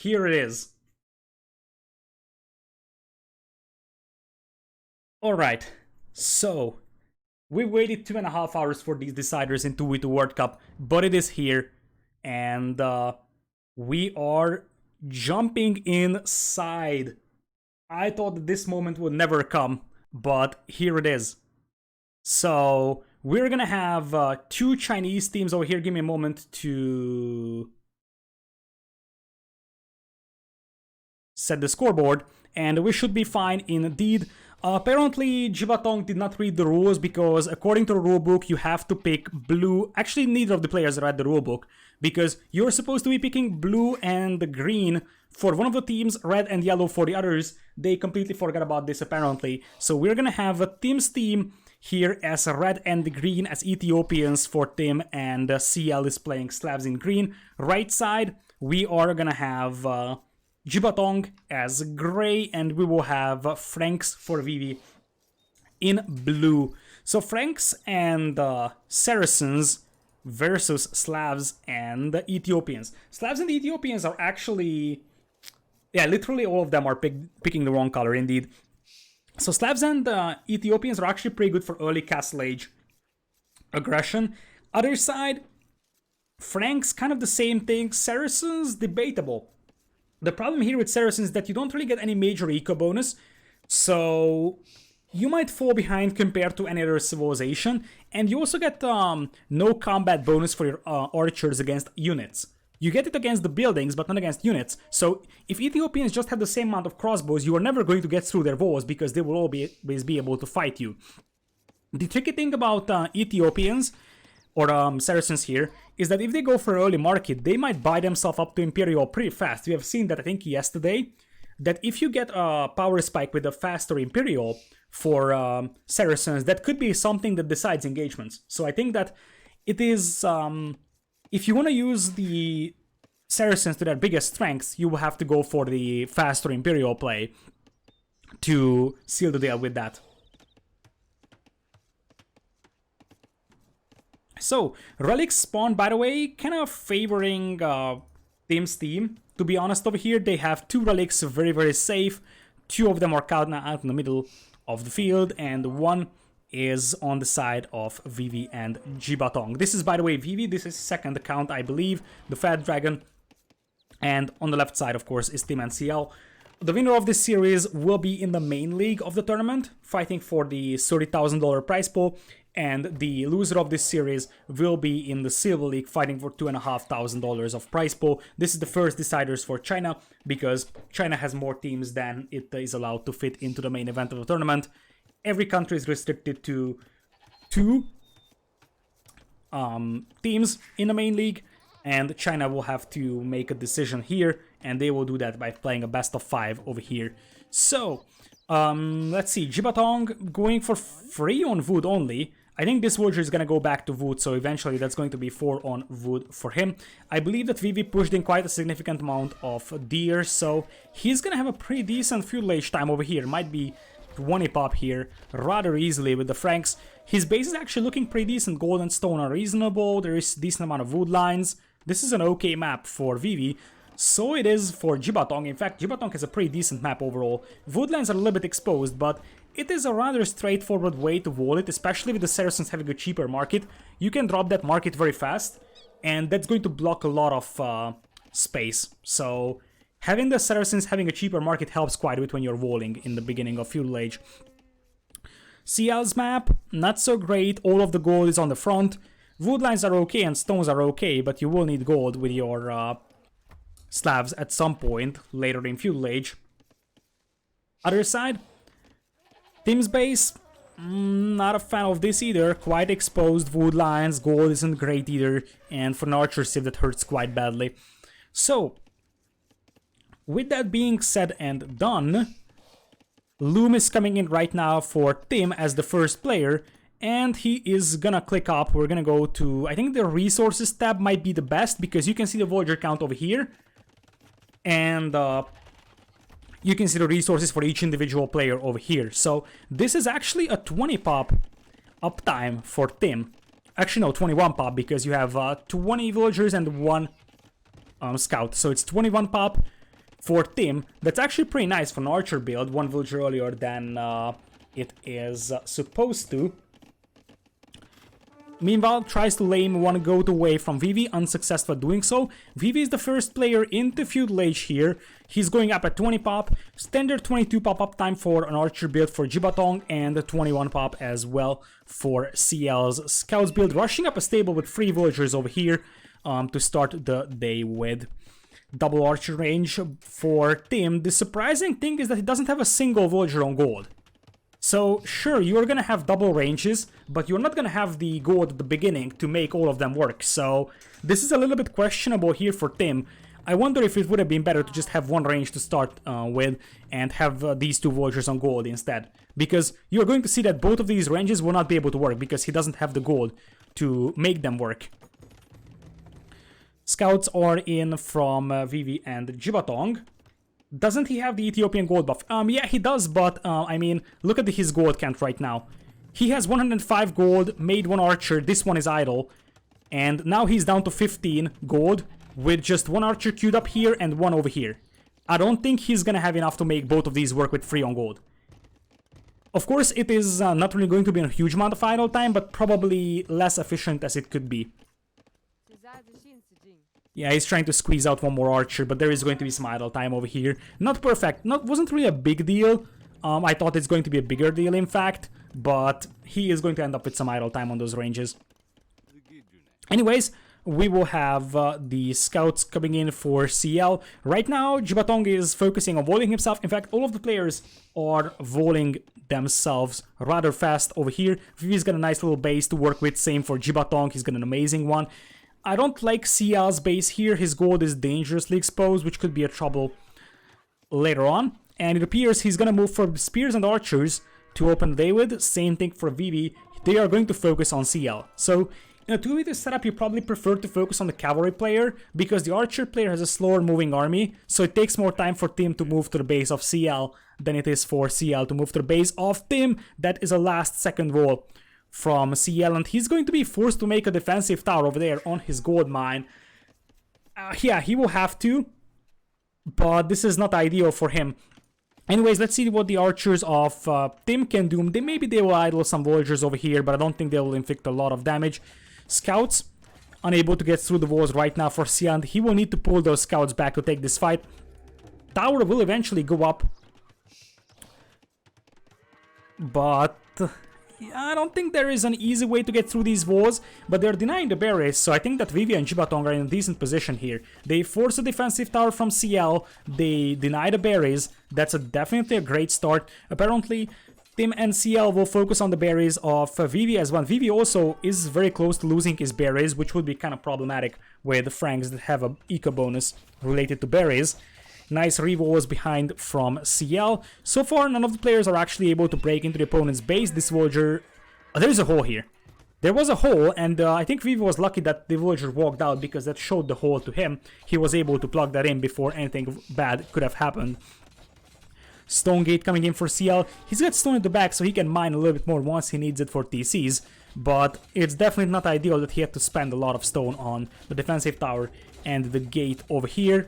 here it is. Alright, so we waited 2.5 hours for these deciders in 2v2 World Cup, but it is here, and we are jumping inside. I thought that this moment would never come, but here it is. So we're gonna have two Chinese teams over here. Give me a moment to set the scoreboard, and we should be fine indeed. Apparently, Jibatong did not read the rules because according to the rulebook, you have to pick blue. Actually, neither of the players read the rulebook because you're supposed to be picking blue and green for one of the teams, red and yellow for the others. They completely forgot about this apparently. So we're gonna have a team's team here as red and green as Ethiopians for Tim, and CL is playing Slavs in green. Right side, we are gonna have Jibatong as gray, and we will have Franks for Vivi in blue. So Franks and Saracens versus Slavs and Ethiopians. Slavs and Ethiopians are actually, yeah, literally all of them are picking the wrong color indeed. So Slavs and Ethiopians are actually pretty good for early Castle Age aggression. Other side, Franks, kind of the same thing. Saracens, debatable. The problem here with Saracens is that you don't really get any major eco bonus, so you might fall behind compared to any other civilization, and you also get no combat bonus for your archers against units. You get it against the buildings, but not against units. So if Ethiopians just have the same amount of crossbows, you are never going to get through their walls because they will always be able to fight you. The tricky thing about Ethiopians, or Saracens here, is that if they go for early market, they might buy themselves up to Imperial pretty fast. We have seen that, I think, yesterday, that if you get a power spike with a faster Imperial for Saracens, that could be something that decides engagements. So I think that it is, if you want to use the Saracens to their biggest strengths, you will have to go for the faster Imperial play to seal the deal with that. So, relics spawn, by the way, kind of favoring Team's team. To be honest, over here, they have two relics very, very safe. Two of them are out in the middle of the field, and one is on the side of Vivi and Jibatong. This is, by the way, Vivi. This is second account, I believe, the Fat Dragon. And on the left side, of course, is Tim and CL. The winner of this series will be in the main league of the tournament, fighting for the $30,000 prize pool. And the loser of this series will be in the Silver League, fighting for $2,500 of prize pool. This is the first deciders for China, because China has more teams than it is allowed to fit into the main event of the tournament. Every country is restricted to two teams in the main league, and China will have to make a decision here, and they will do that by playing a best of 5 over here. So, let's see, Jibatong going for 3 on wood only. I think this villager is gonna go back to wood, so eventually that's going to be 4 on wood for him. I believe that Vivi pushed in quite a significant amount of deer, so he's gonna have a pretty decent fuel age time over here. Might be 20 pop here rather easily with the Franks. His base is actually looking pretty decent. Gold and stone are reasonable. There is a decent amount of wood lines. This is an okay map for Vivi. So it is for Jibatong. In fact, Jibatong has a pretty decent map overall. Woodlands are a little bit exposed, but it is a rather straightforward way to wall it, especially with the Saracens having a cheaper market. You can drop that market very fast, and that's going to block a lot of space. So having the Saracens having a cheaper market helps quite a bit when you're walling in the beginning of Feudal Age. CL's map, not so great. All of the gold is on the front. Woodlines are okay and stones are okay, but you will need gold with your Slavs at some point later in Feudal Age. Other side, Tim's base, not a fan of this either. Quite exposed wood lines, gold isn't great either, and for an archer civ that hurts quite badly. So, with that being said and done, Loom is coming in right now for Tim as the first player, and he is gonna click up. We're gonna go to, I think the resources tab might be the best, because you can see the villager count over here, and you can see the resources for each individual player over here. So this is actually a 20 pop uptime for Tim. Actually no, 21 pop, because you have 20 villagers and 1 scout. So it's 21 pop. for Tim. That's actually pretty nice for an archer build, one villager earlier than it is supposed to. Meanwhile, tries to lame one goat away from Vivi, unsuccessful at doing so. Vivi is the first player into Feudal Age here. He's going up at 20 pop, standard 22 pop uptime for an archer build for Jibatong, and 21 pop as well for CL's scouts build. Rushing up a stable with 3 villagers over here to start the day with. Double archer range for Tim. The surprising thing is that he doesn't have a single villager on gold. So, sure, you're gonna have double ranges, but you're not gonna have the gold at the beginning to make all of them work. So, this is a little bit questionable here for Tim. I wonder if it would have been better to just have one range to start with and have these 2 villagers on gold instead. Because you're going to see that both of these ranges will not be able to work because he doesn't have the gold to make them work. Scouts are in from Vivi and Jibatong. Doesn't he have the Ethiopian gold buff? Yeah, he does, but, I mean, look at his gold count right now. He has 105 gold, made 1 archer, this one is idle, and now he's down to 15 gold, with just 1 archer queued up here and 1 over here. I don't think he's gonna have enough to make both of these work with 3 on gold. Of course, it is not really going to be a huge amount of idle time, but probably less efficient as it could be. Yeah, he's trying to squeeze out 1 more archer, but there is going to be some idle time over here. Not perfect. Wasn't really a big deal. I thought it's going to be a bigger deal, in fact. But he is going to end up with some idle time on those ranges. Anyways, we will have the scouts coming in for CL. Right now, Jibatong is focusing on voling himself. In fact, all of the players are voling themselves rather fast over here. Vivi's got a nice little base to work with. Same for Jibatong. He's got an amazing one. I don't like CL's base here. His gold is dangerously exposed, which could be a trouble later on. And it appears he's gonna move for spears and archers to open the day with. Same thing for Vivi. They are going to focus on CL. So, in a 2v2 setup, you probably prefer to focus on the cavalry player, because the archer player has a slower moving army, so it takes more time for Tim to move to the base of CL than it is for CL to move to the base of Tim. That is a last second roll from CL, and he's going to be forced to make a defensive tower over there on his gold mine. Yeah, he will have to, but this is not ideal for him. Anyways, let's see what the archers of Tim can do. Maybe they will idle some villagers over here, but I don't think they will inflict a lot of damage. Scouts, unable to get through the walls right now for CL, and he will need to pull those scouts back to take this fight. Tower will eventually go up, but I don't think there is an easy way to get through these walls, but they're denying the berries, so I think that Vivi and Jibatong are in a decent position here. They force a defensive tower from CL, they deny the berries. That's definitely a great start. Apparently, Tim and CL will focus on the berries of Vivi as well. Vivi also is very close to losing his berries, which would be kind of problematic with the Franks that have a eco bonus related to berries. Nice revos behind from CL. So far, none of the players are actually able to break into the opponent's base. This villager... Oh, there's a hole here. There was a hole, and I think Vivi was lucky that the villager walked out, because that showed the hole to him. He was able to plug that in before anything bad could have happened. Stone Gate coming in for CL. He's got stone in the back, so he can mine a little bit more once he needs it for TCs. But it's definitely not ideal that he had to spend a lot of stone on the defensive tower and the gate over here.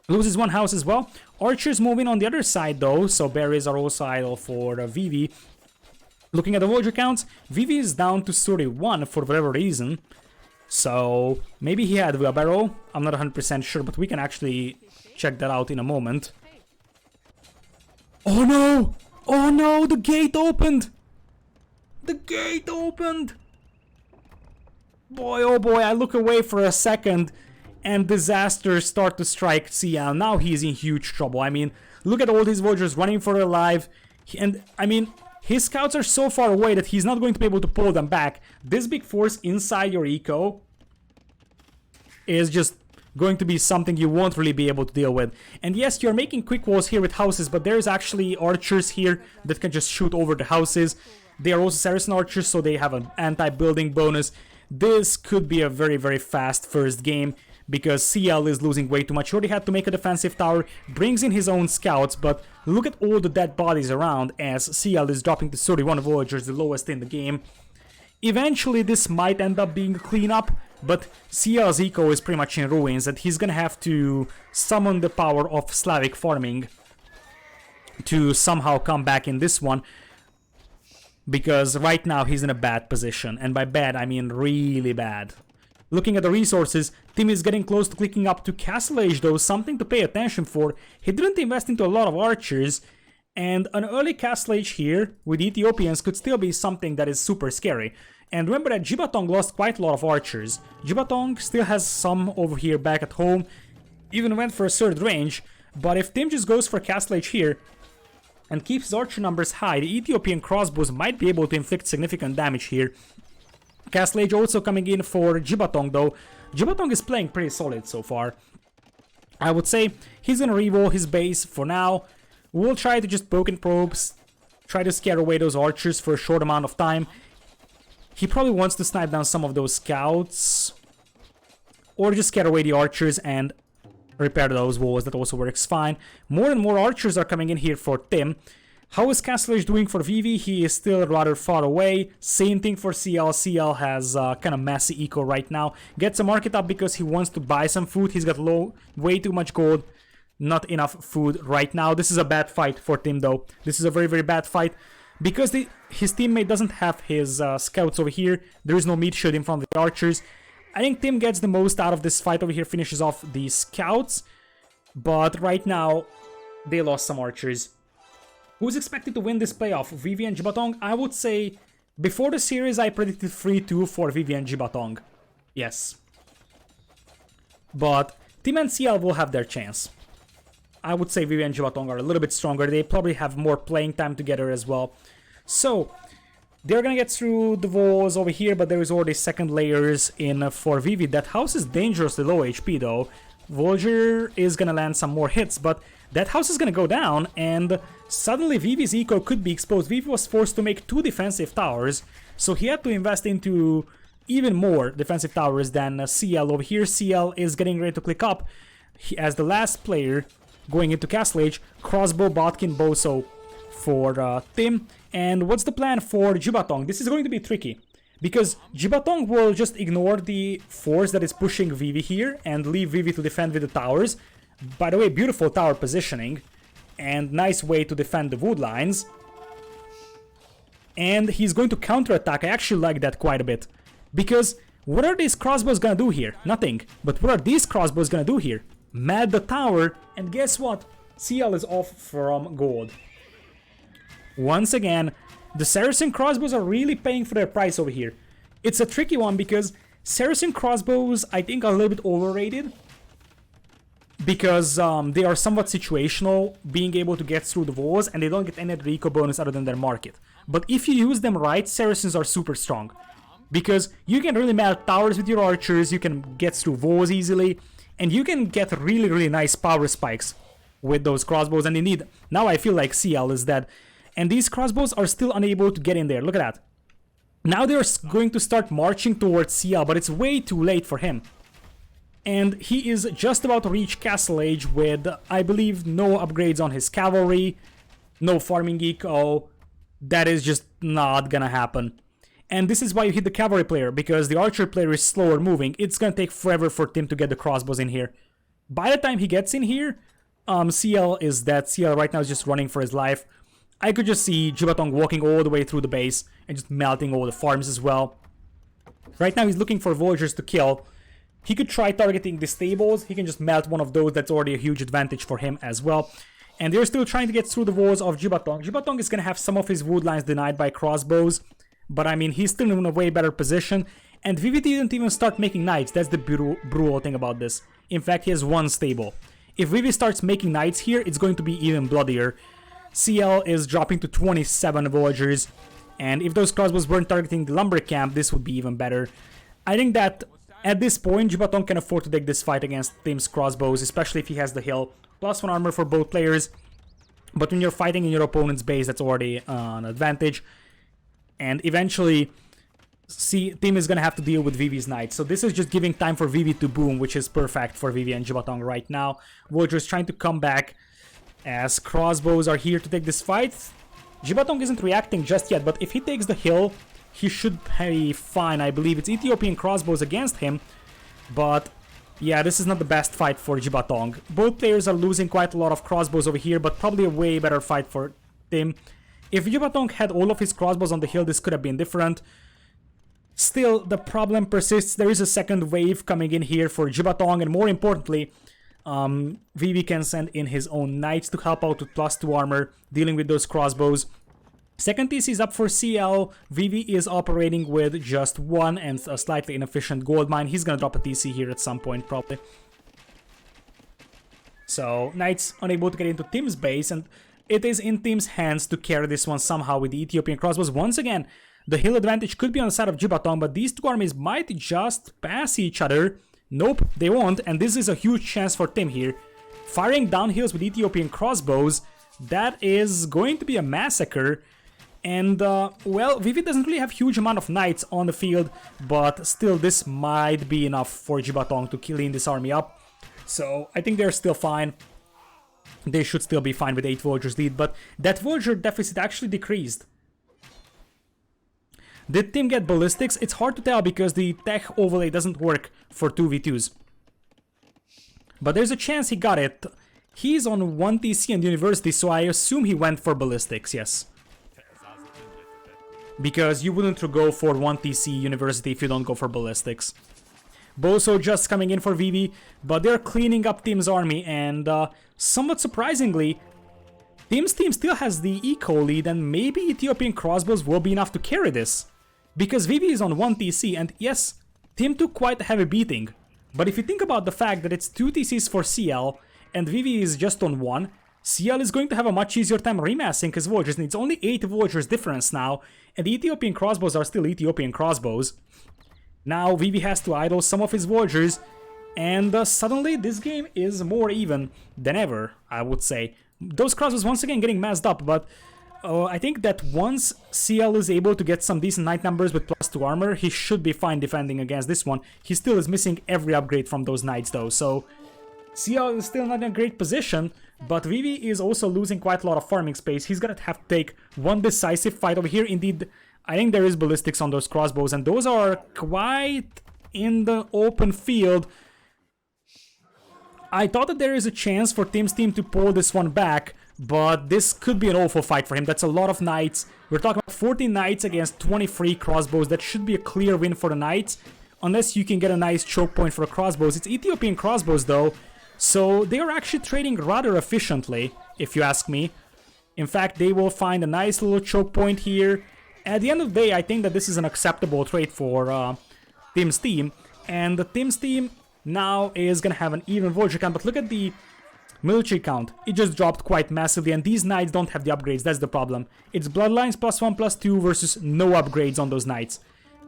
Loses 1 house as well. Archers moving on the other side though, so berries are also idle for Vivi. Looking at the villager counts, Vivi is down to 31 for whatever reason. So maybe he had wheelbarrow, I'm not 100% sure, but we can actually check that out in a moment. Oh no! Oh no, the gate opened! The gate opened! Boy, oh boy, I look away for a second, and disasters start to strike CL. Now he's in huge trouble. I mean, look at all these villagers running for their life. And, I mean, his scouts are so far away that he's not going to be able to pull them back. This big force inside your eco is just going to be something you won't really be able to deal with. And yes, you're making quick walls here with houses, but there's actually archers here that can just shoot over the houses. They are also Saracen archers, so they have an anti-building bonus. This could be a very, very fast first game, because CL is losing way too much. He already had to make a defensive tower, brings in his own scouts, but look at all the dead bodies around as CL is dropping to 31 villagers, the lowest in the game. Eventually this might end up being a cleanup, but CL's eco is pretty much in ruins and he's gonna have to summon the power of Slavic farming to somehow come back in this one, because right now he's in a bad position, and by bad I mean really bad. Looking at the resources, Tim is getting close to clicking up to Castle Age though, something to pay attention for. He didn't invest into a lot of archers, and an early Castle Age here with Ethiopians could still be something that is super scary. And remember that Jibatong lost quite a lot of archers. Jibatong still has some over here back at home, even went for a third range, but if Tim just goes for Castle Age here and keeps his archer numbers high, the Ethiopian crossbows might be able to inflict significant damage here. Castle Age also coming in for Jibatong though. Jibatong is playing pretty solid so far. I would say he's gonna reroll his base for now. We'll try to just poke and probes, try to scare away those archers for a short amount of time. He probably wants to snipe down some of those scouts, or just scare away the archers and repair those walls. That also works fine. More and more archers are coming in here for Tim. How is Castle Age doing for Vivi? He is still rather far away. Same thing for CL. CL has kind of messy eco right now. Gets a market up because he wants to buy some food. He's got way too much gold. Not enough food right now. This is a bad fight for Tim though. This is a very, very bad fight. Because his teammate doesn't have his scouts over here. There is no meat shield in front of the archers. I think Tim gets the most out of this fight over here. Finishes off the scouts. But right now, they lost some archers. Who's expected to win this playoff? Vivi and Jibatong? I would say, before the series, I predicted 3-2 for Vivi and Jibatong. Yes. But Tim and CL will have their chance. I would say Vivi and Jibatong are a little bit stronger. They probably have more playing time together as well. So, they're gonna get through the walls over here, but there is already second layers in for Vivi. That house is dangerously low HP though. Volger is gonna land some more hits, but that house is gonna go down, and suddenly Vivi's eco could be exposed. Vivi was forced to make 2 defensive towers, so he had to invest into even more defensive towers than CL. Over here, CL is getting ready to click up as the last player going into Castle Age. Crossbow, Botkin, Boso for Tim. And what's the plan for Jibatong? This is going to be tricky, because Jibatong will just ignore the force that is pushing Vivi here and leave Vivi to defend with the towers. By the way, beautiful tower positioning and nice way to defend the wood lines. And he's going to counterattack. I actually like that quite a bit, because what are these crossbows gonna do here? Nothing. But what are these crossbows gonna do here? Mad the tower, and guess what? CL is off from gold. Once again, the Saracen crossbows are really paying for their price over here. It's a tricky one because Saracen crossbows, I think, are a little bit overrated, because they are somewhat situational, being able to get through the walls, and they don't get any eco bonus other than their market. But if you use them right, Saracens are super strong, because you can really melt towers with your archers, you can get through walls easily, and you can get really, really nice power spikes with those crossbows. And indeed, now I feel like CL is dead, and these crossbows are still unable to get in there. Look at that. Now they're going to start marching towards CL, but it's way too late for him. And he is just about to reach Castle Age with, I believe, no upgrades on his cavalry, no farming eco. That is just not gonna happen. And this is why you hit the cavalry player, because the archer player is slower moving. It's gonna take forever for Tim to get the crossbows in here. By the time he gets in here, CL is dead. CL right now is just running for his life. I could just see Jibatong walking all the way through the base and just melting all the farms as well. Right now he's looking for villagers to kill. He could try targeting the stables. He can just melt one of those. That's already a huge advantage for him as well. And they're still trying to get through the walls of Jibatong. Jibatong is going to have some of his wood lines denied by crossbows. But I mean, he's still in a way better position. And Vivi didn't even start making knights. That's the brutal thing about this. In fact, he has one stable. If Vivi starts making knights here, it's going to be even bloodier. CL is dropping to 27 villagers. And if those crossbows weren't targeting the lumber camp, this would be even better. I think that at this point, Jibatong can afford to take this fight against Tim's crossbows, especially if he has the hill. +1 armor for both players. But when you're fighting in your opponent's base, that's already an advantage. And eventually, Tim is going to have to deal with Vivi's knights. So this is just giving time for Vivi to boom, which is perfect for Vivi and Jibatong right now. Volger is trying to come back as crossbows are here to take this fight. Jibatong isn't reacting just yet, but if he takes the hill, he should be fine. I believe it's Ethiopian crossbows against him, but yeah, this is not the best fight for Jibatong. Both players are losing quite a lot of crossbows over here, but probably a way better fight for Tim. If Jibatong had all of his crossbows on the hill, this could have been different. Still, the problem persists. There is a second wave coming in here for Jibatong, and more importantly, Vivi can send in his own knights to help out with +2 armor, dealing with those crossbows. Second TC is up for CL. Vivi is operating with just 1 and a slightly inefficient gold mine. He's gonna drop a TC here at some point, probably. So, knights unable to get into Tim's base, and it is in Tim's hands to carry this one somehow with the Ethiopian crossbows. Once again, the hill advantage could be on the side of Jibatong, but these two armies might just pass each other. Nope, they won't, and this is a huge chance for Tim here. Firing down hills with Ethiopian crossbows, that is going to be a massacre. And, well, Vivi doesn't really have huge amount of knights on the field, but still this might be enough for Jibatong to clean this army up. So, I think they're still fine. They should still be fine with 8 villagers lead, but that villager deficit actually decreased. Did Tim get ballistics? It's hard to tell because the tech overlay doesn't work for 2v2s. But there's a chance he got it. He's on 1 TC and University, so I assume he went for ballistics, yes. Because you wouldn't go for 1 TC University if you don't go for ballistics. Boso just coming in for Vivi, but they're cleaning up Tim's army, and somewhat surprisingly, Tim's team still has the eco lead, and maybe Ethiopian crossbows will be enough to carry this. Because Vivi is on 1 TC, and yes, Tim took quite a heavy beating. But if you think about the fact that it's 2 TCs for CL, and Vivi is just on 1, CL is going to have a much easier time remassing his villagers, and it's only 8 villagers difference now, and the Ethiopian crossbows are still Ethiopian crossbows. Now Vivi has to idle some of his villagers, and suddenly this game is more even than ever, I would say. Those crossbows once again getting messed up, but I think that once CL is able to get some decent knight numbers with +2 armor, he should be fine defending against this one. He still is missing every upgrade from those knights though, so CL is still not in a great position, but Vivi is also losing quite a lot of farming space. He's gonna have to take one decisive fight over here. Indeed, I think there is ballistics on those crossbows, and those are quite in the open field. I thought that there is a chance for Tim's team to pull this one back, but this could be an awful fight for him. That's a lot of knights. We're talking about 14 knights against 23 crossbows. That should be a clear win for the knights, unless you can get a nice choke point for the crossbows. It's Ethiopian crossbows though, so they are actually trading rather efficiently, if you ask me. In fact, they will find a nice little choke point here. At the end of the day, I think that this is an acceptable trade for Tim's team. And the Tim's team now is going to have an even villager count. But look at the military count. It just dropped quite massively. And these knights don't have the upgrades. That's the problem. It's bloodlines +1, +2 versus no upgrades on those knights.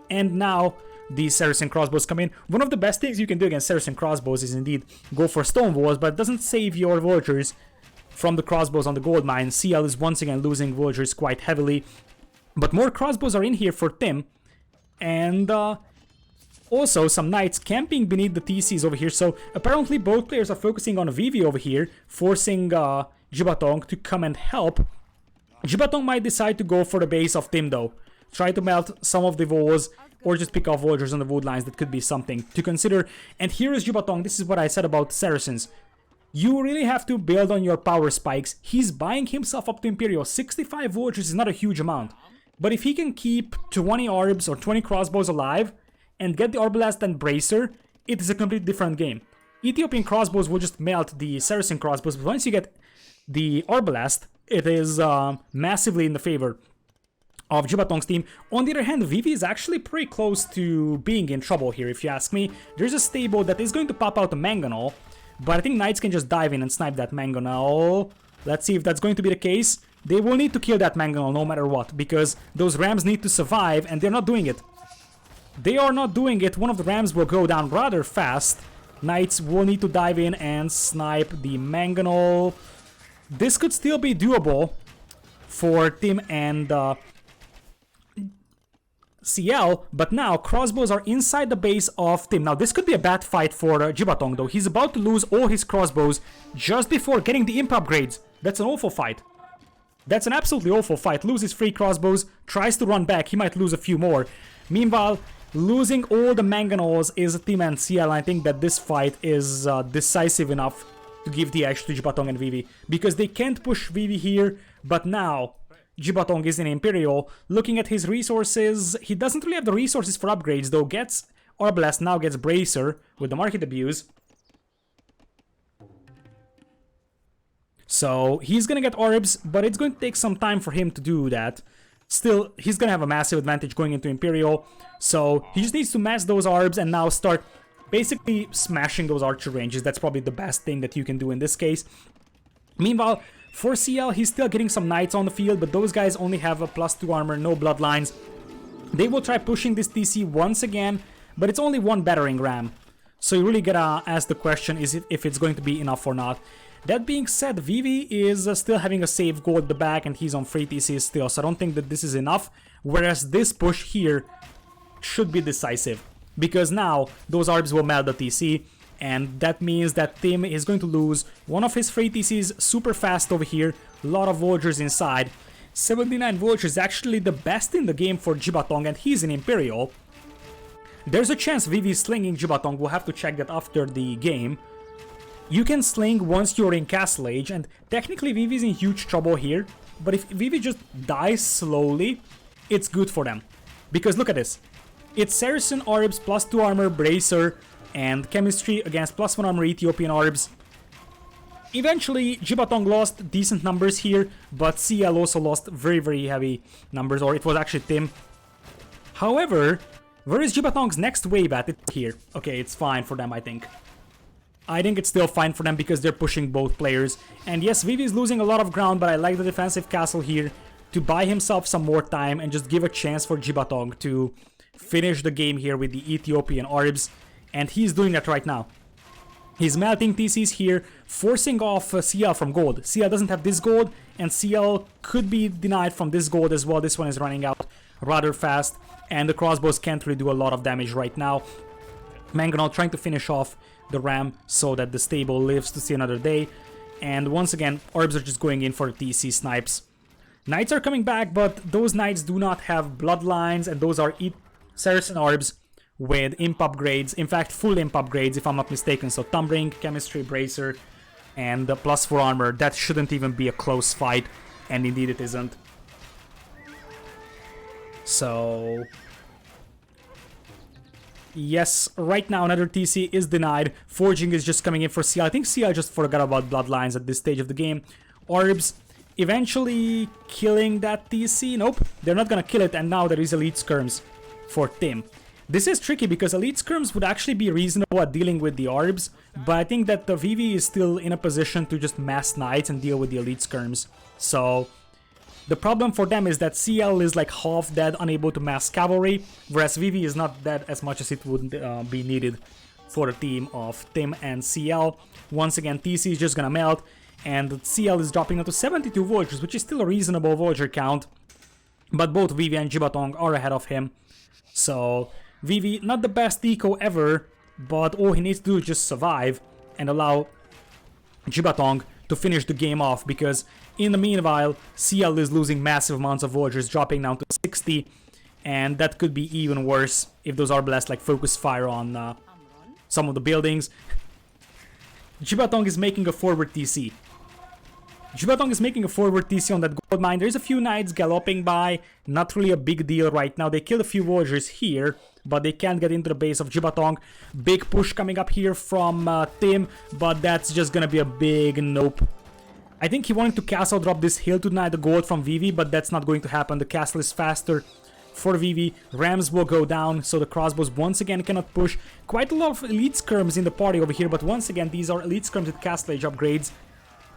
And now the Saracen crossbows come in. One of the best things you can do against Saracen crossbows is indeed go for stone walls. But it doesn't save your villagers from the crossbows on the gold mine. CL is once again losing villagers quite heavily. But more crossbows are in here for Tim, and also some knights camping beneath the TCs over here. So apparently both players are focusing on Vivi over here, forcing Jibatong to come and help. Jibatong might decide to go for the base of Tim though, try to melt some of the walls, or just pick off villagers on the wood lines. That could be something to consider. And here is Jibatong. This is what I said about Saracens. You really have to build on your power spikes. He's buying himself up to Imperial. 65 villagers is not a huge amount. But if he can keep 20 orbs or 20 crossbows alive and get the Arbalest and Bracer, it is a completely different game. Ethiopian crossbows will just melt the Saracen crossbows, but once you get the Arbalest, it is massively in the favor of Jibatong's team. On the other hand, Vivi is actually pretty close to being in trouble here, if you ask me. There's a stable that is going to pop out a Mangonel, but I think knights can just dive in and snipe that Mangonel. Let's see if that's going to be the case. They will need to kill that Mangonel no matter what, because those rams need to survive, and they're not doing it. They are not doing it. One of the rams will go down rather fast. Knights will need to dive in and snipe the Mangonel. This could still be doable for Tim and CL, but now crossbows are inside the base of Tim. Now this could be a bad fight for Jibatong though. He's about to lose all his crossbows just before getting the imp upgrades. That's an awful fight. That's an absolutely awful fight. Loses 3 crossbows, tries to run back, he might lose a few more. Meanwhile, losing all the Mangonels is Tim and CL. I think that this fight is decisive enough to give the edge to Jibatong and Vivi. Because they can't push Vivi here, but now Jibatong is in Imperial. Looking at his resources, he doesn't really have the resources for upgrades, though gets Arbalest, now gets Bracer with the Market Abuse. So he's gonna get Orbs, but it's going to take some time for him to do that. Still, he's gonna have a massive advantage going into Imperial. So he just needs to mass those Orbs and now start basically smashing those archer ranges. That's probably the best thing that you can do in this case. Meanwhile, for CL, he's still getting some knights on the field, but those guys only have a +2 armor, no bloodlines. They will try pushing this TC once again, but it's only one battering ram. So you really gotta ask the question, is it if it's going to be enough or not. That being said, Vivi is still having a save goal at the back and he's on 3 TCs still, so I don't think that this is enough. Whereas this push here should be decisive, because now those Arbs will melt the TC, and that means that Tim is going to lose one of his 3 TCs super fast over here, a lot of Vultures inside. 79 Vultures, actually the best in the game for Jibatong, and he's in Imperial. There's a chance Vivi is slinging Jibatong, we'll have to check that after the game. You can sling once you're in Castle Age, and technically Vivi's in huge trouble here, but if Vivi just dies slowly, it's good for them. Because look at this. It's Saracen Orbs, +2 armor, Bracer, and Chemistry against +1 armor Ethiopian Orbs. Eventually, Jibatong lost decent numbers here, but CL also lost very heavy numbers, or it was actually Tim. However, where is Jibatong's next wave at? It's here. Okay, it's fine for them, I think. I think it's still fine for them because they're pushing both players. And yes, Vivi is losing a lot of ground, but I like the defensive castle here to buy himself some more time and just give a chance for Jibatong to finish the game here with the Ethiopian Orbs. And he's doing that right now. He's melting TCs here, forcing off CL from gold. CL doesn't have this gold, and CL could be denied from this gold as well. This one is running out rather fast, and the crossbows can't really do a lot of damage right now. Mangonel trying to finish off the ram so that the stable lives to see another day. And once again, Orbs are just going in for TC snipes. Knights are coming back, but those knights do not have bloodlines, and those are Saracen Orbs with imp upgrades. In fact, full imp upgrades, if I'm not mistaken. So Thumbring, Chemistry, Bracer, and the +4 armor. That shouldn't even be a close fight, and indeed it isn't. So yes, right now another TC is denied. Forging is just coming in for CL. I think CL just forgot about bloodlines at this stage of the game. Orbs eventually killing that TC. Nope, they're not gonna kill it, and now there is Elite Skirms for Tim. This is tricky because Elite Skirms would actually be reasonable at dealing with the Orbs, but I think that the Vivi is still in a position to just mass Knights and deal with the Elite Skirms. So the problem for them is that CL is like half dead, unable to mass cavalry, whereas Vivi is not dead as much as it would be needed for a team of Tim and CL. Once again, TC is just gonna melt, and CL is dropping down to 72 Vultures, which is still a reasonable Vulture count, but both Vivi and Jibatong are ahead of him. So Vivi, not the best eco ever, but all he needs to do is just survive and allow Jibatong to finish the game off, because in the meanwhile, CL is losing massive amounts of Vultures, dropping down to 60, and that could be even worse if those Arbalest like focus fire on some of the buildings. Jibatong is making a forward TC. Jibatong is making a forward TC on that gold mine. There's a few knights galloping by, not really a big deal right now. They killed a few Vultures here, but they can't get into the base of Jibatong. Big push coming up here from Tim, but that's just gonna be a big nope. I think he wanted to castle drop this hill to deny the gold from Vivi, but that's not going to happen. The castle is faster for Vivi. Rams will go down, so the crossbows once again cannot push. Quite a lot of Elite Skirms in the party over here, but once again, these are Elite Skirms with Castle Age upgrades.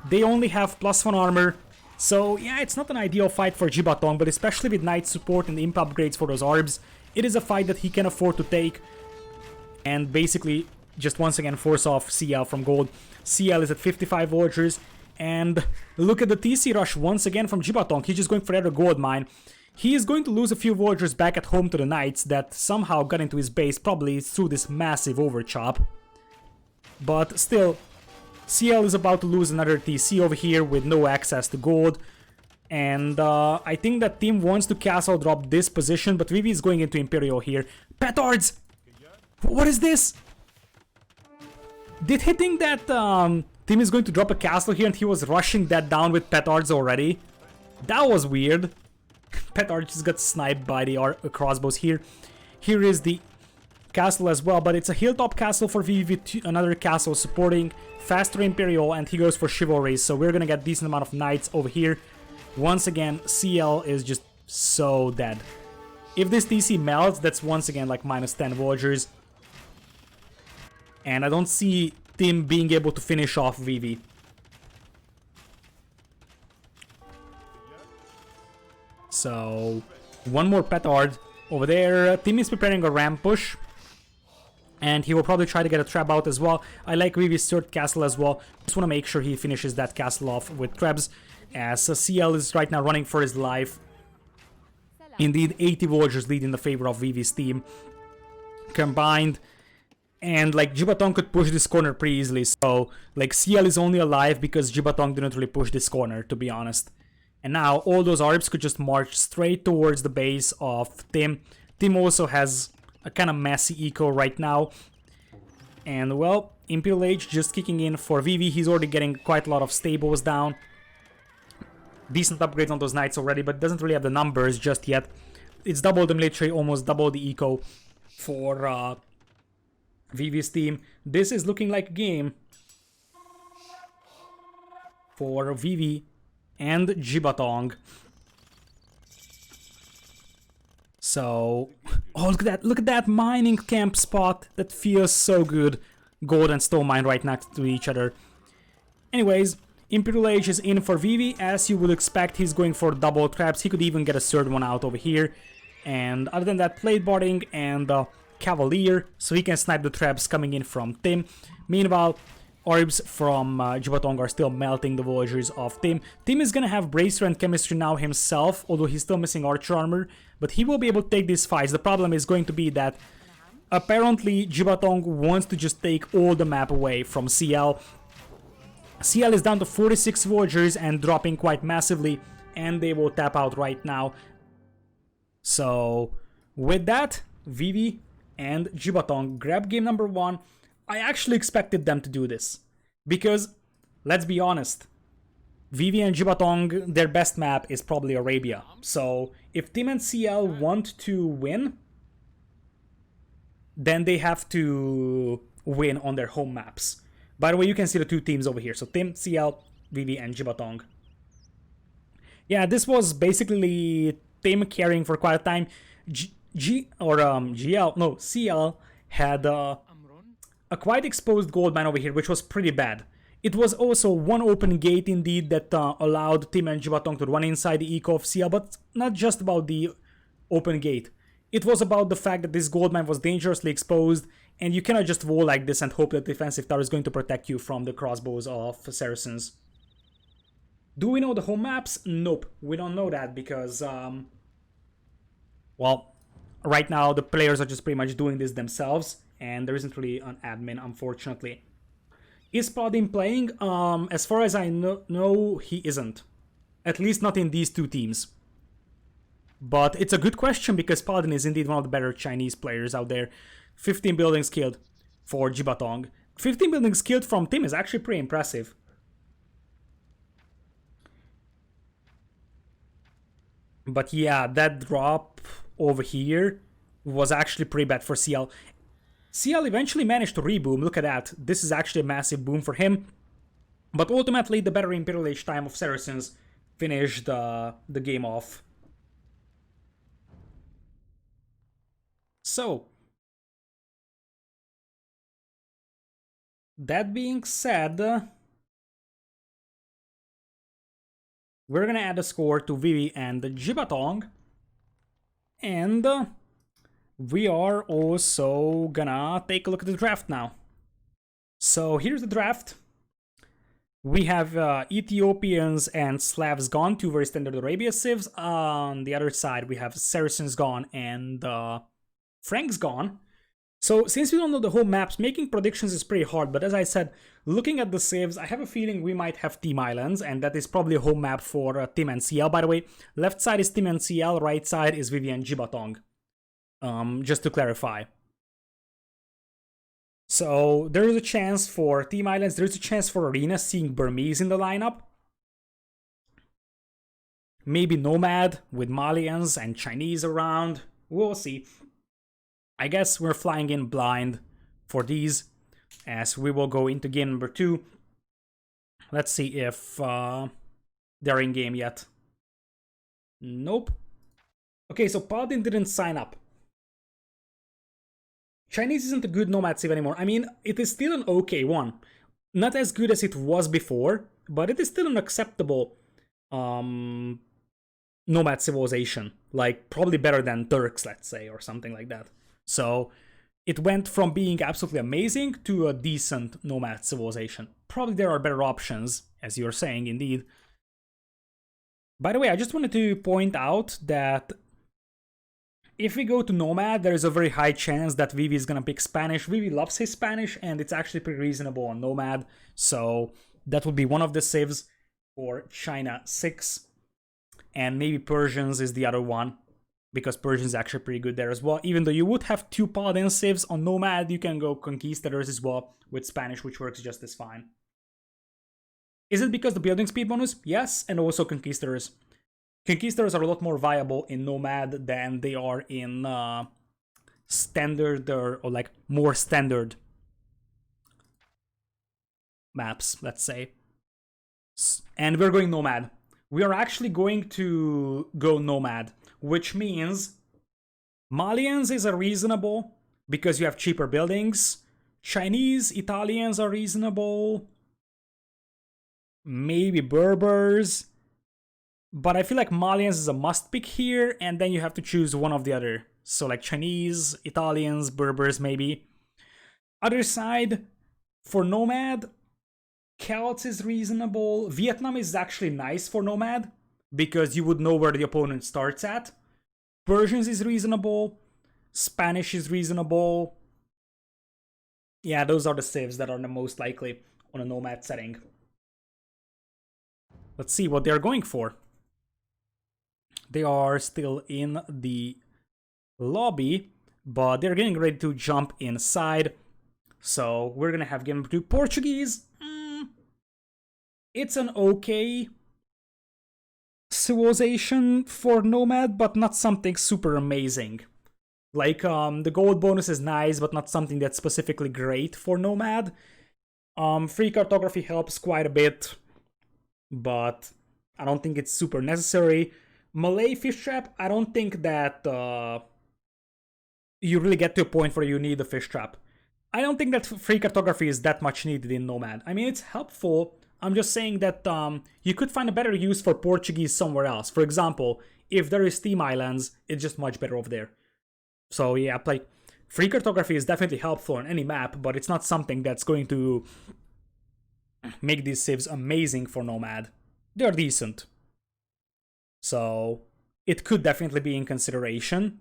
They only have +1 armor, so yeah, it's not an ideal fight for Jibatong, but especially with Knight support and the imp upgrades for those Orbs, it is a fight that he can afford to take, and basically just once again force off CL from gold. CL is at 55 Vultures, and look at the TC rush once again from Jibatong. He's just going for every gold mine. He is going to lose a few Vultures back at home to the Knights that somehow got into his base, probably through this massive overchop. But still, CL is about to lose another TC over here with no access to gold. And I think that team wants to castle drop this position, but Vivi is going into Imperial here. Petards! What is this? Did he think that team is going to drop a castle here and he was rushing that down with petards already? That was weird. Petard just got sniped by the crossbows here. Here is the castle as well, but it's a hilltop castle for Vivi with another castle supporting faster Imperial, and he goes for chivalry, so we're gonna get decent amount of knights over here. Once again, CL is just so dead. If this TC melts, that's once again like minus 10 villagers. And I don't see Tim being able to finish off Vivi. So, one more petard over there. Tim is preparing a ram push. And he will probably try to get a trap out as well. I like Vivi's third castle as well. Just want to make sure he finishes that castle off with traps, as CL is right now running for his life. Indeed, 80 villagers lead in the favor of Vivi's team combined. And like Jibatong could push this corner pretty easily. So like CL is only alive because Jibatong didn't really push this corner, to be honest. And now all those ARBs could just march straight towards the base of Tim. Tim also has a kind of messy eco right now. And well, Imperial Age just kicking in for Vivi. He's already getting quite a lot of stables down. Decent upgrades on those knights already, but doesn't really have the numbers just yet. It's double the military, almost double the eco for Vivi's team. This is looking like a game for Vivi and Jibatong. So, oh, look at that mining camp spot. That feels so good. Gold and stone mine right next to each other. Anyways, Imperial Age is in for Vivi. As you would expect, he's going for double traps. He could even get a third one out over here. And other than that, plate boarding and Cavalier, so he can snipe the traps coming in from Tim. Meanwhile, orbs from Jibatong are still melting the villagers of Tim. Tim is gonna have Bracer and Chemistry now himself, although he's still missing Archer Armor, but he will be able to take these fights. The problem is going to be that apparently Jibatong wants to just take all the map away from CL. CL is down to 46 villagers and dropping quite massively, and they will tap out right now. So, with that, Vivi and Jibatong grab game number 1. I actually expected them to do this, because, let's be honest, Vivi and Jibatong, their best map is probably Arabia. So, if Tim and CL want to win, then they have to win on their home maps. By the way, you can see the two teams over here. So, Tim, CL, Vivi, and Jibatong. Yeah, this was basically Tim carrying for quite a time. CL had a quite exposed gold mine over here, which was pretty bad. It was also one open gate indeed that allowed Tim and Jibatong to run inside the eco of CL, but not just about the open gate. It was about the fact that this gold mine was dangerously exposed, and you cannot just wall like this and hope that the defensive tower is going to protect you from the crossbows of Saracens. Do we know the home maps? Nope, we don't know that because, well, right now the players are just pretty much doing this themselves, and there isn't really an admin, unfortunately. Is Paladin playing? As far as I know, he isn't. At least not in these two teams. But it's a good question because Paladin is indeed one of the better Chinese players out there. 15 buildings killed for Jibatong. 15 buildings killed from Tim is actually pretty impressive. But yeah, that drop over here was actually pretty bad for CL. CL eventually managed to reboom, look at that. This is actually a massive boom for him. But ultimately, the better Imperial Age time of Saracens finished the game off. So, that being said, we're gonna add a score to Vivi and Jibatong. And we are also gonna take a look at the draft now. So here's the draft. We have Ethiopians and Slavs gone, two very standard Arabia civs. On the other side, we have Saracens gone and Franks gone. So since we don't know the home maps, making predictions is pretty hard, but as I said, looking at the saves, I have a feeling we might have Team Islands, and that is probably a home map for Team NCL, by the way. Left side is Team NCL, right side is Vivian Jibatong. Just to clarify. So there is a chance for Team Islands, there is a chance for Arena seeing Burmese in the lineup. Maybe Nomad with Malians and Chinese around. We'll see. I guess we're flying in blind for these, as we will go into game number 2. Let's see if they're in game yet. Nope. Okay, so Paladin didn't sign up. Chinese isn't a good Nomad save anymore. I mean, it is still an okay one. Not as good as it was before, but it is still an acceptable Nomad civilization. Like, probably better than Turks, let's say, or something like that. So, it went from being absolutely amazing to a decent Nomad civilization. Probably there are better options, as you're saying, indeed. By the way, I just wanted to point out that if we go to Nomad, there is a very high chance that Vivi is gonna pick Spanish. Vivi loves his Spanish, and it's actually pretty reasonable on Nomad. So that would be one of the saves for China 6. And maybe Persians is the other one, because Persians is actually pretty good there as well. Even though you would have 2 Paladin saves on Nomad, you can go Conquistadors as well with Spanish, which works just as fine. Is it because the building speed bonus? Yes, and also Conquistadors. Conquistadors are a lot more viable in Nomad than they are in standard or like more standard maps, let's say. And we're going Nomad. We are actually going to go Nomad, which means Malians is a reasonable because you have cheaper buildings. Chinese, Italians are reasonable. Maybe Berbers. But I feel like Malians is a must pick here, and then you have to choose one of the other. So like Chinese, Italians, Berbers maybe. Other side, for Nomad, Celts is reasonable. Vietnam is actually nice for Nomad, because you would know where the opponent starts at. Persians is reasonable. Spanish is reasonable. Yeah, those are the saves that are the most likely on a Nomad setting. Let's see what they're going for. They are still in the lobby, but they're getting ready to jump inside. So we're gonna have game number 2. Portuguese. It's an okay civilization for Nomad, but not something super amazing. Like, the gold bonus is nice, but not something that's specifically great for Nomad. Free cartography helps quite a bit, but I don't think it's super necessary. Malay fish trap, I don't think that you really get to a point where you need a fish trap. I don't think that free cartography is that much needed in Nomad. I mean, it's helpful. I'm just saying that you could find a better use for Portuguese somewhere else. For example, if there is Team Islands, it's just much better over there. So yeah, like, free cartography is definitely helpful on any map, but it's not something that's going to make these saves amazing for Nomad. They're decent. So it could definitely be in consideration.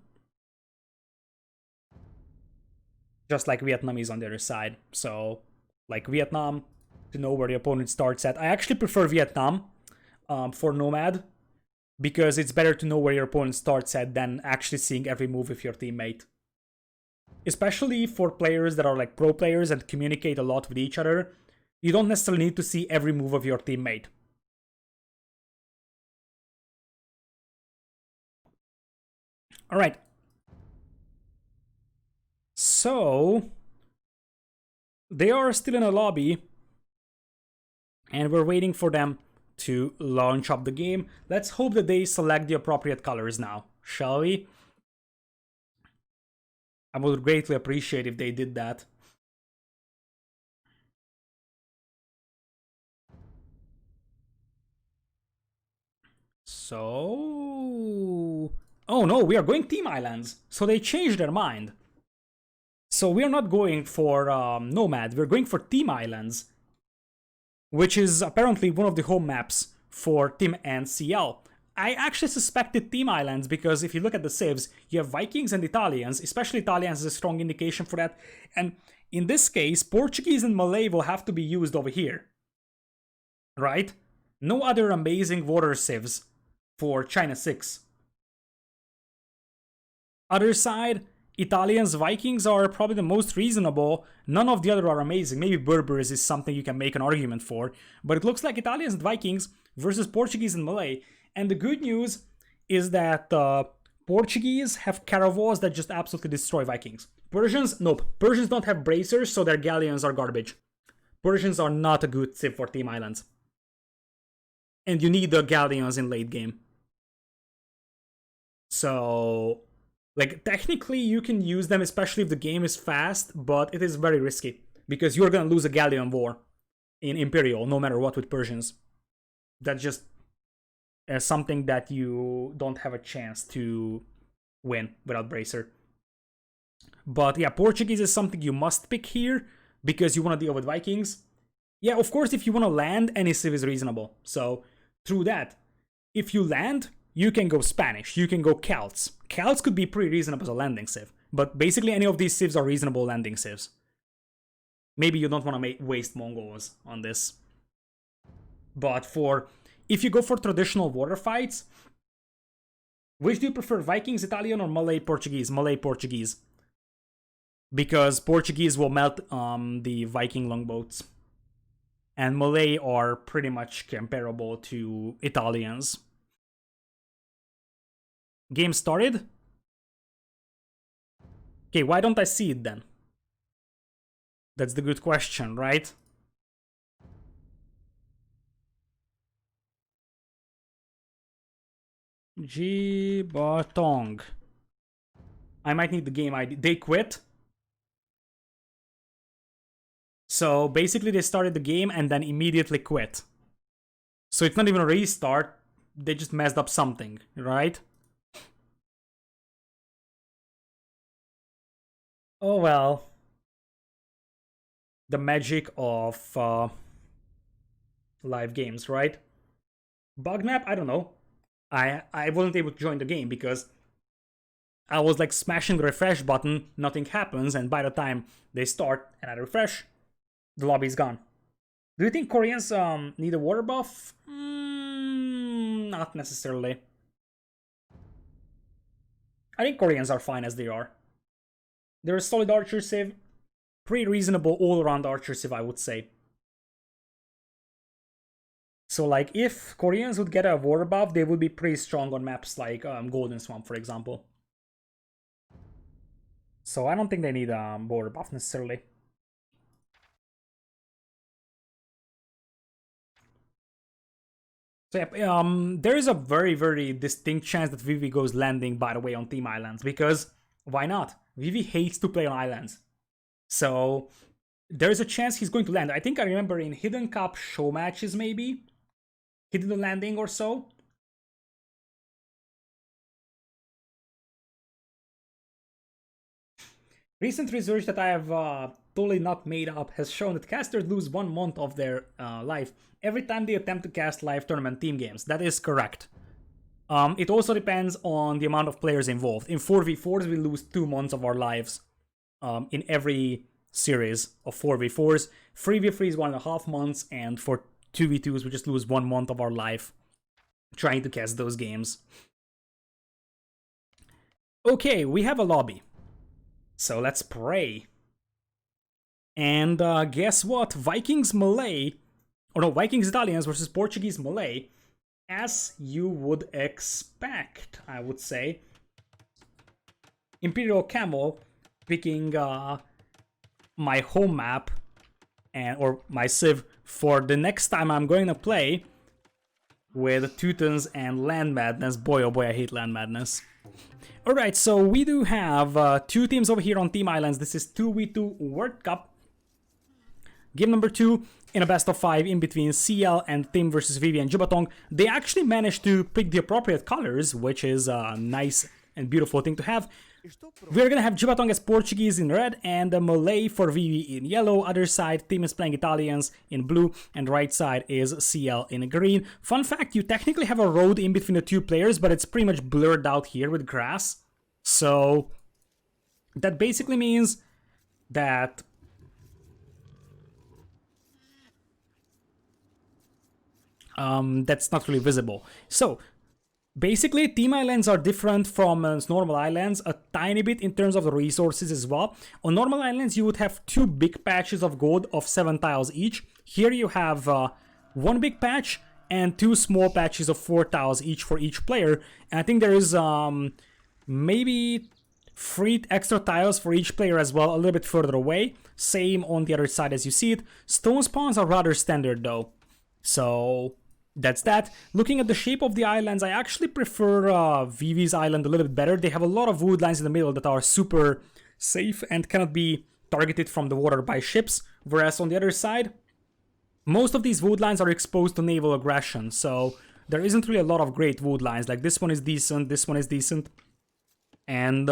Just like Vietnam is on the other side. So, like Vietnam, to know where the opponent starts at. I actually prefer Vietnam for Nomad, because it's better to know where your opponent starts at than actually seeing every move of your teammate. Especially for players that are like pro players and communicate a lot with each other, you don't necessarily need to see every move of your teammate. Alright. So they are still in a lobby, and we're waiting for them to launch up the game. Let's hope that they select the appropriate colors now, shall we? I would greatly appreciate if they did that. So... oh no, we are going Team Islands. So they changed their mind. So we're not going for Nomad, we're going for Team Islands, which is apparently one of the home maps for Team NCL. I actually suspected Team Islands because if you look at the civs, you have Vikings and Italians, especially Italians is a strong indication for that. And in this case, Portuguese and Malay will have to be used over here. Right? No other amazing water civs for China 6. Other side, Italians, Vikings are probably the most reasonable. None of the other are amazing. Maybe Berbers is something you can make an argument for. But it looks like Italians and Vikings versus Portuguese and Malay. And the good news is that Portuguese have caravels that just absolutely destroy Vikings. Persians, nope. Persians don't have bracers, so their galleons are garbage. Persians are not a good civ for Team Islands. And you need the galleons in late game. So, like, technically you can use them, especially if the game is fast, but it is very risky. Because you're gonna lose a galleon war in Imperial, no matter what with Persians. That's just something that you don't have a chance to win without bracer. But yeah, Portuguese is something you must pick here because you want to deal with Vikings. Yeah, of course, if you want to land, any civ is reasonable. So through that, if you land, you can go Spanish, you can go Celts. Celts could be pretty reasonable as a landing civ, but basically any of these civs are reasonable landing civs. Maybe you don't want to waste Mongols on this. But if you go for traditional water fights, which do you prefer, Vikings, Italian, or Malay, Portuguese? Malay, Portuguese. Because Portuguese will melt the Viking longboats. And Malay are pretty much comparable to Italians. Game started? Okay, why don't I see it then? That's the good question, right? Jibatong. I might need the game ID. They quit. So basically they started the game and then immediately quit. So it's not even a restart. They just messed up something, right? Oh well. The magic of live games, right? Bug map? I don't know. I wasn't able to join the game because I was like smashing the refresh button, nothing happens, and by the time they start and I refresh, the lobby's gone. Do you think Koreans need a water buff? Not necessarily. I think Koreans are fine as they are. They're a solid archer civ, pretty reasonable all-around archer civ, I would say. So like if Koreans would get a water buff, they would be pretty strong on maps like Golden Swamp, for example. So I don't think they need a water buff necessarily. So yeah, there is a very, very distinct chance that Vivi goes landing, by the way, on Team Islands, because why not? Vivi hates to play on islands. So there's a chance he's going to land. I think I remember in Hidden Cup show matches, maybe, he did a landing or so. Recent research that I have totally not made up has shown that casters lose 1 month of their life every time they attempt to cast live tournament team games. That is correct. It also depends on the amount of players involved. In 4v4s, we lose 2 months of our lives in every series of 4v4s. 3v3 is 1.5 months, and for 2v2s, we just lose 1 month of our life trying to cast those games. Okay, we have a lobby. So let's pray. And guess what? Vikings Malay, or no, Vikings Italians versus Portuguese Malay, as you would expect, I would say. Imperial Camel picking my home map or my civ for the next time I'm going to play with Teutons and Land Madness. Boy, oh boy, I hate Land Madness. Alright, so we do have 2 teams over here on Team Islands. This is 2v2 World Cup. Game number 2 in a best of 5 in between CL and Tim versus Vivi and Jibatong. They actually managed to pick the appropriate colors, which is a nice and beautiful thing to have. We're gonna have Jibatong as Portuguese in red and Malay for VV in yellow. Other side, team is playing Italians in blue, and right side is CL in green. Fun fact, you technically have a road in between the two players, but it's pretty much blurred out here with grass. So that basically means that that's not really visible. So basically, team islands are different from normal islands a tiny bit in terms of the resources as well. On normal islands, you would have two big patches of gold of 7 tiles each. Here you have one big patch and two small patches of 4 tiles each for each player. And I think there is maybe 3 extra tiles for each player as well, a little bit further away. Same on the other side as you see it. Stone spawns are rather standard though. So that's that. Looking at the shape of the islands, I actually prefer VV's island a little bit better. They have a lot of wood lines in the middle that are super safe and cannot be targeted from the water by ships. Whereas on the other side, most of these wood lines are exposed to naval aggression. So there isn't really a lot of great wood lines. Like this one is decent, this one is decent. And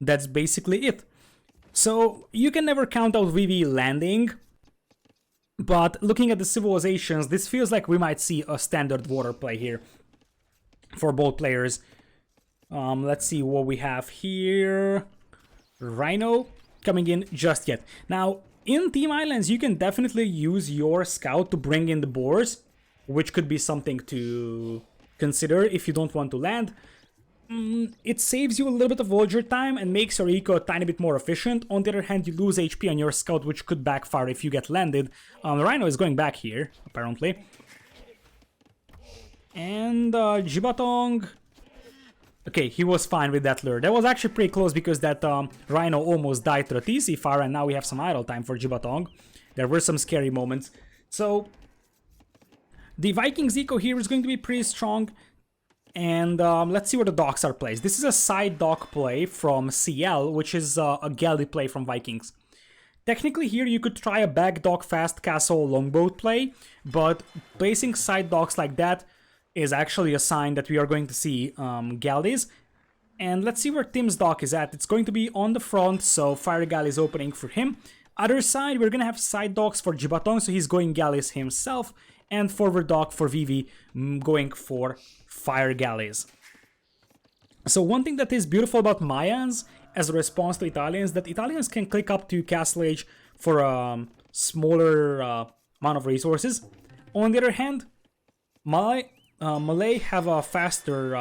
that's basically it. So you can never count out VV landing. But looking at the civilizations, this feels like we might see a standard water play here for both players. Let's see what we have here. Rhino coming in just yet. Now, in Team Islands, you can definitely use your scout to bring in the boars, which could be something to consider if you don't want to land. It saves you a little bit of villager time and makes your eco a tiny bit more efficient. On the other hand, you lose HP on your scout, which could backfire if you get landed. Rhino is going back here, apparently. And Jibatong... Okay, he was fine with that lure. That was actually pretty close because that Rhino almost died to the TC fire, and now we have some idle time for Jibatong. There were some scary moments. So, the Vikings eco here is going to be pretty strong. And let's see where the docks are placed. This is a side dock play from CL, which is a galley play from Vikings. Technically here you could try a back dock fast castle longboat play, but placing side docks like that is actually a sign that we are going to see galleys. And let's see where Tim's dock is at. It's going to be on the front, so fire galley is opening for him. Other side, we're gonna have side docks for Jibatong, so he's going galleys himself. And forward dock for VV going for fire galleys. So one thing that is beautiful about Mayans as a response to Italians, that Italians can click up to Castle Age for a smaller amount of resources. On the other hand, Malay have a faster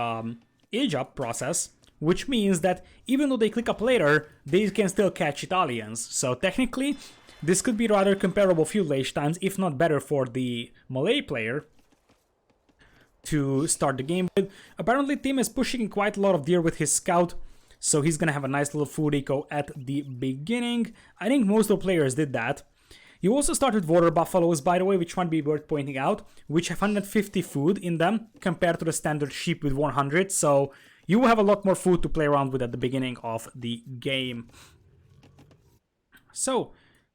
age up process, which means that even though they click up later, they can still catch Italians. So technically, this could be rather comparable fuel age times, if not better for the Malay player to start the game with. Apparently, Tim is pushing quite a lot of deer with his scout, so he's gonna have a nice little food eco at the beginning. I think most of the players did that. You also started water buffaloes, by the way, which might be worth pointing out, which have 150 food in them compared to the standard sheep with 100, so you will have a lot more food to play around with at the beginning of the game. So,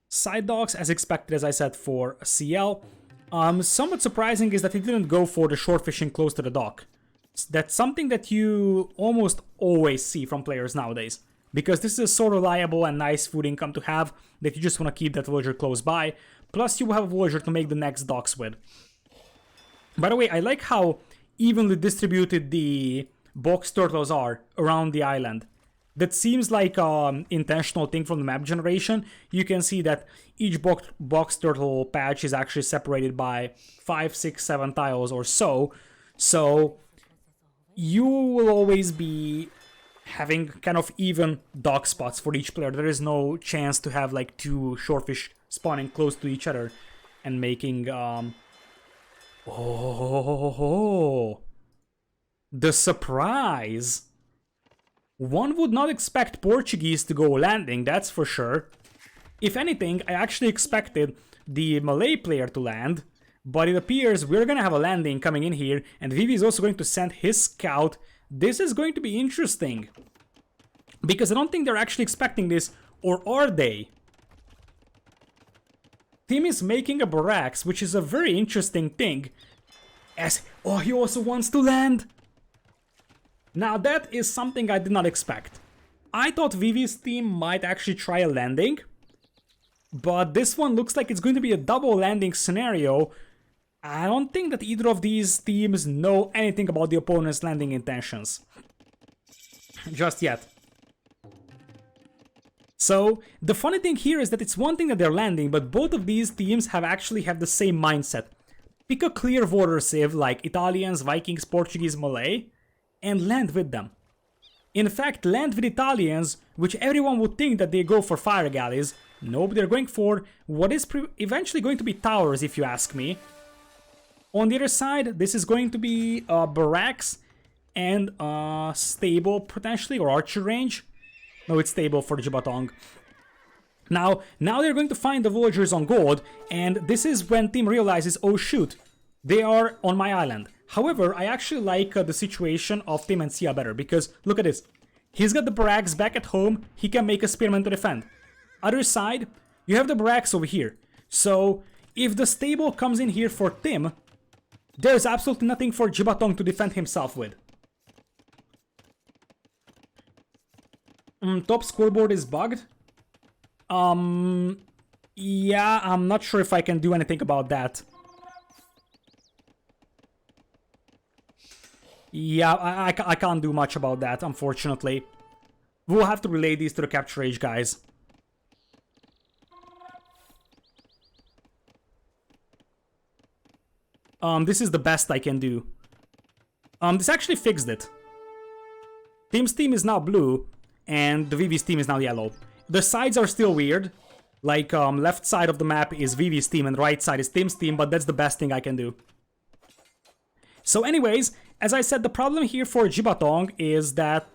side docks, as expected, as I said, for CL. Somewhat surprising is that he didn't go for the shore fishing close to the dock. That's something that you almost always see from players nowadays. Because this is so reliable and nice food income to have that you just want to keep that villager close by. Plus you will have a villager to make the next docks with. By the way, I like how evenly distributed the box turtles are around the island. That seems like an intentional thing from the map generation. You can see that each box turtle patch is actually separated by 5, 6, 7 tiles or so. So you will always be having kind of even dock spots for each player. There is no chance to have like two shorefish spawning close to each other and making... the surprise! One would not expect Portuguese to go landing, that's for sure. If anything, I actually expected the Malay player to land, but it appears we're gonna have a landing coming in here, and Vivi is also going to send his scout. This is going to be interesting, because I don't think they're actually expecting this, or are they? Tim is making a barracks, which is a very interesting thing. Oh, he also wants to land! Now that is something I did not expect. I thought Vivi's team might actually try a landing, but this one looks like it's going to be a double landing scenario. I don't think that either of these teams know anything about the opponent's landing intentions. Just yet. So, the funny thing here is that it's one thing that they're landing, but both of these teams actually have the same mindset. Pick a clear border civ like Italians, Vikings, Portuguese, Malay, and land with them. In fact, land with Italians, which everyone would think that they go for fire galleys. Nope, they're going for what is eventually going to be towers, if you ask me. On the other side, this is going to be barracks and stable, potentially, or archer range. No, it's stable for Jibatong. Now they're going to find the villagers on gold, and this is when Tim realizes, oh shoot, they are on my island. However, I actually like the situation of Tim and Sia better, because look at this. He's got the barracks back at home, he can make a spearman to defend. Other side, you have the barracks over here. So, if the stable comes in here for Tim, there's absolutely nothing for Jibatong to defend himself with. Top scoreboard is bugged. Yeah, I'm not sure if I can do anything about that. Yeah, I can't do much about that, unfortunately. We'll have to relay these to the capture age guys. This is the best I can do. This actually fixed it. Tim's team is now blue, and the Vivi's team is now yellow. The sides are still weird. Like, left side of the map is Vivi's team and right side is Tim's team, but that's the best thing I can do. So anyways, as I said, the problem here for Jibatong is that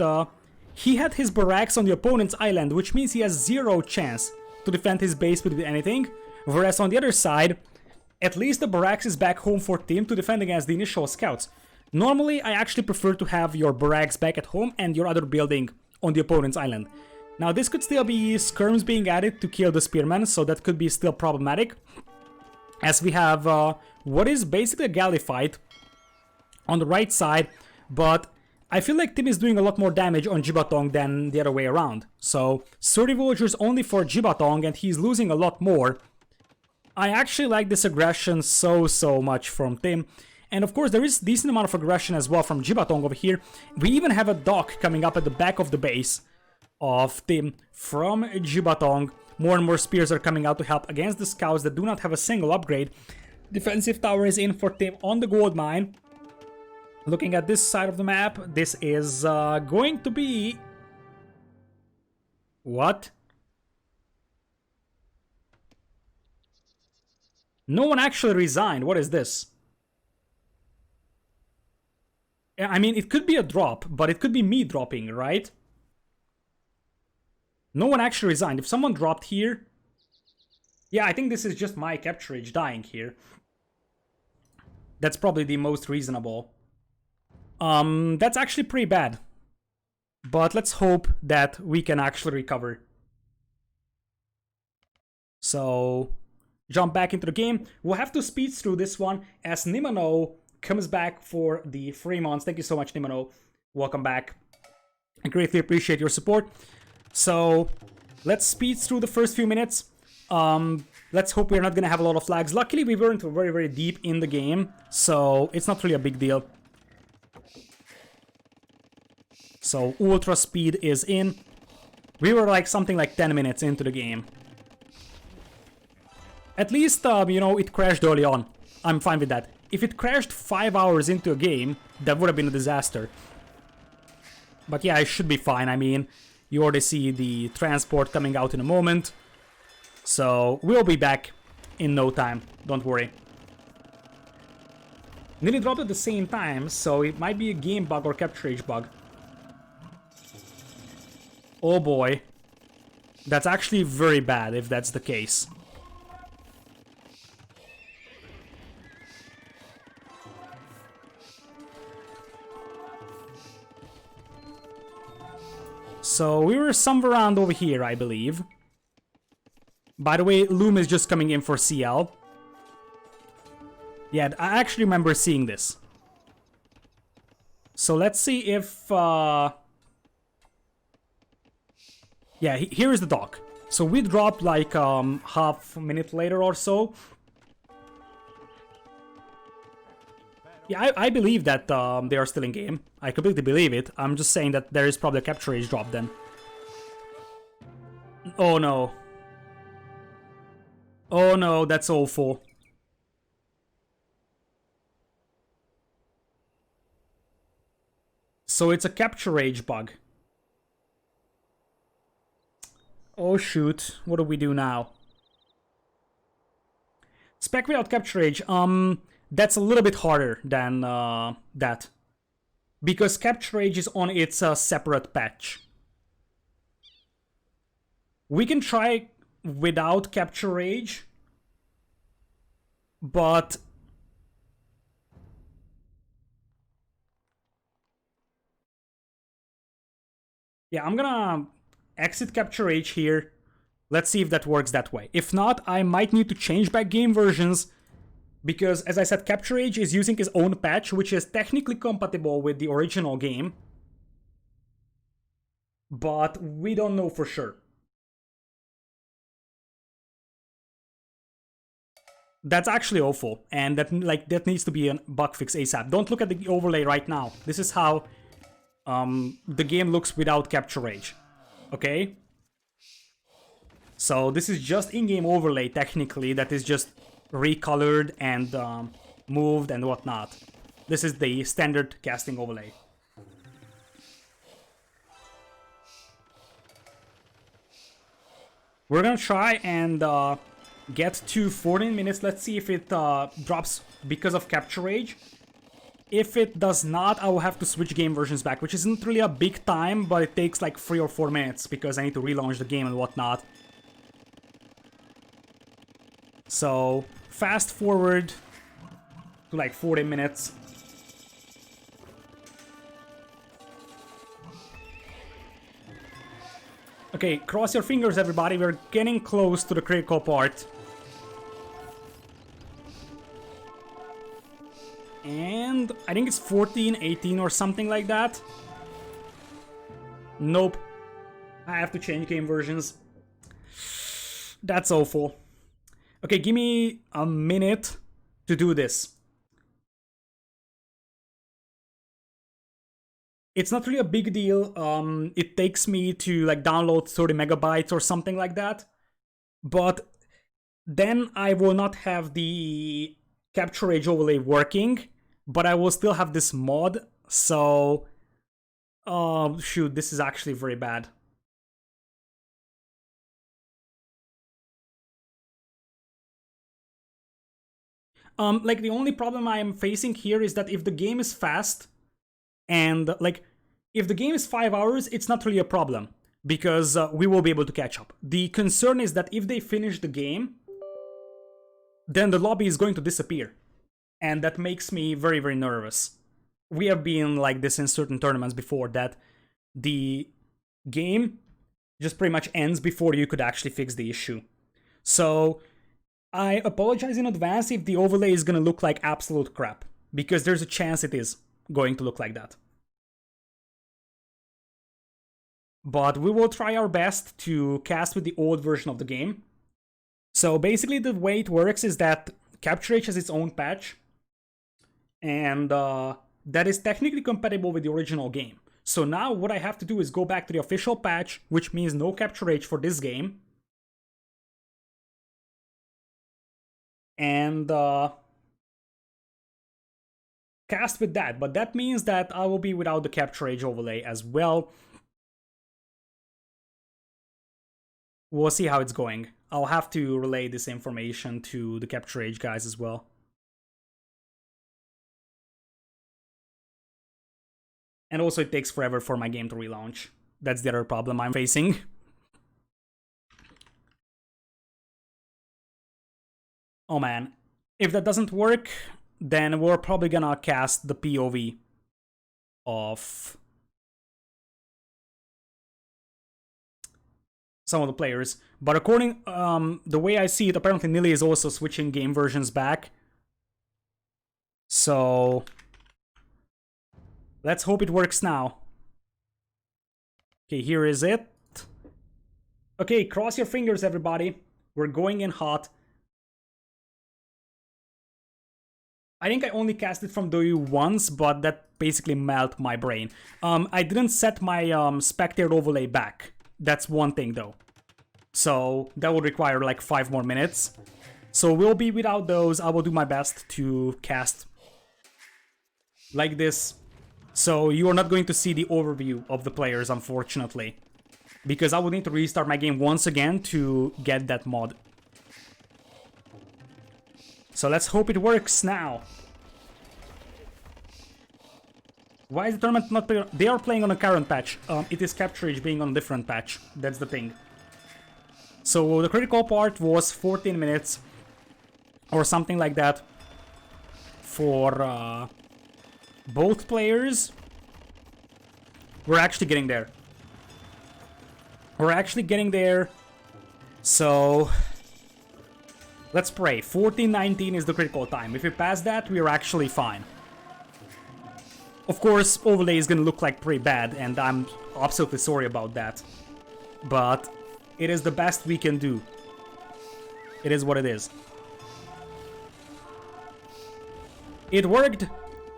he had his barracks on the opponent's island, which means he has zero chance to defend his base with anything. Whereas on the other side, at least the barracks is back home for Tim to defend against the initial scouts. Normally, I actually prefer to have your barracks back at home and your other building on the opponent's island. Now, this could still be skirms being added to kill the spearmen, so that could be still problematic. As we have what is basically a galley fight on the right side, but I feel like Tim is doing a lot more damage on Jibatong than the other way around. So, 30 villagers only for Jibatong, and he's losing a lot more. I actually like this aggression so much from Tim. And of course, there is a decent amount of aggression as well from Jibatong over here. We even have a dock coming up at the back of the base of Tim from Jibatong. More and more spears are coming out to help against the scouts that do not have a single upgrade. Defensive tower is in for Tim on the gold mine. Looking at this side of the map, this is going to be... What? No one actually resigned. What is this? I mean, it could be a drop, but it could be me dropping, right? No one actually resigned. If someone dropped here... Yeah, I think this is just my capturage dying here. That's probably the most reasonable. That's actually pretty bad. But let's hope that we can actually recover. So, jump back into the game. We'll have to speed through this one as Nimano comes back for the Fremons. Thank you so much, Nimano. Welcome back. I greatly appreciate your support. So, let's speed through the first few minutes. Let's hope we're not going to have a lot of flags. Luckily, we weren't very deep in the game, so it's not really a big deal. So, ultra speed is in. We were like something like 10 minutes into the game. At least, you know, it crashed early on. I'm fine with that. If it crashed 5 hours into a game, that would have been a disaster. But yeah, it should be fine. I mean, you already see the transport coming out in a moment. So, we'll be back in no time. Don't worry. Nearly dropped at the same time, so it might be a game bug or capture age bug. Oh boy. That's actually very bad if that's the case. So we were somewhere around over here, I believe. By the way, Loom is just coming in for CL. Yeah, I actually remember seeing this. So let's see if... Yeah, here is the dock. So we dropped like half a minute later or so. Yeah, I believe that they are still in game. I completely believe it. I'm just saying that there is probably a capture age drop then. Oh no. Oh no, that's awful. So it's a capture age bug. Oh shoot, what do we do now? Spec without capture age, that's a little bit harder than that. Because capture age is on its separate patch. We can try without capture age, but yeah, I'm gonna exit capture age here. Let's see if that works that way. If not, I might need to change back game versions because, as I said, capture age is using his own patch, which is technically compatible with the original game, but we don't know for sure. That's actually awful, and that needs to be a bug fix ASAP. Don't look at the overlay right now. This is how the game looks without capture age. Okay? So this is just in-game overlay, technically, that is just recolored and moved and whatnot. This is the standard casting overlay. We're gonna try and get to 14 minutes. Let's see if it drops because of capture age. If it does not, I will have to switch game versions back, which isn't really a big time, but it takes like 3 or 4 minutes because I need to relaunch the game and whatnot. So, fast forward to like 40 minutes. Okay, cross your fingers, everybody. We're getting close to the critical part. And I think it's 14, 18 or something like that. Nope. I have to change game versions. That's awful. Okay, give me a minute to do this. It's not really a big deal. It takes me to like download 30 megabytes or something like that. But then I will not have the capture age overlay working, but I will still have this mod. So, shoot, this is actually very bad. Like the only problem I am facing here is that if the game is fast and like if the game is 5 hours, it's not really a problem because we will be able to catch up. The concern is that if they finish the game, then the lobby is going to disappear. And that makes me very, very nervous. We have been like this in certain tournaments before, that the game just pretty much ends before you could actually fix the issue. So I apologize in advance if the overlay is going to look like absolute crap, because there's a chance it is going to look like that. But we will try our best to cast with the old version of the game. So basically the way it works is that Capture Age has its own patch, and that is technically compatible with the original game. So now what I have to do is go back to the official patch, which means no Capture Age for this game. And cast with that, but that means that I will be without the Capture Age overlay as well. We'll see how it's going. I'll have to relay this information to the Capture Age guys as well. And also it takes forever for my game to relaunch. That's the other problem I'm facing. Oh man. If that doesn't work, then we're probably gonna cast the POV of some of the players. But according the way I see it, apparently Nili is also switching game versions back. So let's hope it works now. Okay, here is it. Okay, cross your fingers, everybody. We're going in hot. I think I only cast it from Doyu once, but that basically melted my brain. I didn't set my spectator overlay back. That's one thing, though. So that would require like 5 more minutes. So we'll be without those. I will do my best to cast like this. So you are not going to see the overview of the players, unfortunately. Because I would need to restart my game once again to get that mod. So let's hope it works now. Why is the tournament not playing? They are playing on a current patch. It is Capture Age being on a different patch. That's the thing. So the critical part was 14 minutes. Or something like that. For both players. We're actually getting there. We're actually getting there. So let's pray. 14:19 is the critical time. If we pass that, we are actually fine. Of course, overlay is gonna look like pretty bad, and I'm absolutely sorry about that. But it is the best we can do. It is what it is. It worked.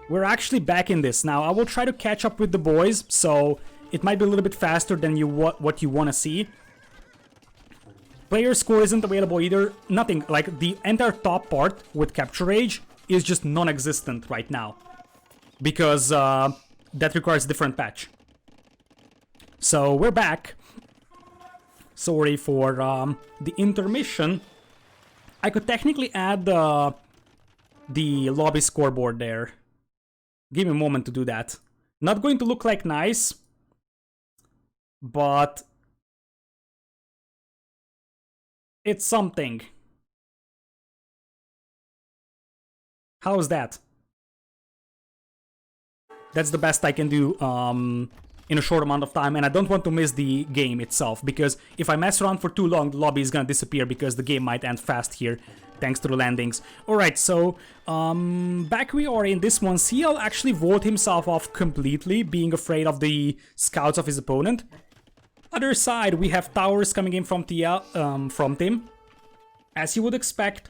We're actually back in this. Now, I will try to catch up with the boys, so it might be a little bit faster than what you want to see. Player score isn't available either. Nothing. Like, the entire top part with Capture Age is just non-existent right now. Because that requires a different patch. So, we're back. Sorry for the intermission. I could technically add the lobby scoreboard there. Give me a moment to do that. Not going to look like nice, but it's something. How's that? That's the best I can do in a short amount of time, and I don't want to miss the game itself, because if I mess around for too long, the lobby is gonna disappear because the game might end fast here, thanks to the landings. Alright, so back we are in this one. CL actually walled himself off completely, being afraid of the scouts of his opponent. Other side, we have towers coming in from Tim, as you would expect.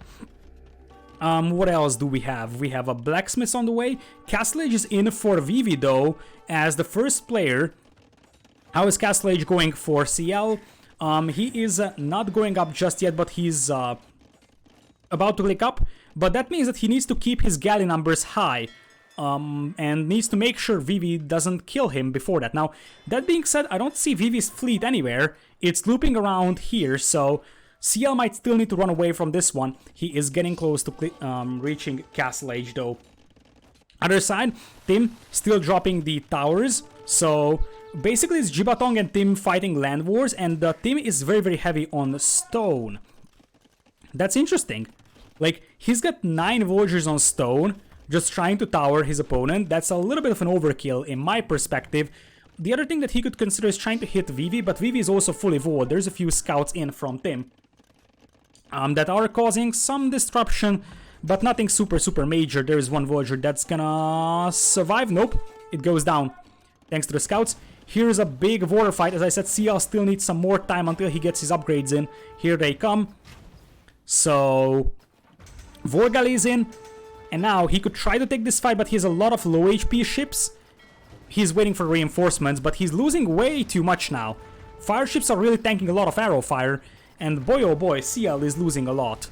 What else do we have? We have a blacksmith on the way. Castle Age is in for Vivi though, as the first player. How is Castle Age going for CL? He is not going up just yet, but he's about to click up. But that means that he needs to keep his galley numbers high. And needs to make sure Vivi doesn't kill him before that. Now, that being said, I don't see Vivi's fleet anywhere. It's looping around here, so CL might still need to run away from this one. He is getting close to reaching Castle Age though. Other side, Tim still dropping the towers. So basically it's Jibatong and Tim fighting land wars, and Tim is very, very heavy on stone. That's interesting. Like, he's got 9 villagers on stone, just trying to tower his opponent. That's a little bit of an overkill in my perspective. The other thing that he could consider is trying to hit Vivi, but Vivi is also fully walled. There's a few scouts in from Tim. That are causing some disruption, but nothing super, super major. There is one villager that's gonna survive. Nope, it goes down, thanks to the scouts. Here's a big water fight. As I said, CL still needs some more time until he gets his upgrades in. Here they come. So, Vorgal is in, and now he could try to take this fight, but he has a lot of low HP ships. He's waiting for reinforcements, but he's losing way too much now. Fire ships are really tanking a lot of arrow fire. And boy oh boy, CL is losing a lot.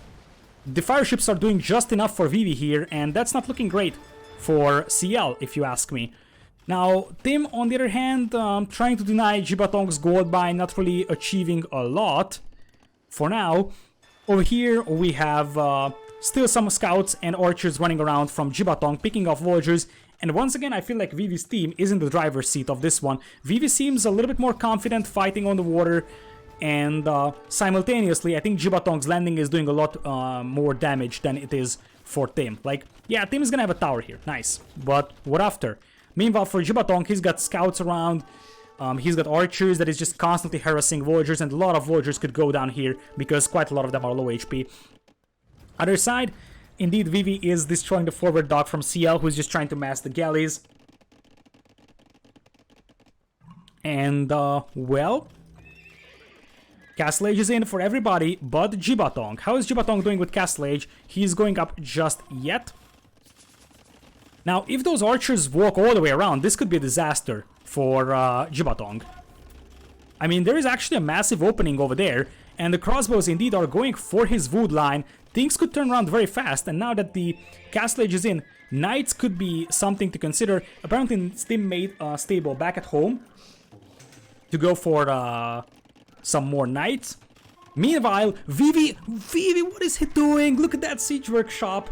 The fire ships are doing just enough for Vivi here, and that's not looking great for CL, if you ask me. Now, Tim, on the other hand, trying to deny Jibatong's gold by not really achieving a lot. For now, over here we have still some scouts and archers running around from Jibatong, picking off villagers. And once again, I feel like Vivi's team is in the driver's seat of this one. Vivi seems a little bit more confident fighting on the water. And simultaneously, I think Jibatong's landing is doing a lot more damage than it is for Tim. Like, yeah, Tim is gonna have a tower here. Nice. But what after? Meanwhile, for Jibatong, he's got scouts around. He's got archers that is just constantly harassing villagers. And a lot of villagers could go down here because quite a lot of them are low HP. Other side, indeed, Vivi is destroying the forward dock from CL, who's just trying to mass the galleys. And, well, Castle Age is in for everybody but Jibatong. How is Jibatong doing with Castle Age? He's going up just yet. Now, if those archers walk all the way around, this could be a disaster for Jibatong. I mean, there is actually a massive opening over there, and the crossbows indeed are going for his wood line. Things could turn around very fast, and now that the Castle Age is in, knights could be something to consider. Apparently, Stim made a stable back at home to go for some more knights. Meanwhile, Vivi, what is he doing? Look at that siege workshop.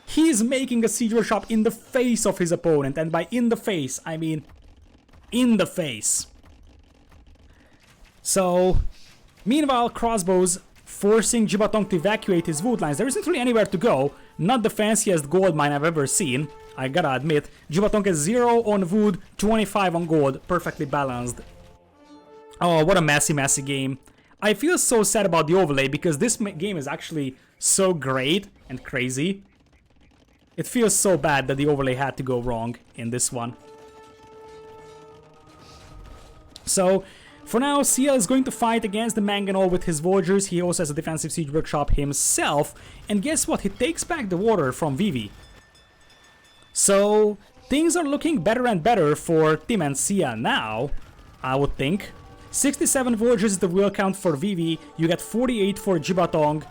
He's making a siege workshop in the face of his opponent, and by in the face, I mean in the face. So, meanwhile, crossbows forcing Jibatong to evacuate his wood lines. There isn't really anywhere to go. Not the fanciest gold mine I've ever seen, I gotta admit. Jibatong has 0 on wood, 25 on gold, perfectly balanced. Oh, what a messy game. I feel so sad about the overlay because this game is actually so great and crazy. It feels so bad that the overlay had to go wrong in this one. So, for now, CL is going to fight against the Mangonel with his Villagers. He also has a defensive siege workshop himself. And guess what? He takes back the water from Vivi. So, things are looking better and better for Tim and CL now, I would think. 67 Villagers is the wheel count for Vivi. You get 48 for Jibatong,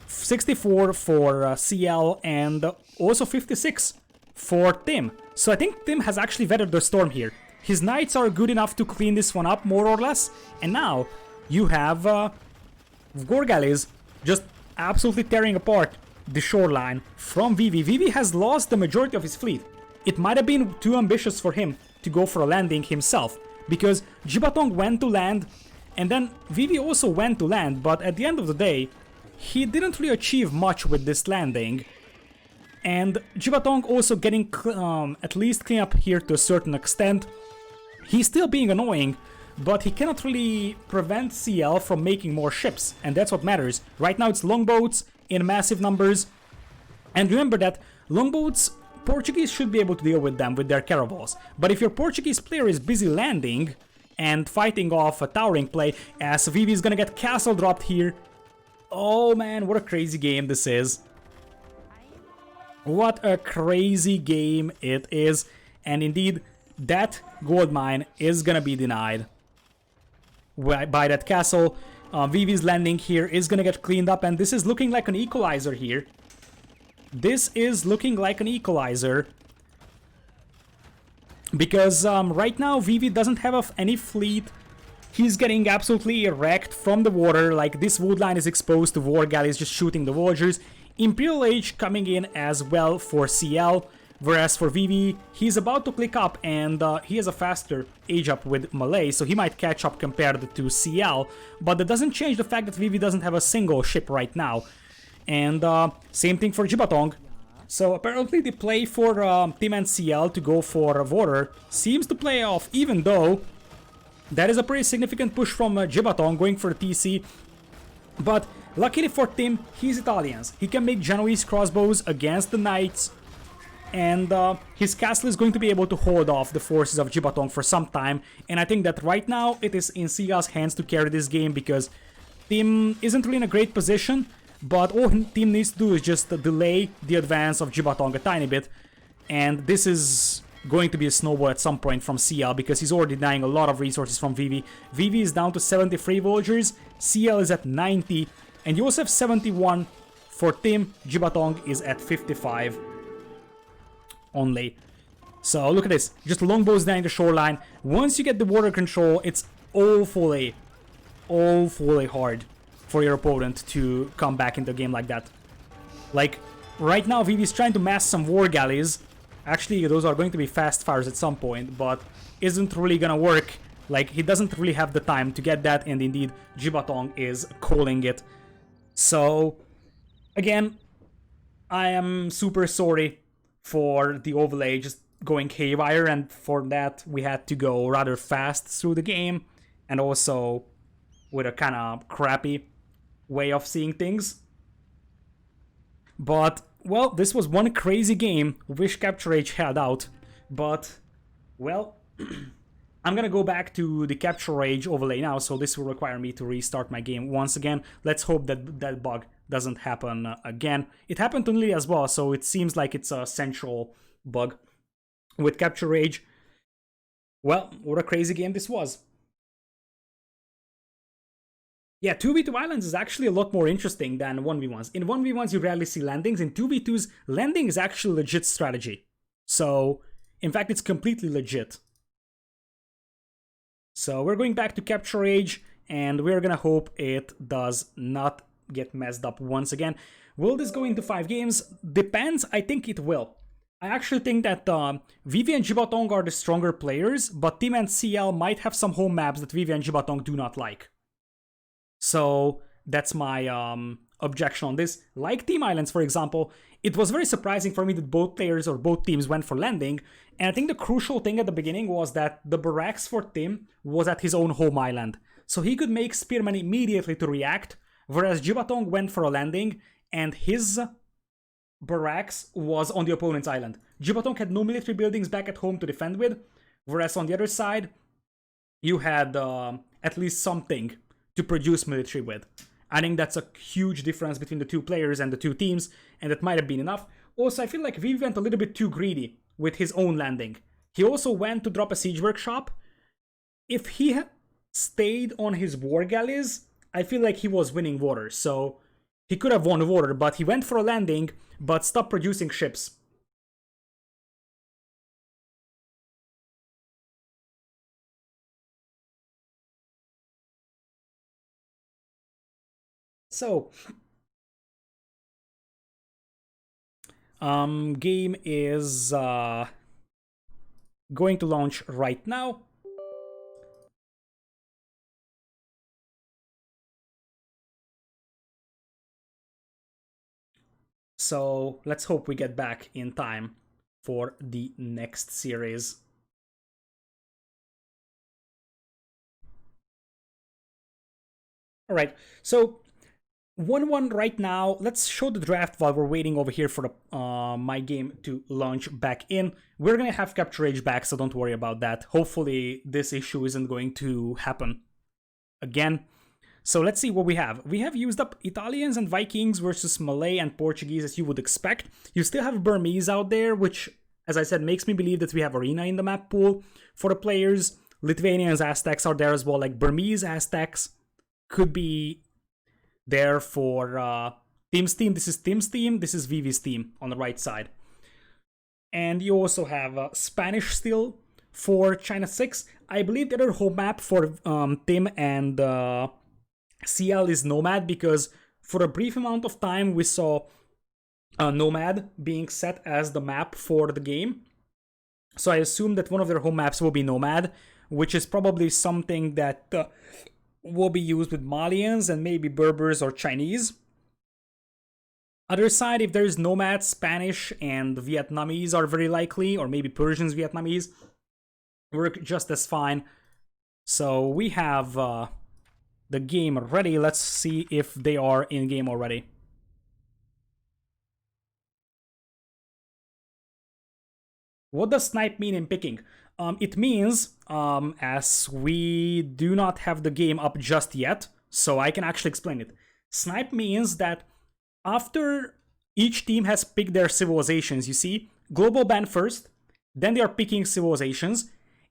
64 for CL, and also 56 for Tim. So I think Tim has actually weathered the storm here. His knights are good enough to clean this one up, more or less. And now you have Gorgalis just absolutely tearing apart the shoreline from Vivi. Vivi has lost the majority of his fleet. It might have been too ambitious for him to go for a landing himself, because Jibatong went to land, and then Vivi also went to land, but at the end of the day, he didn't really achieve much with this landing. And Jibatong also getting at least clean up here to a certain extent. He's still being annoying, but he cannot really prevent CL from making more ships, and that's what matters. Right now it's longboats in massive numbers, and remember that longboats, Portuguese should be able to deal with them with their caravels. But if your Portuguese player is busy landing and fighting off a towering play, as Vivi is gonna get castle dropped here. Oh man, what a crazy game this is. What a crazy game it is. And indeed, that gold mine is gonna be denied by that castle. Vivi's landing here is gonna get cleaned up, and this is looking like an equalizer here. This is looking like an equalizer. Because right now Vivi doesn't have any fleet. He's getting absolutely wrecked from the water. Like, this wood line is exposed to war galleys just shooting the villagers. Imperial Age coming in as well for CL. Whereas for Vivi, he's about to click up, and he has a faster age up with Malay, so he might catch up compared to CL. But that doesn't change the fact that Vivi doesn't have a single ship right now. And same thing for Jibatong. So apparently the play for Tim and CL to go for water seems to play off, even though that is a pretty significant push from Jibatong going for the TC. But luckily for Tim, he's Italians. He can make Genoese crossbows against the knights. And his castle is going to be able to hold off the forces of Jibatong for some time. And I think that right now it is in CL's hands to carry this game, because Tim isn't really in a great position. But all Tim needs to do is just delay the advance of Jibatong a tiny bit. And this is going to be a snowball at some point from CL, because he's already denying a lot of resources from Vivi. Vivi is down to 73 villagers, CL is at 90, and you also have 71 for Tim. Jibatong is at 55 only. So look at this, just longbows denying the shoreline. Once you get the water control, it's awfully hard for your opponent to come back into a game like that. Like, right now Vivi's trying to mass some war galleys. Actually, those are going to be fast fires at some point, but isn't really gonna work. Like, he doesn't really have the time to get that, and indeed, Jibatong is calling it. So, again, I am super sorry for the overlay just going haywire, and for that we had to go rather fast through the game, and also with a kind of crappy way of seeing things. But, well, this was one crazy game. Wish Capture Age held out. But, well, I'm gonna go back to the Capture Rage overlay now, so this will require me to restart my game once again. Let's hope that that bug doesn't happen again. It happened to Lily as well, so it seems like it's a central bug with Capture Rage. Well, what a crazy game this was. Yeah, 2v2 islands is actually a lot more interesting than 1v1s. In 1v1s, you rarely see landings. In 2v2s, landing is actually a legit strategy. So, in fact, it's completely legit. So we're going back to Capture Rage, and we're gonna hope it does not get messed up once again. Will this go into 5 games? Depends. I think it will. I actually think that Vivi and Jibatong are the stronger players, but Team and CL might have some home maps that Vivi and Jibatong do not like. So that's my objection on this. Like Team Islands, for example, it was very surprising for me that both players or both teams went for landing. And I think the crucial thing at the beginning was that the barracks for Tim was at his own home island. So he could make Spearman immediately to react, whereas Jibatong went for a landing and his barracks was on the opponent's island. Jibatong had no military buildings back at home to defend with, whereas on the other side, you had at least something to produce military with. I think that's a huge difference between the two players and the two teams, and that might have been enough. Also, I feel like Vivi went a little bit too greedy with his own landing. He also went to drop a siege workshop. If he had stayed on his war galleys, I feel like he was winning water, so he could have won water, but he went for a landing, but stopped producing ships. So, game is going to launch right now. So let's hope we get back in time for the next series. All right, so 1-1 right now. Let's show the draft while we're waiting over here for the, my game to launch back in. We're gonna have Capture Rage back, so don't worry about that. Hopefully this issue isn't going to happen again. So let's see what we have. We have used up Italians and Vikings versus Malay and Portuguese, as you would expect. You still have Burmese out there, which, as I said, makes me believe that we have Arena in the map pool for the players. Lithuanians, Aztecs are there as well. Like Burmese, Aztecs could be there for Team's team. This is Team's team. This is Vivi's team on the right side. And you also have Spanish still for China 6. I believe the other home map for Tim and CL is Nomad, because for a brief amount of time we saw Nomad being set as the map for the game. So I assume that one of their home maps will be Nomad, which is probably something that will be used with Malians and maybe Berbers or Chinese. Other side, if there's Nomad, Spanish and Vietnamese are very likely, or maybe Persians, Vietnamese, work just as fine. So we have the game ready. Let's see if they are in game already. What does snipe mean in picking? It means, as we do not have the game up just yet, so I can actually explain it. Snipe means that after each team has picked their civilizations, you see, global ban first, then they are picking civilizations,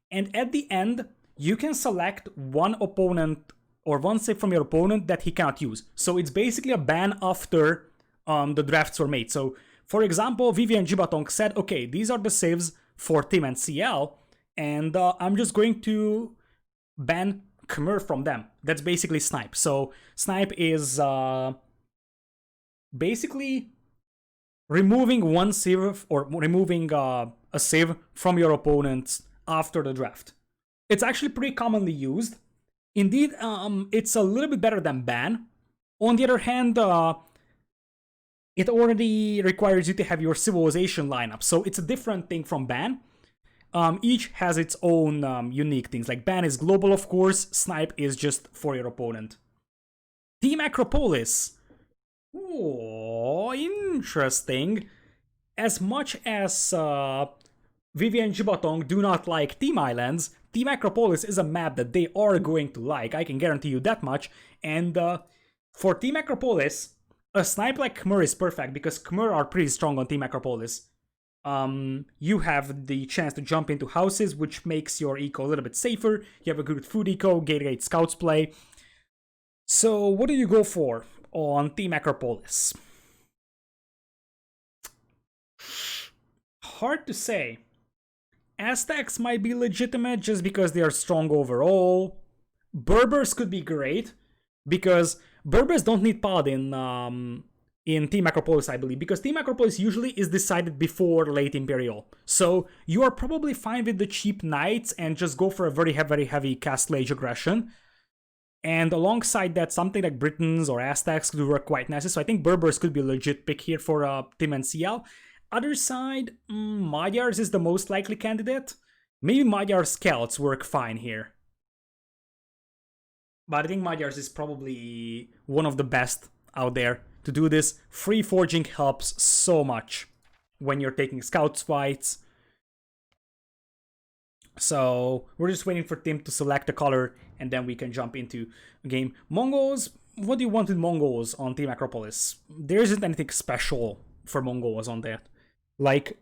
and at the end, you can select one opponent or one civ from your opponent that he cannot use. So it's basically a ban after the drafts were made. So, for example, Vivian Jibatong said, okay, these are the civs for Tim and CL, and I'm just going to ban Khmer from them. That's basically snipe. So snipe is basically removing one civ or removing a civ from your opponents after the draft. It's actually pretty commonly used. Indeed, it's a little bit better than ban. On the other hand, it already requires you to have your civilization lineup, so it's a different thing from ban. Each has its own unique things. Like ban is global, of course. Snipe is just for your opponent. Team Acropolis. Oh, interesting. As much as Vivi and Jibatong do not like Team Islands, Team Acropolis is a map that they are going to like, I can guarantee you that much. And for Team Acropolis, a snipe like Khmer is perfect because Khmer are pretty strong on Team Acropolis. You have the chance to jump into houses, which makes your eco a little bit safer. You have a good food eco, Gatorade Scouts play. So what do you go for on Team Acropolis? Hard to say. Aztecs might be legitimate just because they are strong overall. Berbers could be great because Berbers don't need Paladin in Team Acropolis, I believe, because Team Acropolis usually is decided before late Imperial. So you are probably fine with the cheap Knights and just go for a very heavy Castle Age aggression. And alongside that, something like Britons or Aztecs could work quite nicely. So I think Berbers could be a legit pick here for Team NCL. Other side, Magyars is the most likely candidate. Maybe Magyar Scouts work fine here. But I think Magyars is probably one of the best out there to do this. Free forging helps so much when you're taking Scouts fights. So we're just waiting for Tim to select a color and then we can jump into a game. Mongols, what do you want with Mongols on Team Acropolis? There isn't anything special for Mongols on that. Like,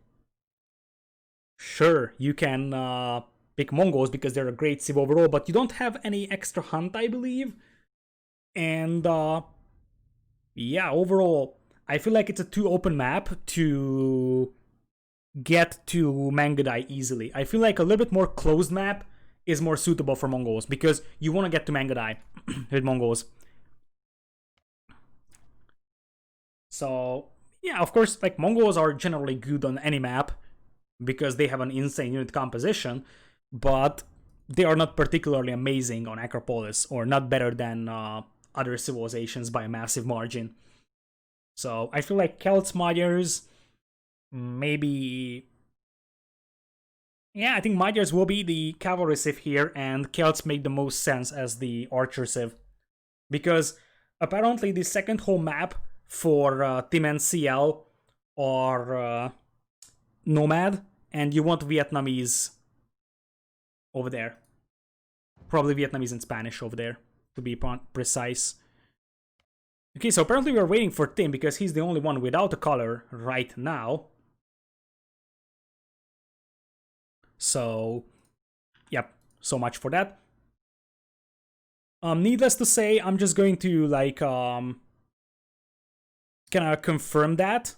sure, you can pick Mongols because they're a great civ overall, but you don't have any extra hunt, I believe. And yeah, overall, I feel like it's a too open map to get to Mangadai easily. I feel like a little bit more closed map is more suitable for Mongols because you want to get to Mangadai with Mongols. So yeah, of course, like Mongols are generally good on any map because they have an insane unit composition, but they are not particularly amazing on Acropolis or not better than other civilizations by a massive margin. So I feel like Celts, Magyars, maybe... Yeah, I think Magyars will be the cavalry civ here and Celts make the most sense as the archer civ. Because apparently the second home map for Team NCL or Nomad, and you want Vietnamese over there. Probably Vietnamese and Spanish over there, to be precise. Okay, so apparently we're waiting for Tim because he's the only one without a color right now. So, yep, so much for that. Needless to say, I'm just going to like kind of confirm that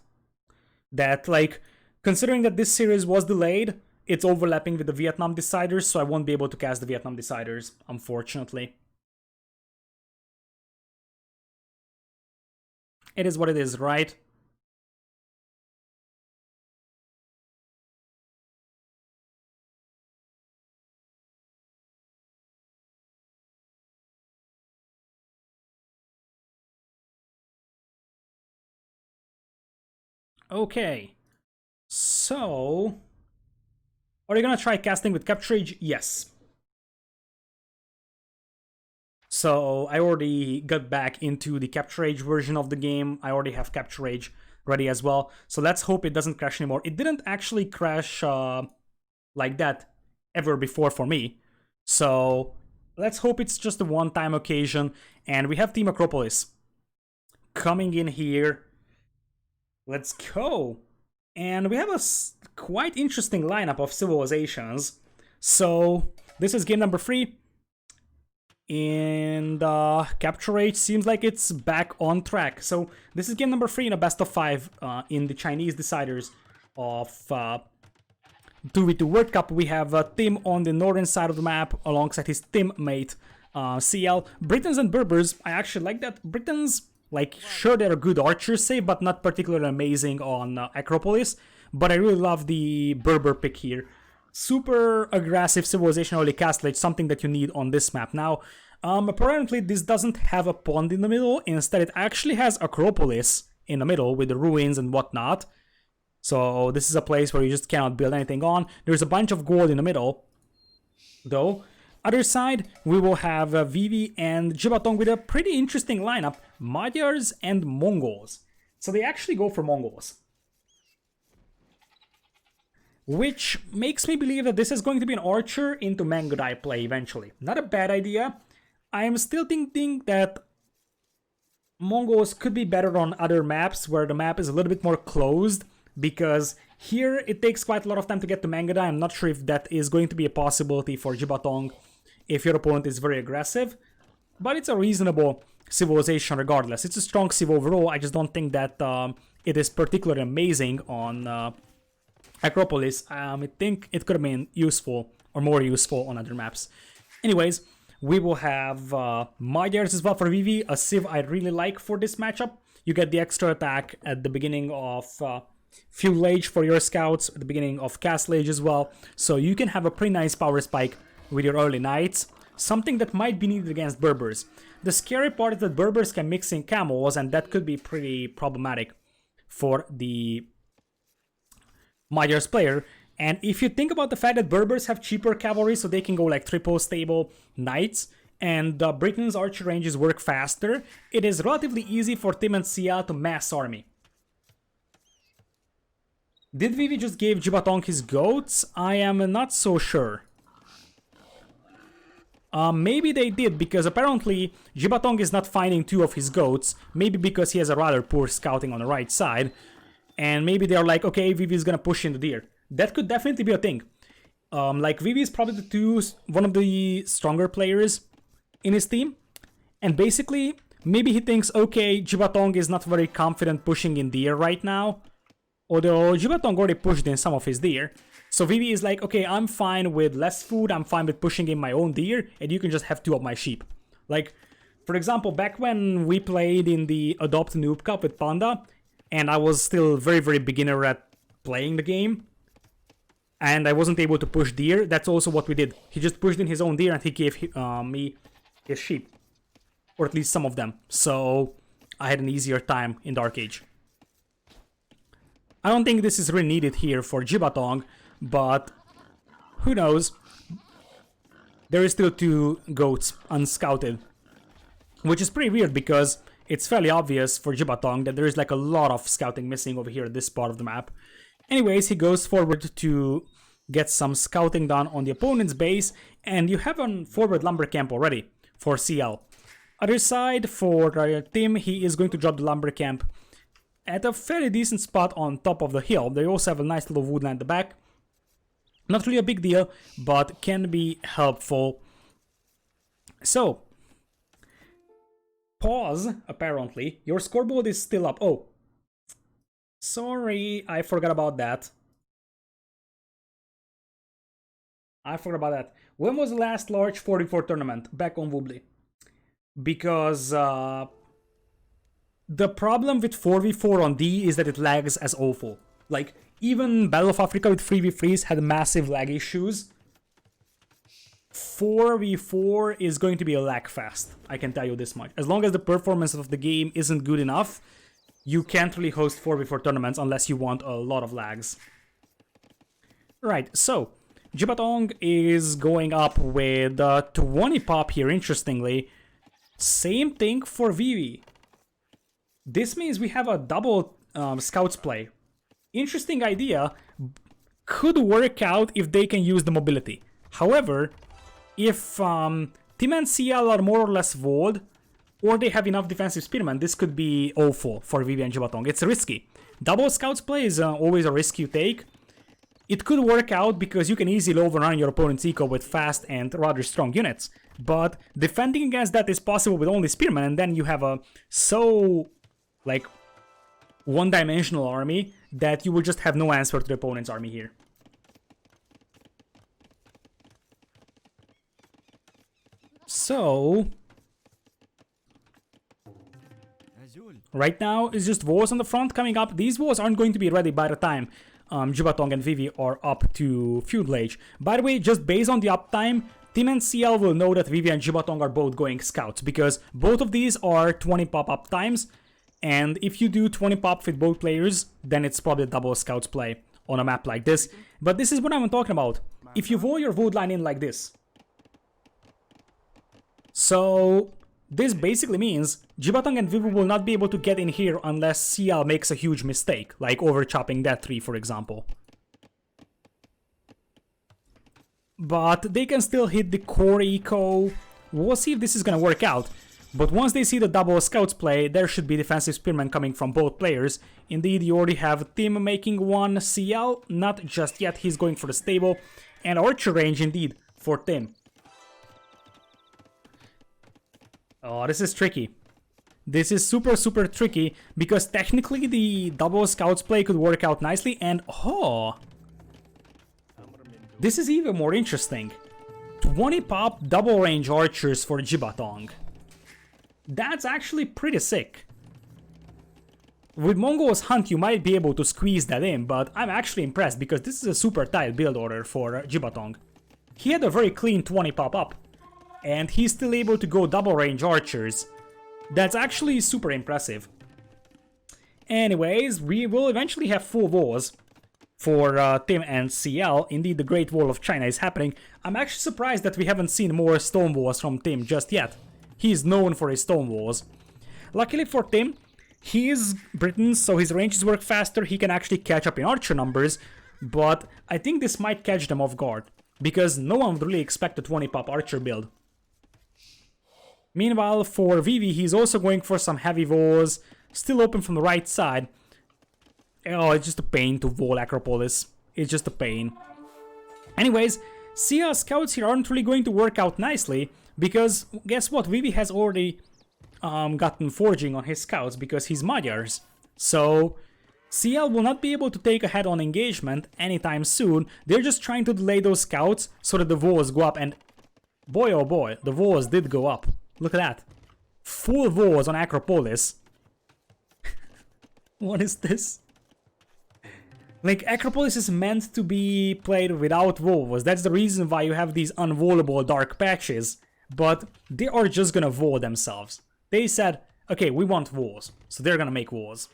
like considering that this series was delayed, it's overlapping with the Vietnam Deciders, so I won't be able to cast the Vietnam Deciders, unfortunately. It is what it is, right? Okay, so are you gonna try casting with Capture Age? Yes. So I already got back into the Capture Age version of the game. I already have Capture Age ready as well. So let's hope it doesn't crash anymore. It didn't actually crash like that ever before for me. So let's hope it's just a one-time occasion. And we have Team Acropolis coming in here. Let's go. And we have a quite interesting lineup of civilizations. So this is game number 3. And Capture Age seems like it's back on track. So this is game number 3 in a best of 5 in the Chinese deciders of 2v2 World Cup. We have Tim on the northern side of the map alongside his teammate CL. Britons and Berbers, I actually like that. Britons, like, sure, they're a good archers, say, but not particularly amazing on Acropolis. But I really love the Berber pick here. Super aggressive civilization early castle, it's something that you need on this map. Now, apparently this doesn't have a pond in the middle. Instead, it actually has Acropolis in the middle with the ruins and whatnot. So this is a place where you just cannot build anything on. There's a bunch of gold in the middle, though. Other side, we will have Vivi and Jibatong with a pretty interesting lineup. Magyars and Mongols. So they actually go for Mongols. which makes me believe that this is going to be an Archer into Mangudai play eventually. Not a bad idea. I am still thinking that Mongols could be better on other maps where the map is a little bit more closed, because here it takes quite a lot of time to get to Mangudai. I'm not sure if that is going to be a possibility for Jibatong if your opponent is very aggressive, but it's a reasonable civilization regardless. It's a strong civ overall. I just don't think that it is particularly amazing on Acropolis. I think it could have been useful or more useful on other maps. Anyways, we will have Magyars as well for Vivi, a civ I really like for this matchup. You get the extra attack at the beginning of Feudal Age for your scouts, at the beginning of Castle Age as well. So you can have a pretty nice power spike with your early knights, something that might be needed against Berbers. The scary part is that Berbers can mix in camels, and that could be pretty problematic for the Magyars player. And if you think about the fact that Berbers have cheaper cavalry, so they can go like triple stable knights, and Britain's archer ranges work faster, it is relatively easy for Tim and Sia to mass army. Did Vivi just give Jibatong his goats? I am not so sure. Maybe they did, because apparently Jibatong is not finding two of his goats, maybe because he has a rather poor scouting on the right side, and maybe they're like, okay, Vivi is gonna push in the deer. That could definitely be a thing. Like, Vivi is probably one of the stronger players in his team, and basically, maybe he thinks, okay, Jibatong is not very confident pushing in deer right now, although Jibatong already pushed in some of his deer. So Vivi is like, okay, I'm fine with less food, I'm fine with pushing in my own deer, and you can just have two of my sheep. Like, for example, back when we played in the Adopt Noob Cup with Panda, and I was still very, very beginner at playing the game, and I wasn't able to push deer, that's also what we did. He just pushed in his own deer and he gave me his sheep. Or at least some of them. So I had an easier time in Dark Age. I don't think this is really needed here for Jibatong, but who knows. There is still two goats unscouted, which is pretty weird because it's fairly obvious for Jibatong that there is like a lot of scouting missing over here at this part of the map. Anyways, he goes forward to get some scouting done on the opponent's base, and you have a forward lumber camp already for CL. Other side, for Tim, he is going to drop the lumber camp at a fairly decent spot on top of the hill. They also have a nice little woodland at the back. Not really a big deal, but can be helpful. So, pause, apparently. Your scoreboard is still up. Oh, sorry, I forgot about that. When was the last large 44 tournament? Back on Woobly. Because the problem with 4v4 on D is that it lags as awful. Like, even Battle of Africa with 3v3s had massive lag issues. 4v4 is going to be a lag fest, I can tell you this much. As long as the performance of the game isn't good enough, you can't really host 4v4 tournaments unless you want a lot of lags. Right, so Jibatong is going up with 20 pop here, interestingly. Same thing for Vivi. This means we have a double scouts play. Interesting idea. Could work out if they can use the mobility. However, if Tim and CL are more or less walled, or they have enough defensive spearmen, this could be awful for Vivi and Jibatong. It's risky. Double scouts play is always a risk you take. It could work out because you can easily overrun your opponent's eco with fast and rather strong units. But defending against that is possible with only spearmen, and then you have a like one-dimensional army that you will just have no answer to the opponent's army here. So right now it's just walls on the front coming up. These walls aren't going to be ready by the time Jibatong and Vivi are up to Feudal Age. By the way, just based on the uptime, Tim and CL will know that Vivi and Jibatong are both going scouts, because both of these are 20 pop up times, and if you do 20 pop with both players, then it's probably a double scouts play on a map like this. But this is what I'm talking about. If you wall your wood line in like this, so this basically means Jibatong and Vivi will not be able to get in here unless CL makes a huge mistake, like over chopping that tree, for example. but they can still hit the core eco. We'll see if this is gonna work out. But once they see the double scouts play, there should be defensive spearmen coming from both players. Indeed, you already have Tim making one CL, not just yet, he's going for the stable. And archer range indeed for Tim. Oh, this is tricky. This is super tricky, because technically the double scouts play could work out nicely, and oh! This is even more interesting. 20 pop double range archers for Jibatong. That's actually pretty sick. With Mongol's Hunt you might be able to squeeze that in, but I'm actually impressed because this is a super tight build order for Jibatong. He had a very clean 20 pop up, and he's still able to go double range archers. That's actually super impressive. Anyways, we will eventually have full walls for Tim and CL. Indeed, the Great Wall of China is happening. I'm actually surprised that we haven't seen more stone walls from Tim just yet. He's known for his stone walls. Luckily for Tim, he is Britain, so his ranges work faster. He can actually catch up in archer numbers, but I think this might catch them off guard, because no one would really expect a 20 pop archer build. Meanwhile, for Vivi, he's also going for some heavy walls, still open from the right side. Oh, it's just a pain to wall Acropolis. It's just a pain. Anyways, CL scouts here aren't really going to work out nicely, because guess what? Vivi has already gotten forging on his scouts because he's Magyars. So CL will not be able to take a head-on engagement anytime soon. They're just trying to delay those scouts so that the walls go up, and boy oh boy, the walls did go up. Look at that. Full walls on Acropolis. What is this? Like, Acropolis is meant to be played without walls. That's the reason why you have these unwallable dark patches. But they are just gonna wall themselves. They said, okay, we want walls. So they're gonna make walls.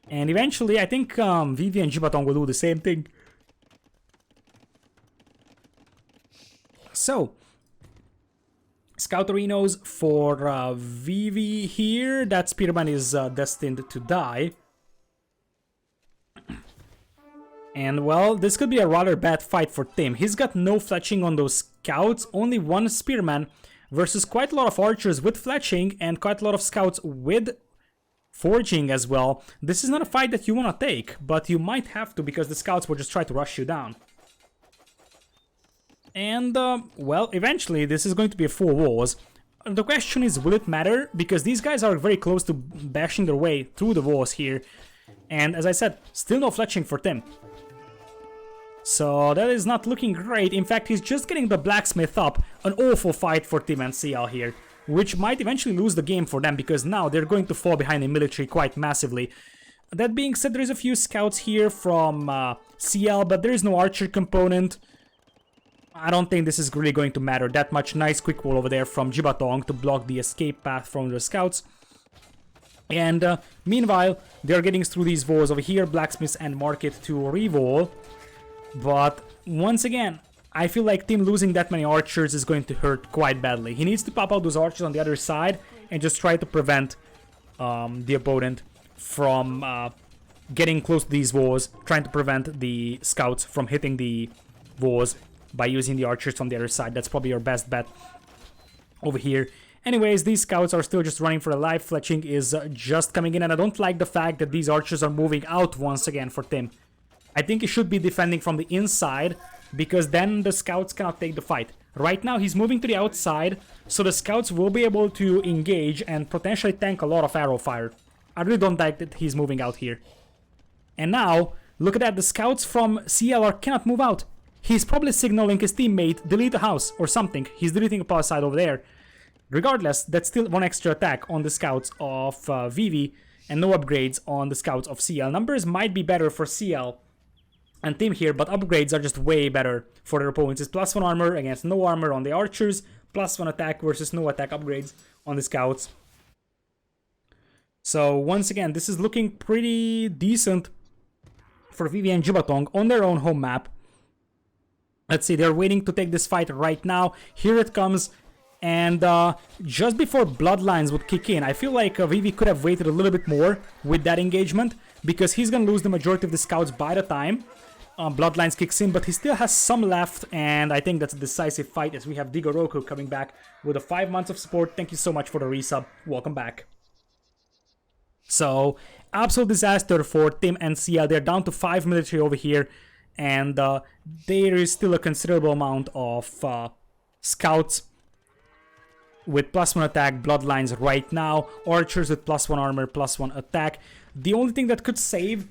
And eventually, I think Vivi and Jibatong will do the same thing. So, Scout Arenos for Vivi here. That Spearman is destined to die. And well, this could be a rather bad fight for Tim. He's got no fletching on those scouts, only one Spearman versus quite a lot of archers with fletching and quite a lot of scouts with forging as well. This is not a fight that you want to take, but you might have to because the scouts will just try to rush you down. And, well, eventually this is going to be a full walls. The question is, will it matter? Because these guys are very close to bashing their way through the walls here. And as I said, still no fletching for Tim. So that is not looking great. In fact, he's just getting the blacksmith up. An awful fight for Tim and CL here, which might eventually lose the game for them because now they're going to fall behind in military quite massively. That being said, there is a few scouts here from CL, but there is no archer component. I don't think this is really going to matter that much. Nice quick wall over there from Jibatong to block the escape path from the scouts. And meanwhile, they're getting through these walls over here, blacksmiths and market to re-wall. But once again, I feel like Tim losing that many archers is going to hurt quite badly. He needs to pop out those archers on the other side and just try to prevent the opponent from getting close to these walls, trying to prevent the scouts from hitting the walls by using the archers from the other side. That's probably your best bet over here. Anyways, these scouts are still just running for a life. Fletching is just coming in, and I don't like the fact that these archers are moving out once again for Tim. I think he should be defending from the inside, because then the scouts cannot take the fight. Right now, he's moving to the outside, so the scouts will be able to engage and potentially tank a lot of arrow fire. I really don't like that he's moving out here. And now, look at that, the scouts from CLR cannot move out. He's probably signaling his teammate, delete the house or something. He's deleting a palisade over there. Regardless, that's still one extra attack on the scouts of Vivi and no upgrades on the scouts of CL. Numbers might be better for CL and Tim here, but upgrades are just way better for their opponents. It's +1 armor against no armor on the archers, +1 attack versus no attack upgrades on the scouts. So once again, this is looking pretty decent for Vivi and Jibatong on their own home map. Let's see, they're waiting to take this fight right now. Here it comes. And just before Bloodlines would kick in, I feel like Vivi could have waited a little bit more with that engagement, because he's going to lose the majority of the scouts by the time. Bloodlines kicks in, but he still has some left, and I think that's a decisive fight as we have Digoroku coming back with a 5 months of support. Thank you so much for the resub. Welcome back. So, absolute disaster for Tim and CL. They're down to 5 military over here, and there is still a considerable amount of scouts with +1 attack, Bloodlines right now, archers with +1 armor, +1 attack. The only thing that could save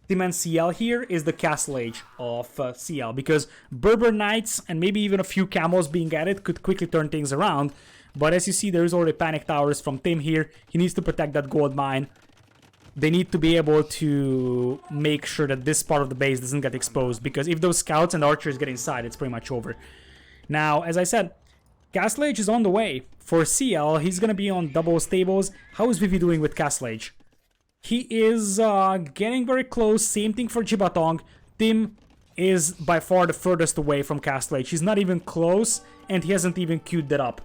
Tim and CL here is the Castle Age of CL, because Berber Knights and maybe even a few camels being added could quickly turn things around. But as you see, there is already panic towers from Tim here. He needs to protect that gold mine. They need to be able to make sure that this part of the base doesn't get exposed, because if those scouts and archers get inside, it's pretty much over. Now, as I said, Castle Age is on the way. For CL, he's going to be on double stables. How is Vivi doing with Castle Age? He is getting very close. Same thing for Jibatong. Tim is by far the furthest away from Castle Age. He's not even close, and he hasn't even queued that up.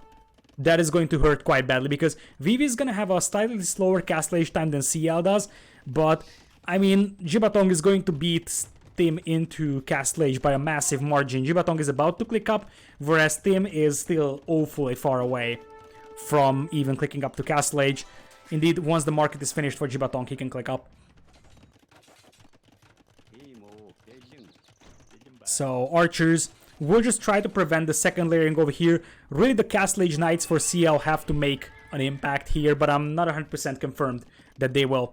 That is going to hurt quite badly, because Vivi is going to have a slightly slower Castle Age time than CL does. But, I mean, Jibatong is going to beat Tim into Castle Age by a massive margin. Jibatong is about to click up, whereas Tim is still awfully far away from even clicking up to Castle Age. Indeed, once the market is finished for Jibatong, he can click up. So, archers will just try to prevent the second layering over here. Really, the Castle Age Knights for CL have to make an impact here, but I'm not 100% confirmed that they will.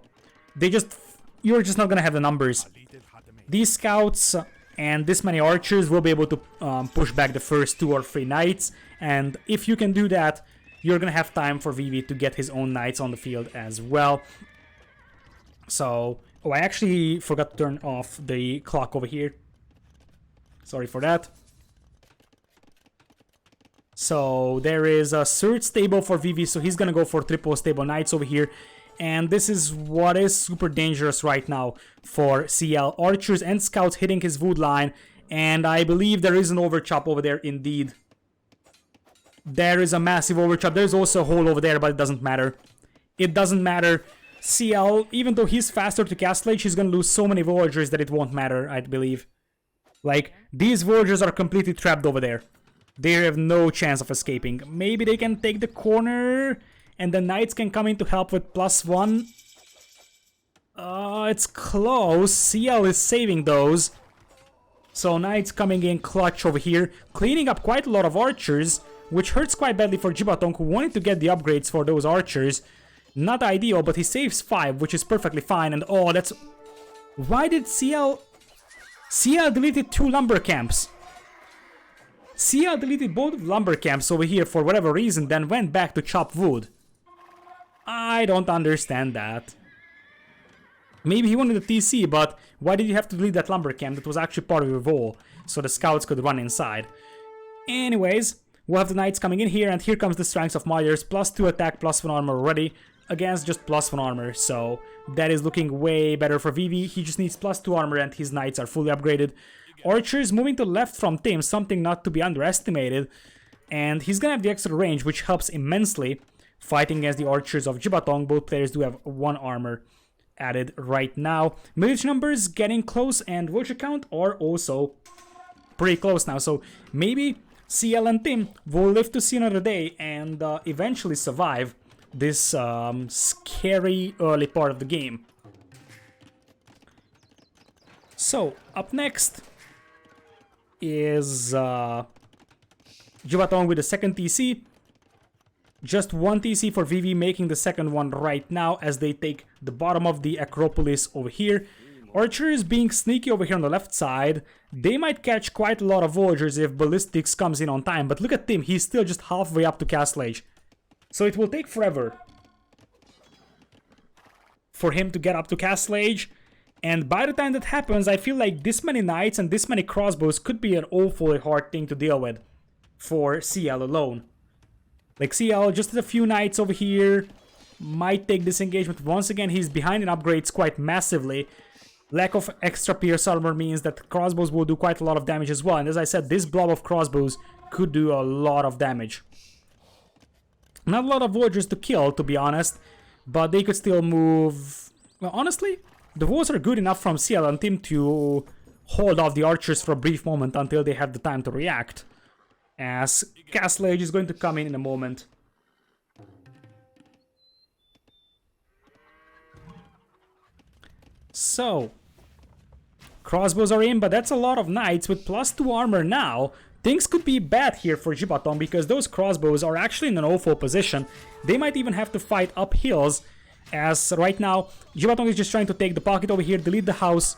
You're just not going to have the numbers. These scouts and this many archers will be able to push back the first 2 or 3 knights, and if you can do that, you're going to have time for Vivi to get his own knights on the field as well. So, oh, I actually forgot to turn off the clock over here. Sorry for that. So, there is a third stable for Vivi, so he's going to go for triple stable knights over here. And this is what is super dangerous right now for CL. Archers and scouts hitting his wood line, and I believe there is an overchop over there indeed. There is a massive overchop. There's also a hole over there, but it doesn't matter. It doesn't matter. CL, even though he's faster to Castle Age, he's gonna lose so many villagers that it won't matter, I believe. Like, these villagers are completely trapped over there. They have no chance of escaping. Maybe they can take the corner, and the knights can come in to help with +1. It's close. CL is saving those. So knights coming in clutch over here, cleaning up quite a lot of archers, which hurts quite badly for Jibatong, who wanted to get the upgrades for those archers. Not ideal, but he saves 5, which is perfectly fine. And oh, that's... Why did CL deleted 2 lumber camps? CL deleted both lumber camps over here for whatever reason, then went back to chop wood. I don't understand that. Maybe he wanted a TC, but why did you have to delete that lumber camp that was actually part of your wall, so the scouts could run inside? Anyways, we'll have the knights coming in here, and here comes the strengths of Myers. +2 attack, +1 armor already, against just +1 armor, so that is looking way better for Vivi. He just needs +2 armor and his knights are fully upgraded. Archers moving to the left from Tim, something not to be underestimated, and he's gonna have the extra range, which helps immensely fighting against the archers of Jibatong. Both players do have 1 armor added right now. Military numbers getting close, and villager count are also pretty close now, so maybe CL and Tim will live to see another day and eventually survive this scary early part of the game. So, up next is Jibatong with the second TC. Just 1 TC for Vivi, making the second one right now as they take the bottom of the Acropolis over here. Archers being sneaky over here on the left side. They might catch quite a lot of villagers if Ballistics comes in on time, but look at Tim, he's still just halfway up to Castle Age. So it will take forever for him to get up to Castle Age, and by the time that happens, I feel like this many knights and this many crossbows could be an awfully hard thing to deal with for CL alone. Like CL, just a few knights over here, might take this engagement. Once again, he's behind in upgrades quite massively. Lack of extra pierce armor means that crossbows will do quite a lot of damage as well. And as I said, this blob of crossbows could do a lot of damage. Not a lot of villagers to kill, to be honest, but they could still move... Well, honestly, the walls are good enough from CL and Tim to hold off the archers for a brief moment until they have the time to react, as Castle Age is going to come in a moment. So, crossbows are in, but that's a lot of knights with +2 armor now. Things could be bad here for Jibatong because those crossbows are actually in an awful position. They might even have to fight up hills, as right now Jibatong is just trying to take the pocket over here, delete the house,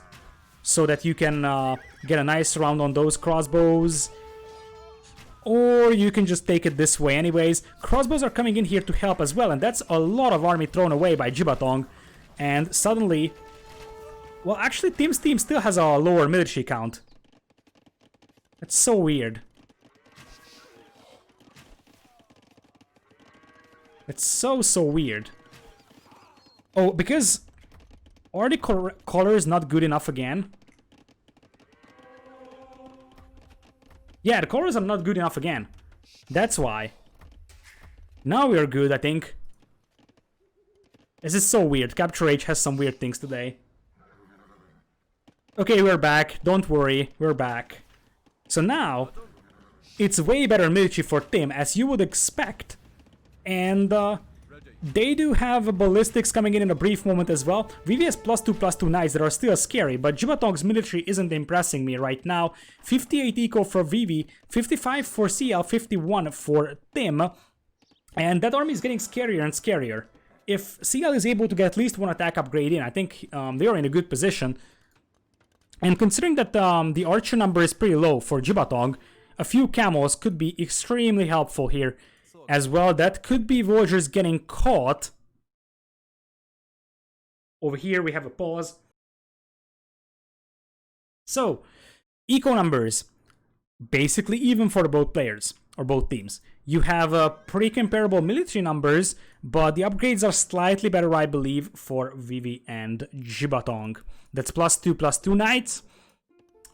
so that you can get a nice round on those crossbows. Or you can just take it this way anyways. Crossbows are coming in here to help as well, and that's a lot of army thrown away by Jibatong. And suddenly... well, actually, Tim's team still has a lower military count. That's so weird. It's so weird. Oh, because... are the colors not good enough again? Yeah, the colors are not good enough again. That's why. Now we are good, I think. This is so weird. Capture Age has some weird things today. Okay, we're back. Don't worry, we're back. So now, it's way better military for Tim, as you would expect. And they do have ballistics coming in a brief moment as well. Vivi has +2/+2 knights that are still scary, but Jibatong's military isn't impressing me right now. 58 eco for Vivi, 55 for CL, 51 for Tim. And that army is getting scarier and scarier. If CL is able to get at least one attack upgrade in, I think they are in a good position. And considering that the archer number is pretty low for Jibatong, a few camels could be extremely helpful here. As well, that could be villagers getting caught. Over here we have a pause. So, eco numbers. Basically even for both players, or both teams. You have pretty comparable military numbers, but the upgrades are slightly better, I believe, for Vivi and Jibatong. That's +2/+2 knights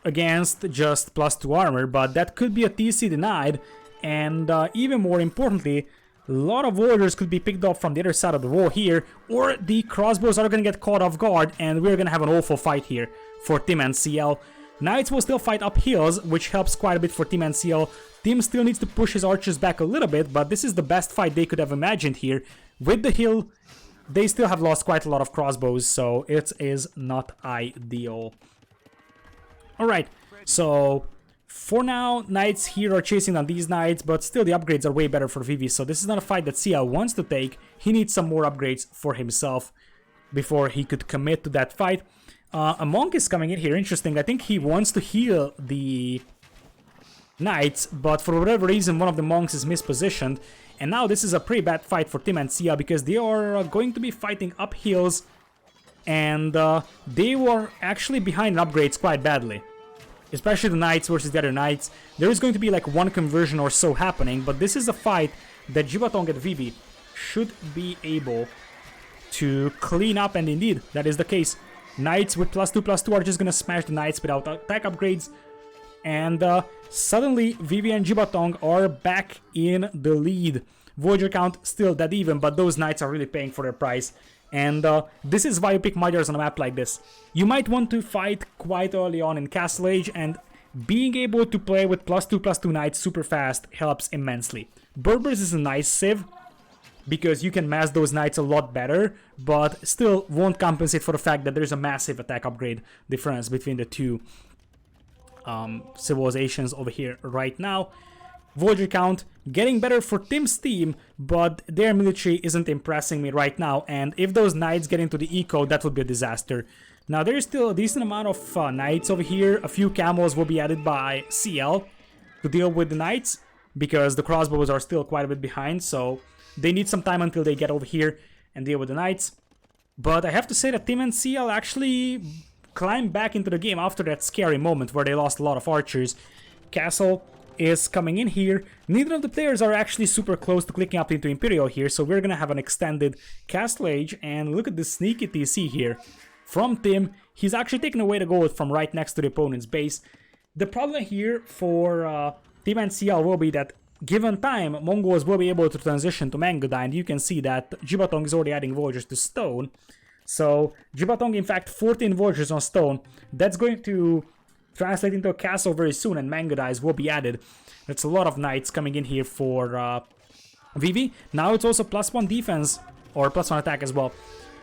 against just +2 armor, but that could be a TC denied. And even more importantly, a lot of warriors could be picked up from the other side of the wall here, or the crossbows are going to get caught off guard, and we're going to have an awful fight here for Tim and CL. Knights will still fight up hills, which helps quite a bit for Tim and CL. Tim still needs to push his archers back a little bit, but this is the best fight they could have imagined here. With the hill, they still have lost quite a lot of crossbows, so it is not ideal. Alright, so... for now, knights here are chasing on these knights, but still the upgrades are way better for Vivi, so this is not a fight that CL wants to take. He needs some more upgrades for himself before he could commit to that fight. A monk is coming in here, interesting. I think he wants to heal the knights, but for whatever reason one of the monks is mispositioned. And now this is a pretty bad fight for Tim and CL, because they are going to be fighting up hills, and they were actually behind in upgrades quite badly. Especially the knights versus the other knights. There is going to be like one conversion or so happening, but this is a fight that Jibatong and Vivi should be able to clean up, and indeed, that is the case. Knights with +2/+2 are just gonna smash the knights without attack upgrades, and suddenly Vivi and Jibatong are back in the lead. Voyager count still dead even, but those knights are really paying for their price. And this is why you pick Magyars on a map like this. You might want to fight quite early on in Castle Age, and being able to play with +2/+2 knights super fast helps immensely. Berbers is a nice civ, because you can mass those knights a lot better, but still won't compensate for the fact that there's a massive attack upgrade difference between the two civilizations over here right now. Voyager count getting better for Tim's team, but their military isn't impressing me right now, and if those knights get into the eco, that would be a disaster. Now there is still a decent amount of knights over here. A few camels will be added by CL to deal with the knights, because the crossbows are still quite a bit behind, so they need some time until they get over here and deal with the knights. But I have to say that Tim and CL actually climbed back into the game after that scary moment where they lost a lot of archers. Castle is coming in here. Neither of the players are actually super close to clicking up into Imperial here, so we're gonna have an extended Castle Age, and look at this sneaky TC here. From Tim, he's actually taken away the gold from right next to the opponent's base. The problem here for Tim and CL will be that given time, Mongols will be able to transition to Mangoda, and you can see that Jibatong is already adding villagers to stone. So Jibatong, in fact, 14 villagers on stone. That's going to translate into a castle very soon, and Mangudais will be added. That's a lot of knights coming in here for Vivi. Now it's also +1 defense, or +1 attack as well.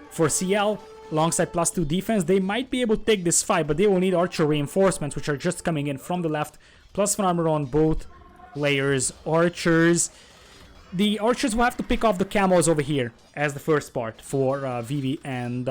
For CL, alongside +2 defense, they might be able to take this fight, but they will need archer reinforcements, which are just coming in from the left. +1 armor on both layers. Archers. The archers will have to pick off the camos over here as the first part for Vivi and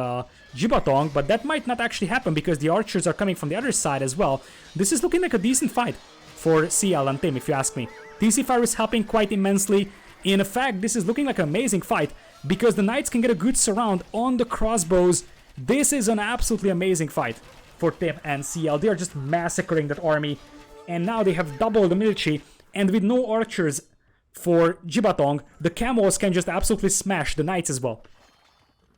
Jibatong, but that might not actually happen because the archers are coming from the other side as well. This is looking like a decent fight for CL and Tim, if you ask me. TC Fire is helping quite immensely. In fact, this is looking like an amazing fight because the knights can get a good surround on the crossbows. This is an absolutely amazing fight for Tim and CL. They are just massacring that army, and now they have doubled the military, and with no archers for Jibatong, the camos can just absolutely smash the knights as well.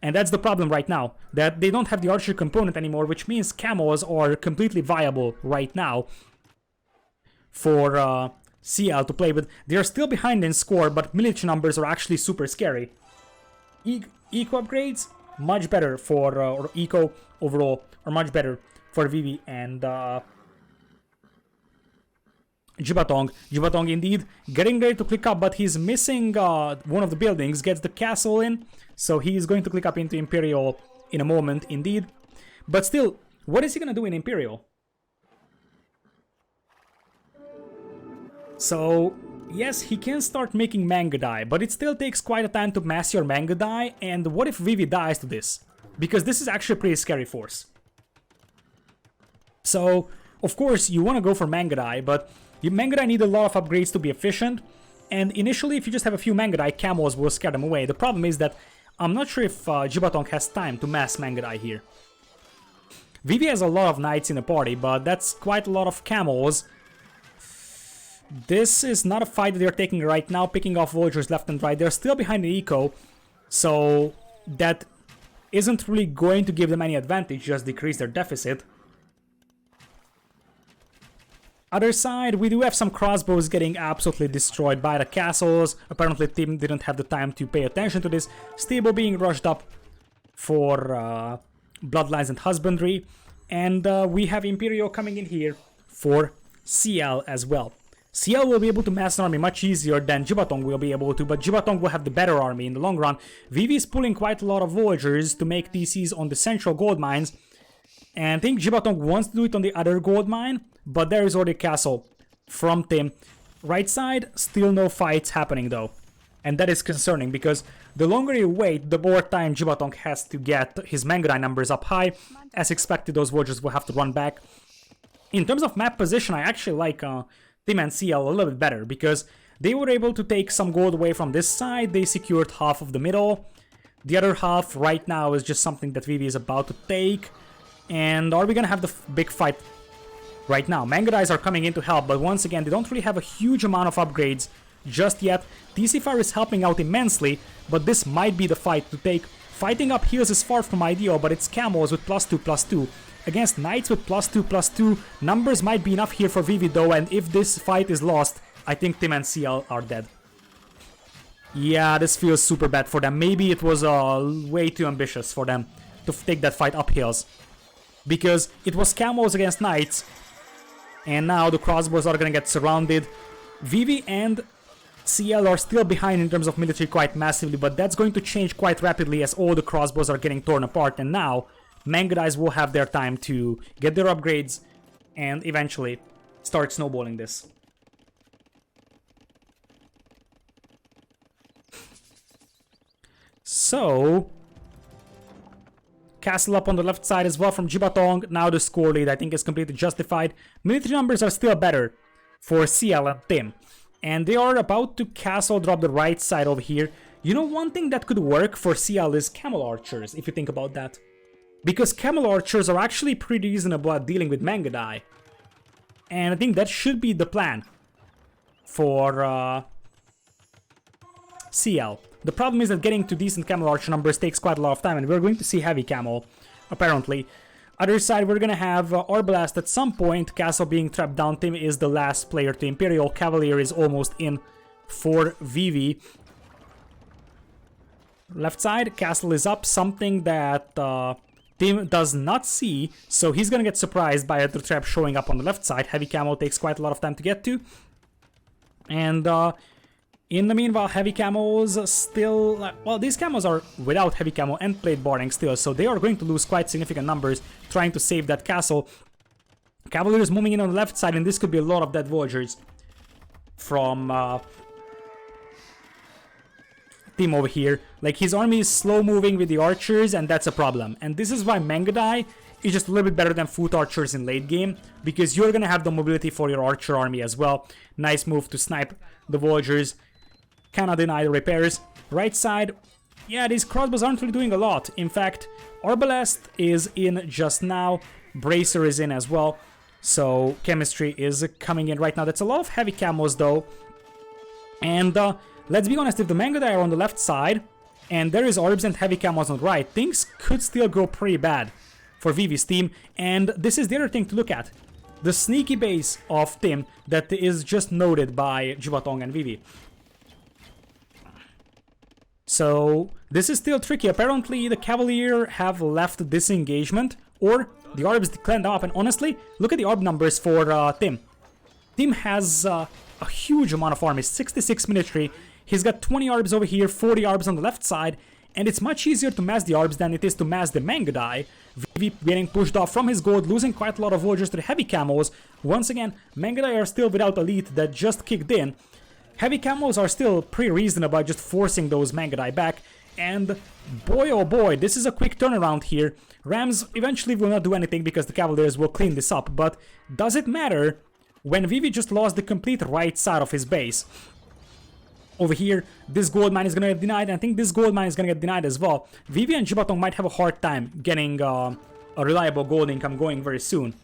And that's the problem right now, that they don't have the archer component anymore, which means camos are completely viable right now for CL to play with. They are still behind in score, but military numbers are actually super scary. Eco upgrades, much better for, or eco overall, are much better for Vivi and Jibatong. Jibatong indeed getting ready to click up, but he's missing one of the buildings, gets the castle in, so he's going to click up into Imperial in a moment indeed. But still, what is he gonna do in Imperial? So, yes, he can start making Mangudai, but it still takes quite a time to mass your Mangudai, and what if Vivi dies to this? Because this is actually a pretty scary force. So, of course, you want to go for Mangudai, but Mangudai need a lot of upgrades to be efficient, and initially if you just have a few Mangudai, camos will scare them away. The problem is that I'm not sure if Jibatong has time to mass Mangudai here. Vivi has a lot of knights in the party, but that's quite a lot of camos. This is not a fight that they're taking right now, picking off villagers left and right. They're still behind the eco, so that isn't really going to give them any advantage, just decrease their deficit. Other side, we do have some crossbows getting absolutely destroyed by the castles. Apparently Tim didn't have the time to pay attention to this. Stable being rushed up for Bloodlines and Husbandry. And we have Imperial coming in here for CL as well. CL will be able to mass an army much easier than Jibatong will be able to, but Jibatong will have the better army in the long run. Vivi is pulling quite a lot of villagers to make TCs on the central gold mines. And I think Jibatong wants to do it on the other gold mine, but there is already a castle from Tim. Right side, still no fights happening though. And that is concerning, because the longer you wait, the more time Jibatong has to get his Mangudai numbers up high. As expected, those villagers will have to run back. In terms of map position, I actually like Tim and CL a little bit better, because they were able to take some gold away from this side. They secured half of the middle. The other half right now is just something that Vivi is about to take. And are we gonna have the big fight right now? Mangudais are coming in to help, but once again, they don't really have a huge amount of upgrades just yet. TC Fire is helping out immensely, but this might be the fight to take. Fighting up heals is far from ideal, but it's camos with +2/+2. Against knights with +2/+2, numbers might be enough here for Vivi though, and if this fight is lost, I think Tim and CL are dead. Yeah, this feels super bad for them. Maybe it was way too ambitious for them to take that fight up hills. Because it was camos against knights, and now the crossbows are gonna get surrounded. Vivi and CL are still behind in terms of military quite massively, but that's going to change quite rapidly as all the crossbows are getting torn apart, and now Mangudais will have their time to get their upgrades and eventually start snowballing this. So, castle up on the left side as well from Jibatong. Now the score lead I think is completely justified. Military numbers are still better for CL and Tim. And they are about to castle drop the right side over here. You know, one thing that could work for CL is camel archers, if you think about that. Because camel archers are actually pretty reasonable at dealing with Mangudai. And I think that should be the plan for CL. The problem is that getting to decent camel archer numbers takes quite a lot of time, and we're going to see heavy camel, apparently. Other side, we're gonna have Arbalest at some point. Castle being trapped down. Tim is the last player to Imperial. Cavalier is almost in for Vivi. Left side, castle is up. Something that Tim does not see, so he's gonna get surprised by the trap showing up on the left side. Heavy Camo takes quite a lot of time to get to. And in the meanwhile, Heavy Camos still... well, these Camos are without Heavy Camo and Plate Boarding still, so they are going to lose quite significant numbers trying to save that castle. Cavaliers moving in on the left side, and this could be a lot of dead villagers from Tim over here. Like, his army is slow moving with the archers, and that's a problem. And this is why Mangudai is just a little bit better than foot archers in late game, because you're gonna have the mobility for your archer army as well. Nice move to snipe the villagers. Cannot deny the repairs. Right side, yeah, these crossbows aren't really doing a lot. In fact, Arbalest is in just now. Bracer is in as well. So Chemistry is coming in right now. That's a lot of heavy camos though. And let's be honest, if the Mangudai are on the left side, and there is Orbs and heavy camos on the right, things could still go pretty bad for Vivi's team. And this is the other thing to look at. The sneaky base of Tim that is just noted by Jivatong and Vivi. So this is still tricky. Apparently the Cavalier have left this engagement, or the Orbs cleaned up. And honestly, look at the Orb numbers for Tim. Tim has a huge amount of armies, 66 military. He's got 20 Orbs over here, 40 Orbs on the left side, and it's much easier to mass the Orbs than it is to mass the Mangudai. Vivi getting pushed off from his gold, losing quite a lot of villagers to the heavy camos. Once again, Mangudai are still without elite that just kicked in. Heavy camos are still pretty reasonable by just forcing those Mangudai back. And boy oh boy, this is a quick turnaround here. Rams eventually will not do anything because the Cavaliers will clean this up. But does it matter when Vivi just lost the complete right side of his base? Over here, this gold mine is going to get denied, and I think this gold mine is going to get denied as well. Vivi and Jibatong might have a hard time getting a reliable gold income going very soon.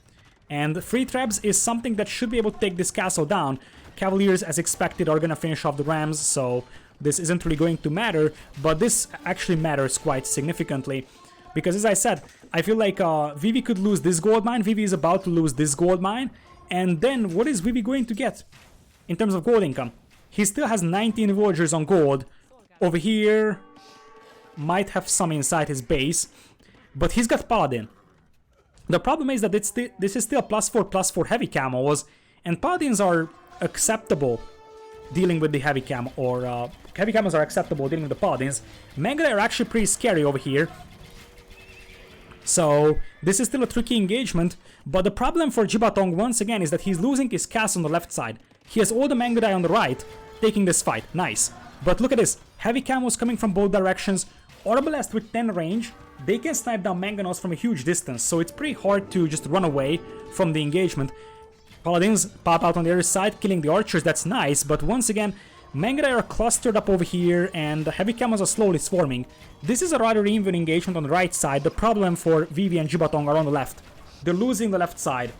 And free traps is something that should be able to take this castle down. Cavaliers, as expected, are going to finish off the Rams, so this isn't really going to matter, but this actually matters quite significantly. Because as I said, I feel like Vivi could lose this gold mine, Vivi is about to lose this gold mine, and then what is Vivi going to get in terms of gold income? He still has 19 villagers on gold. Over here, might have some inside his base, but he's got Paladin. The problem is that this is still +4/+4 heavy camos, and Paladins are acceptable dealing with the heavy camo, or heavy camos are acceptable dealing with the Paladins. Mangudai are actually pretty scary over here. So this is still a tricky engagement, but the problem for Jibatong once again is that he's losing his castle on the left side. He has all the Mangudai on the right, taking this fight. Nice. But look at this. Heavy camos coming from both directions. Arbalest with 10 range. They can snipe down Manganos from a huge distance, so it's pretty hard to just run away from the engagement. Paladins pop out on the other side, killing the archers. That's nice, but once again, Mangudai are clustered up over here, and the heavy camos are slowly swarming. This is a rather even engagement on the right side. The problem for Vivi and Jibatong are on the left. They're losing the left side.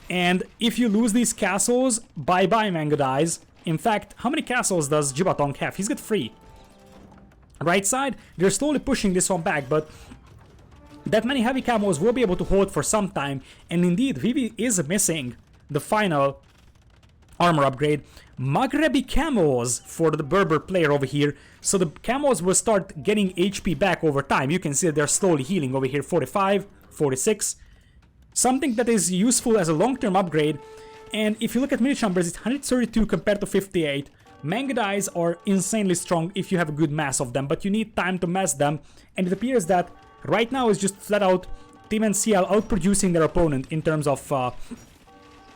And if you lose these castles, bye-bye Mangudais. In fact, how many castles does Jibatong have? He's got 3. Right side, they're slowly pushing this one back, but that many heavy camos will be able to hold for some time. And indeed, Vivi is missing the final armor upgrade. Maghrebi camos for the Berber player over here. So the camos will start getting HP back over time. You can see that they're slowly healing over here. 45, 46. Something that is useful as a long-term upgrade. And if you look at military numbers, it's 132 compared to 58. Mangudais are insanely strong if you have a good mass of them, but you need time to mass them. And it appears that right now is just flat out Tim and CL outproducing their opponent in terms of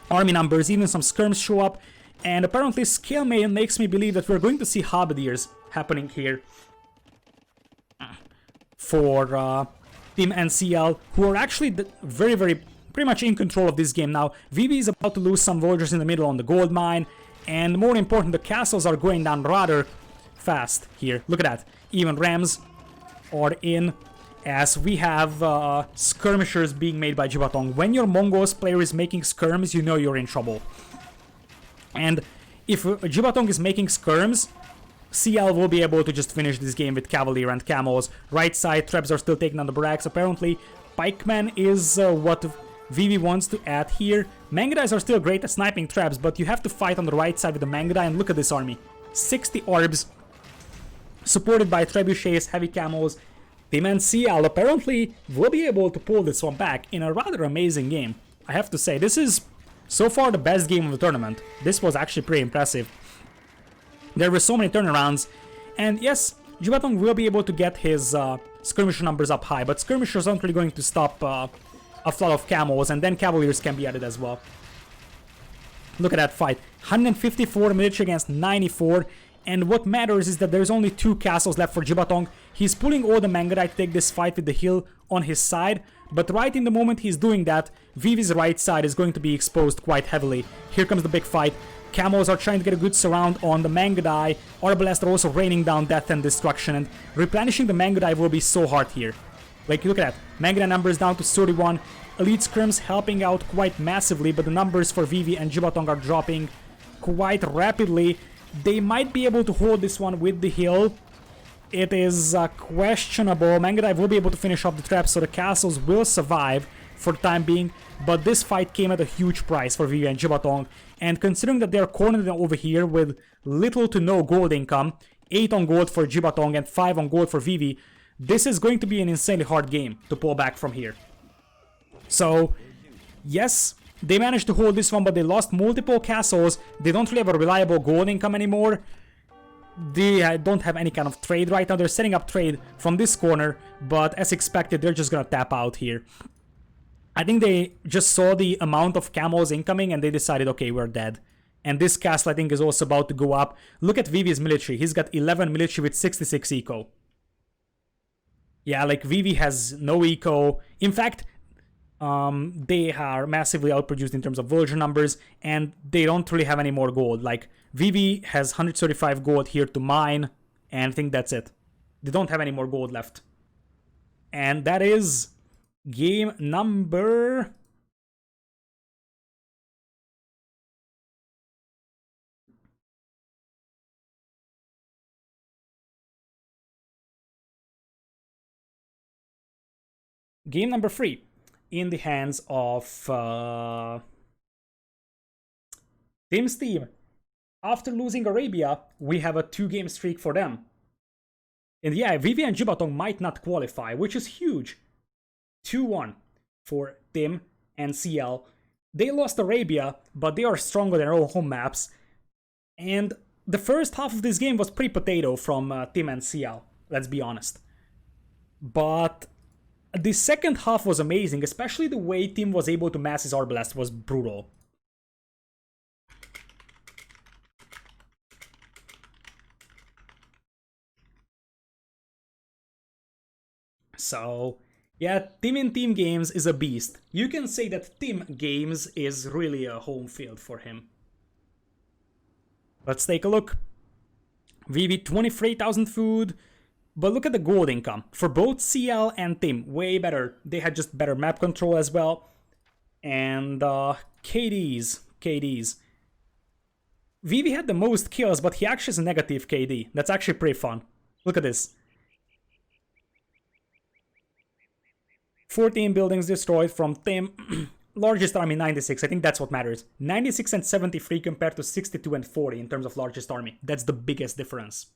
army numbers. Even some skirms show up. And apparently Scalemail makes me believe that we're going to see Halberdiers happening here for Tim and CL, who are actually pretty much in control of this game now. Vivi is about to lose some villagers in the middle on the gold mine, and more important, the castles are going down rather fast here. Look at that. Even Rams are in, as we have skirmishers being made by Jibatong. When your Mongols player is making skirms, you know you're in trouble. And if Jibatong is making skirms, CL will be able to just finish this game with Cavalier and Camos. Right side, traps are still taking on the barracks. Apparently, Pikeman is what Vivi wants to add here. Mangudais are still great at sniping traps, but you have to fight on the right side with the Mangudai. And look at this army. 60 orbs, supported by trebuchets, heavy camos. Team NCL apparently will be able to pull this one back in a rather amazing game. I have to say, this is so far the best game of the tournament. This was actually pretty impressive. There were so many turnarounds, and yes, Jibatong will be able to get his skirmisher numbers up high, but skirmishers aren't really going to stop a flood of camels, and then cavaliers can be added as well. Look at that fight. 154 military against 94, and what matters is that there's only 2 castles left for Jibatong. He's pulling all the Mangudai to take this fight with the hill on his side, but right in the moment he's doing that, Vivi's right side is going to be exposed quite heavily. Here comes the big fight. Camels are trying to get a good surround on the Mangudai. Arbalest are also raining down death and destruction, and replenishing the Mangudai will be so hard here. Like, look at that. Mangudai numbers down to 31. Elite scrims helping out quite massively, but the numbers for Vivi and Jibatong are dropping quite rapidly. They might be able to hold this one with the hill. It is questionable. Mangudai will be able to finish off the trap, so the castles will survive for the time being. But this fight came at a huge price for Vivi and Jibatong. And considering that they're cornered over here with little to no gold income, 8 on gold for Jibatong and 5 on gold for Vivi, this is going to be an insanely hard game to pull back from here. So, yes, they managed to hold this one, but they lost multiple castles. They don't really have a reliable gold income anymore. They don't have any kind of trade right now. They're setting up trade from this corner, but as expected, they're just gonna tap out here. I think they just saw the amount of camels incoming and they decided, okay, we're dead. And this castle, I think, is also about to go up. Look at Vivi's military. He's got 11 military with 66 eco. Yeah, like, Vivi has no eco. In fact, they are massively outproduced in terms of villager numbers, and they don't really have any more gold. Like, Vivi has 135 gold here to mine, and I think that's it. They don't have any more gold left. And that is game number... Game number 3 in the hands of Tim's team. After losing Arabia, we have a 2-game streak for them. And yeah, Vivi and Jibatong might not qualify, which is huge. 2-1 for Tim and CL. They lost Arabia, but they are stronger than their own home maps. And the first half of this game was pretty potato from Tim and CL, let's be honest. But the second half was amazing, especially the way Tim was able to mass his Arbalest was brutal. So, yeah, Tim in Team Games is a beast. You can say that Tim Games is really a home field for him. Let's take a look. Vivi, 23,000 food. But look at the gold income. For both CL and Tim, way better. They had just better map control as well. And KDs. Vivi had the most kills, but he actually has a negative KD. That's actually pretty fun. Look at this. 14 buildings destroyed from Tim. Largest army 96, I think that's what matters. 96 and 73 compared to 62 and 40 in terms of largest army. That's the biggest difference.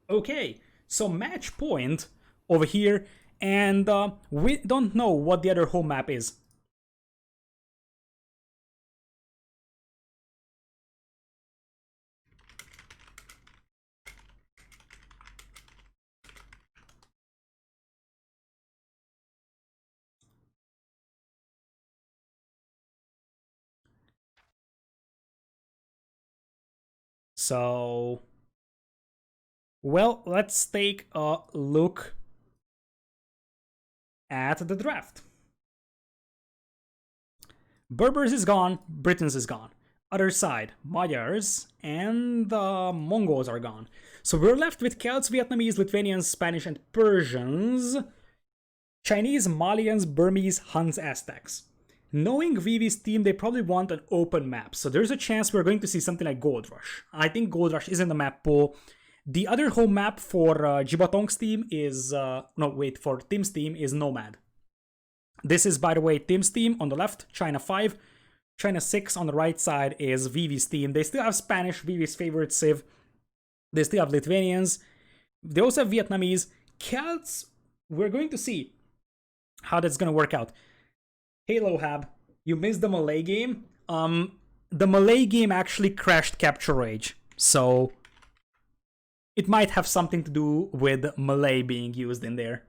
Okay, so match point over here, and we don't know what the other home map is. So, well, let's take a look at the draft. Berbers is gone, Britons is gone. Other side, Magyars and the Mongols are gone. So we're left with Celts, Vietnamese, Lithuanians, Spanish, and Persians. Chinese, Malians, Burmese, Huns, Aztecs. Knowing Vivi's team, they probably want an open map. So there's a chance we're going to see something like Gold Rush. I think Gold Rush is in the map pool. The other home map for Jibatong's team is... for Tim's team is Nomad. This is, by the way, Tim's team on the left, China 5. China 6 on the right side is Vivi's team. They still have Spanish, Vivi's favorite civ. They still have Lithuanians. They also have Vietnamese. Celts, we're going to see how that's going to work out. Hey, Lohab, you missed the Malay game. The Malay game actually crashed Capture Rage, so it might have something to do with Malay being used in there.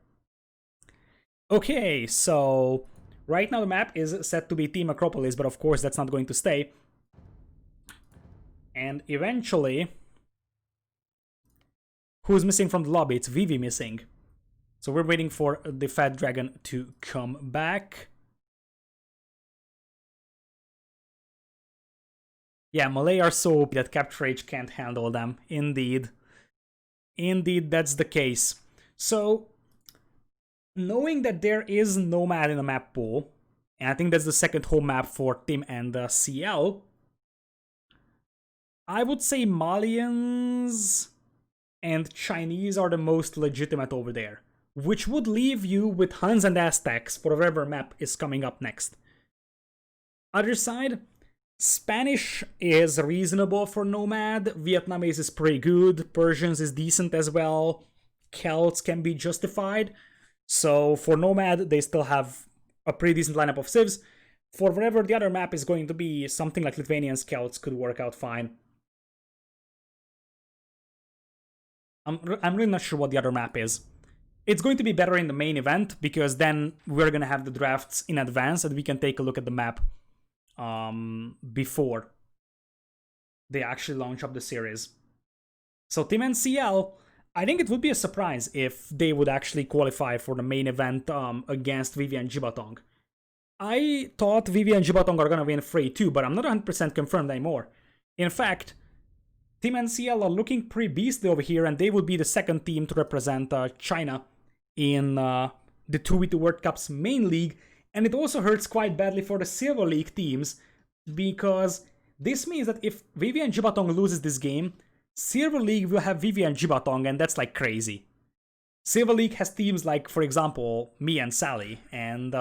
Okay, so right now the map is set to be Team Acropolis, but of course that's not going to stay. And eventually, who's missing from the lobby? It's Vivi missing. So we're waiting for the Fat Dragon to come back. Yeah, Malay are so OP that Capture Rage can't handle them. Indeed. Indeed, that's the case. So, knowing that there is Nomad in the map pool, and I think that's the second home map for Team and CL, I would say Malians and Chinese are the most legitimate over there, which would leave you with Huns and Aztecs for whatever map is coming up next. Other side, Spanish is reasonable for Nomad, Vietnamese is pretty good, Persians is decent as well, Celts can be justified. So for Nomad, they still have a pretty decent lineup of civs. For whatever the other map is going to be, something like Lithuanian Celts could work out fine. I'm really not sure what the other map is. It's going to be better in the main event, because then we're going to have the drafts in advance and we can take a look at the map before they actually launch up the series. So Team NCL, I think it would be a surprise if they would actually qualify for the main event against Vivi and Jibatong. I thought Vivi and Jibatong are gonna win Frey too, but I'm not 100% confirmed anymore. In fact, Team NCL are looking pretty beastly over here, and they would be the second team to represent China in the 2v2 World Cup's main league, and it also hurts quite badly for the Silver League teams, because this means that if Vivi and Jibatong loses this game, Silver League will have Vivi and Jibatong, and that's like crazy. Silver League has teams like, for example, me and Sally, and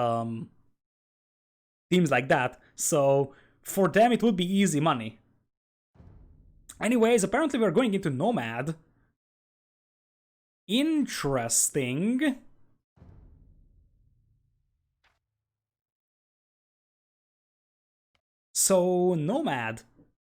teams like that, so for them it would be easy money. Anyways, apparently we're going into Nomad. Interesting. So Nomad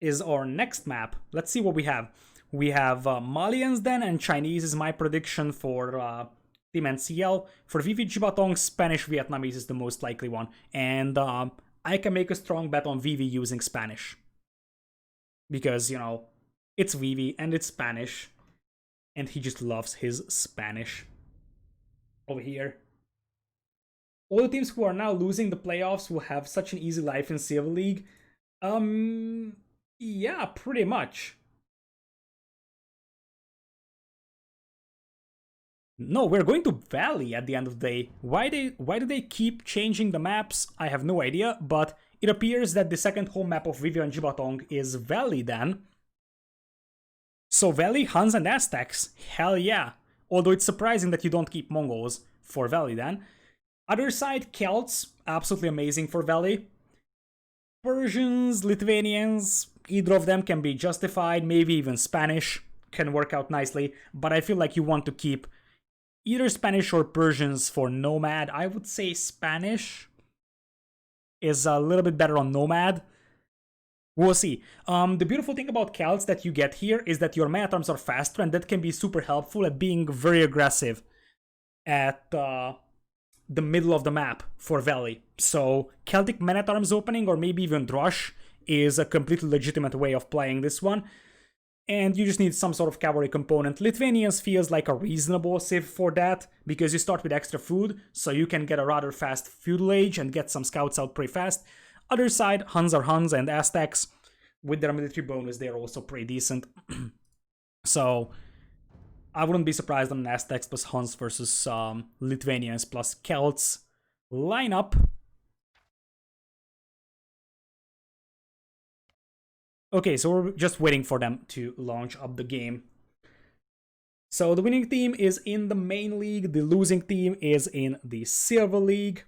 is our next map. Let's see what we have. We have Malians then, and Chinese is my prediction for Team NCL. For Vivi Jibatong, Spanish Vietnamese is the most likely one. And I can make a strong bet on Vivi using Spanish. Because, you know, it's Vivi and it's Spanish. And he just loves his Spanish. Over here. All the teams who are now losing the playoffs will have such an easy life in Silver League. Yeah, pretty much. No, we're going to Valley at the end of the day. Why do they keep changing the maps? I have no idea, but it appears that the second home map of Vivi and Jibatong is Valley then. So Valley, Huns and Aztecs, hell yeah. Although it's surprising that you don't keep Mongols for Valley then. Other side, Celts, absolutely amazing for Valley. Persians, Lithuanians, either of them can be justified, maybe even Spanish can work out nicely, but I feel like you want to keep either Spanish or Persians for Nomad. I would say Spanish is a little bit better on Nomad. We'll see. The beautiful thing about Celts that you get here is that your man-at-arms are faster, and that can be super helpful at being very aggressive at the middle of the map for Valley. So Celtic man-at-arms opening, or maybe even Drush, is a completely legitimate way of playing this one. And you just need some sort of cavalry component. Lithuanians feels like a reasonable save for that, because you start with extra food, so you can get a rather fast feudal age and get some scouts out pretty fast. Other side, Huns are Huns, and Aztecs, with their military bonus, they're also pretty decent. So I wouldn't be surprised on an Aztecs plus Huns versus Lithuanians plus Celts lineup. Okay, so we're just waiting for them to launch up the game. So the winning team is in the main league, the losing team is in the Silver League.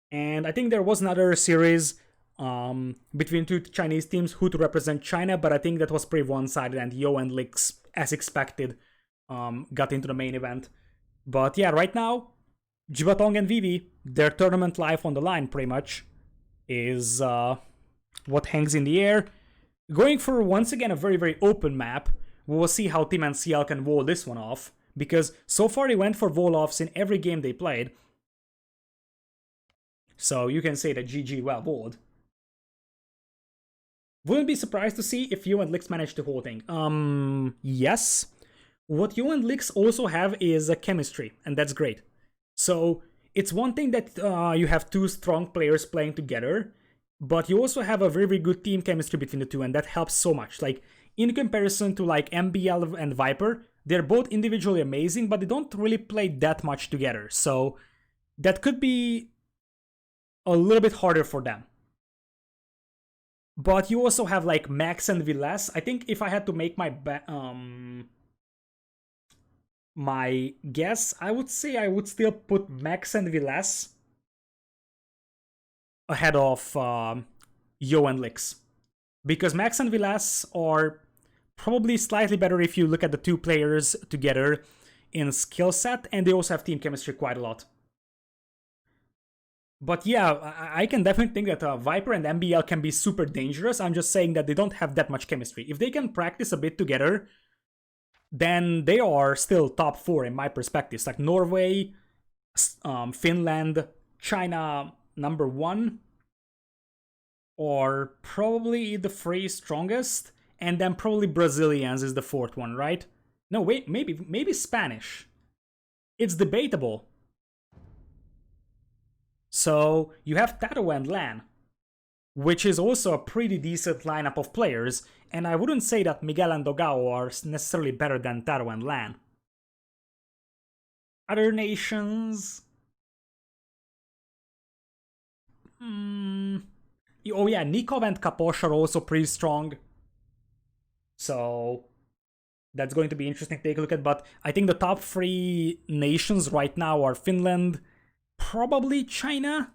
And I think there was another series between two Chinese teams who to represent China, but I think that was pretty one-sided, and Yo and Lix, as expected, got into the main event. But yeah, right now, Jibatong and Vivi, their tournament life on the line pretty much is what hangs in the air. Going for, once again, a very, very open map. We'll see how Team NCL can wall this one off, because so far they went for wall-offs in every game they played. So you can say that GG well walled. Wouldn't be surprised to see if you and Lix manage the whole thing. Yes. What you and Lix also have is a chemistry, and that's great. So it's one thing that you have two strong players playing together, but you also have a very, very good team chemistry between the two, and that helps so much. Like, in comparison to like MBL and Viper, they're both individually amazing, but they don't really play that much together. So that could be a little bit harder for them. But you also have like Max and Vilas. I think if I had to make my guess, I would say I would still put Max and Vilas ahead of Yo and Lix. Because Max and Vilas are probably slightly better if you look at the two players together in skill set, and they also have team chemistry quite a lot. But yeah, I can definitely think that Viper and MBL can be super dangerous. I'm just saying that they don't have that much chemistry. If they can practice a bit together, then they are still top 4 in my perspective. It's like Norway, Finland, China number 1, or probably the 3 strongest, and then probably Brazilians is the 4th one, right? No, wait, maybe Spanish. It's debatable. So you have Tato and Lan, which is also a pretty decent lineup of players, and I wouldn't say that Miguel and Dogao are necessarily better than Tato and Lan. Other nations... Oh yeah, Nikov and Kaposh are also pretty strong. So that's going to be interesting to take a look at, but I think the top 3 nations right now are Finland, probably China,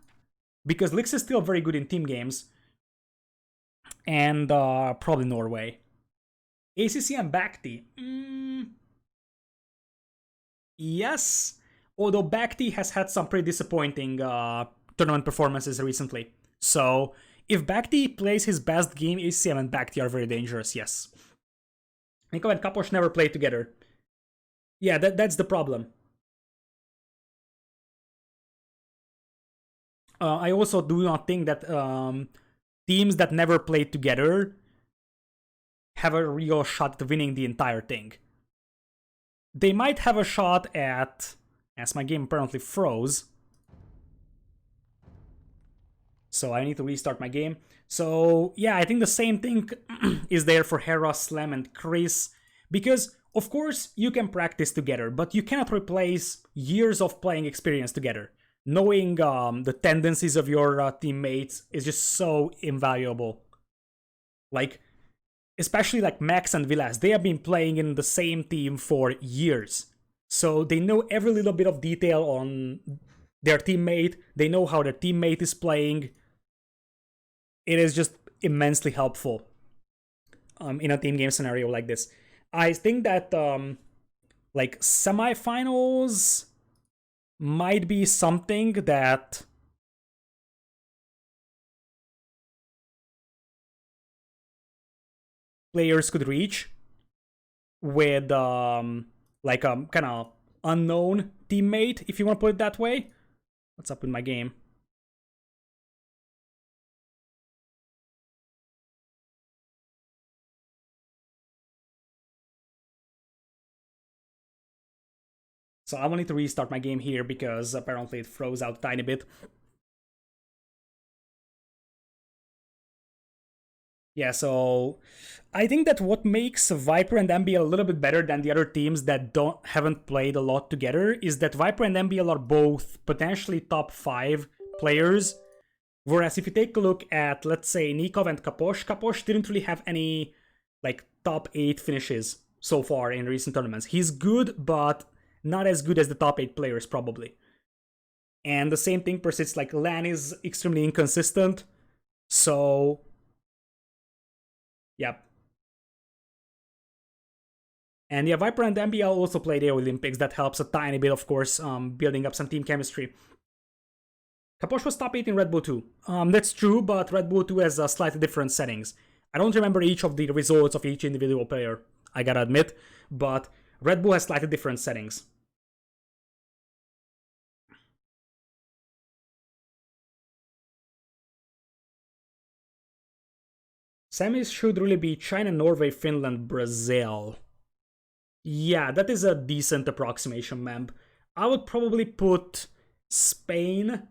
because Lix is still very good in team games, and probably Norway. ACC and Bacti. Yes, although Bacti has had some pretty disappointing tournament performances recently. So if Bacti plays his best game, ACM and Bacti are very dangerous, yes. Nikov and Kaposh never played together. Yeah, that's the problem. I also do not think that teams that never played together have a real shot at winning the entire thing. They might have a shot at... As my game apparently froze. So I need to restart my game. So yeah, I think the same thing is there for Hera, Slam, and Chris. Because, of course, you can practice together, but you cannot replace years of playing experience together. Knowing the tendencies of your teammates is just so invaluable. Like, especially like Max and Vilas, they have been playing in the same team for years. So they know every little bit of detail on their teammate. They know how their teammate is playing. It is just immensely helpful in a team game scenario like this. I think that like semifinals might be something that players could reach with like a kind of unknown teammate, if you want to put it that way. What's up with my game? So I will need to restart my game here because apparently it froze out a tiny bit. Yeah, so I think that what makes Viper and MBL a little bit better than the other teams that haven't played a lot together is that Viper and MBL are both potentially top 5 players. Whereas if you take a look at, let's say, Nikov and Kaposh didn't really have any like top 8 finishes so far in recent tournaments. He's good, but not as good as the top 8 players probably. And the same thing persists, like Lan is extremely inconsistent. So, yep. And yeah, Viper and MBL also play the Olympics. That helps a tiny bit, of course, building up some team chemistry. Kaposh was top 8 in Red Bull 2. That's true, but Red Bull 2 has slightly different settings. I don't remember each of the results of each individual player, I gotta admit, but Red Bull has slightly different settings. Semis should really be China, Norway, Finland, Brazil. Yeah, that is a decent approximation, Memb. I would probably put Spain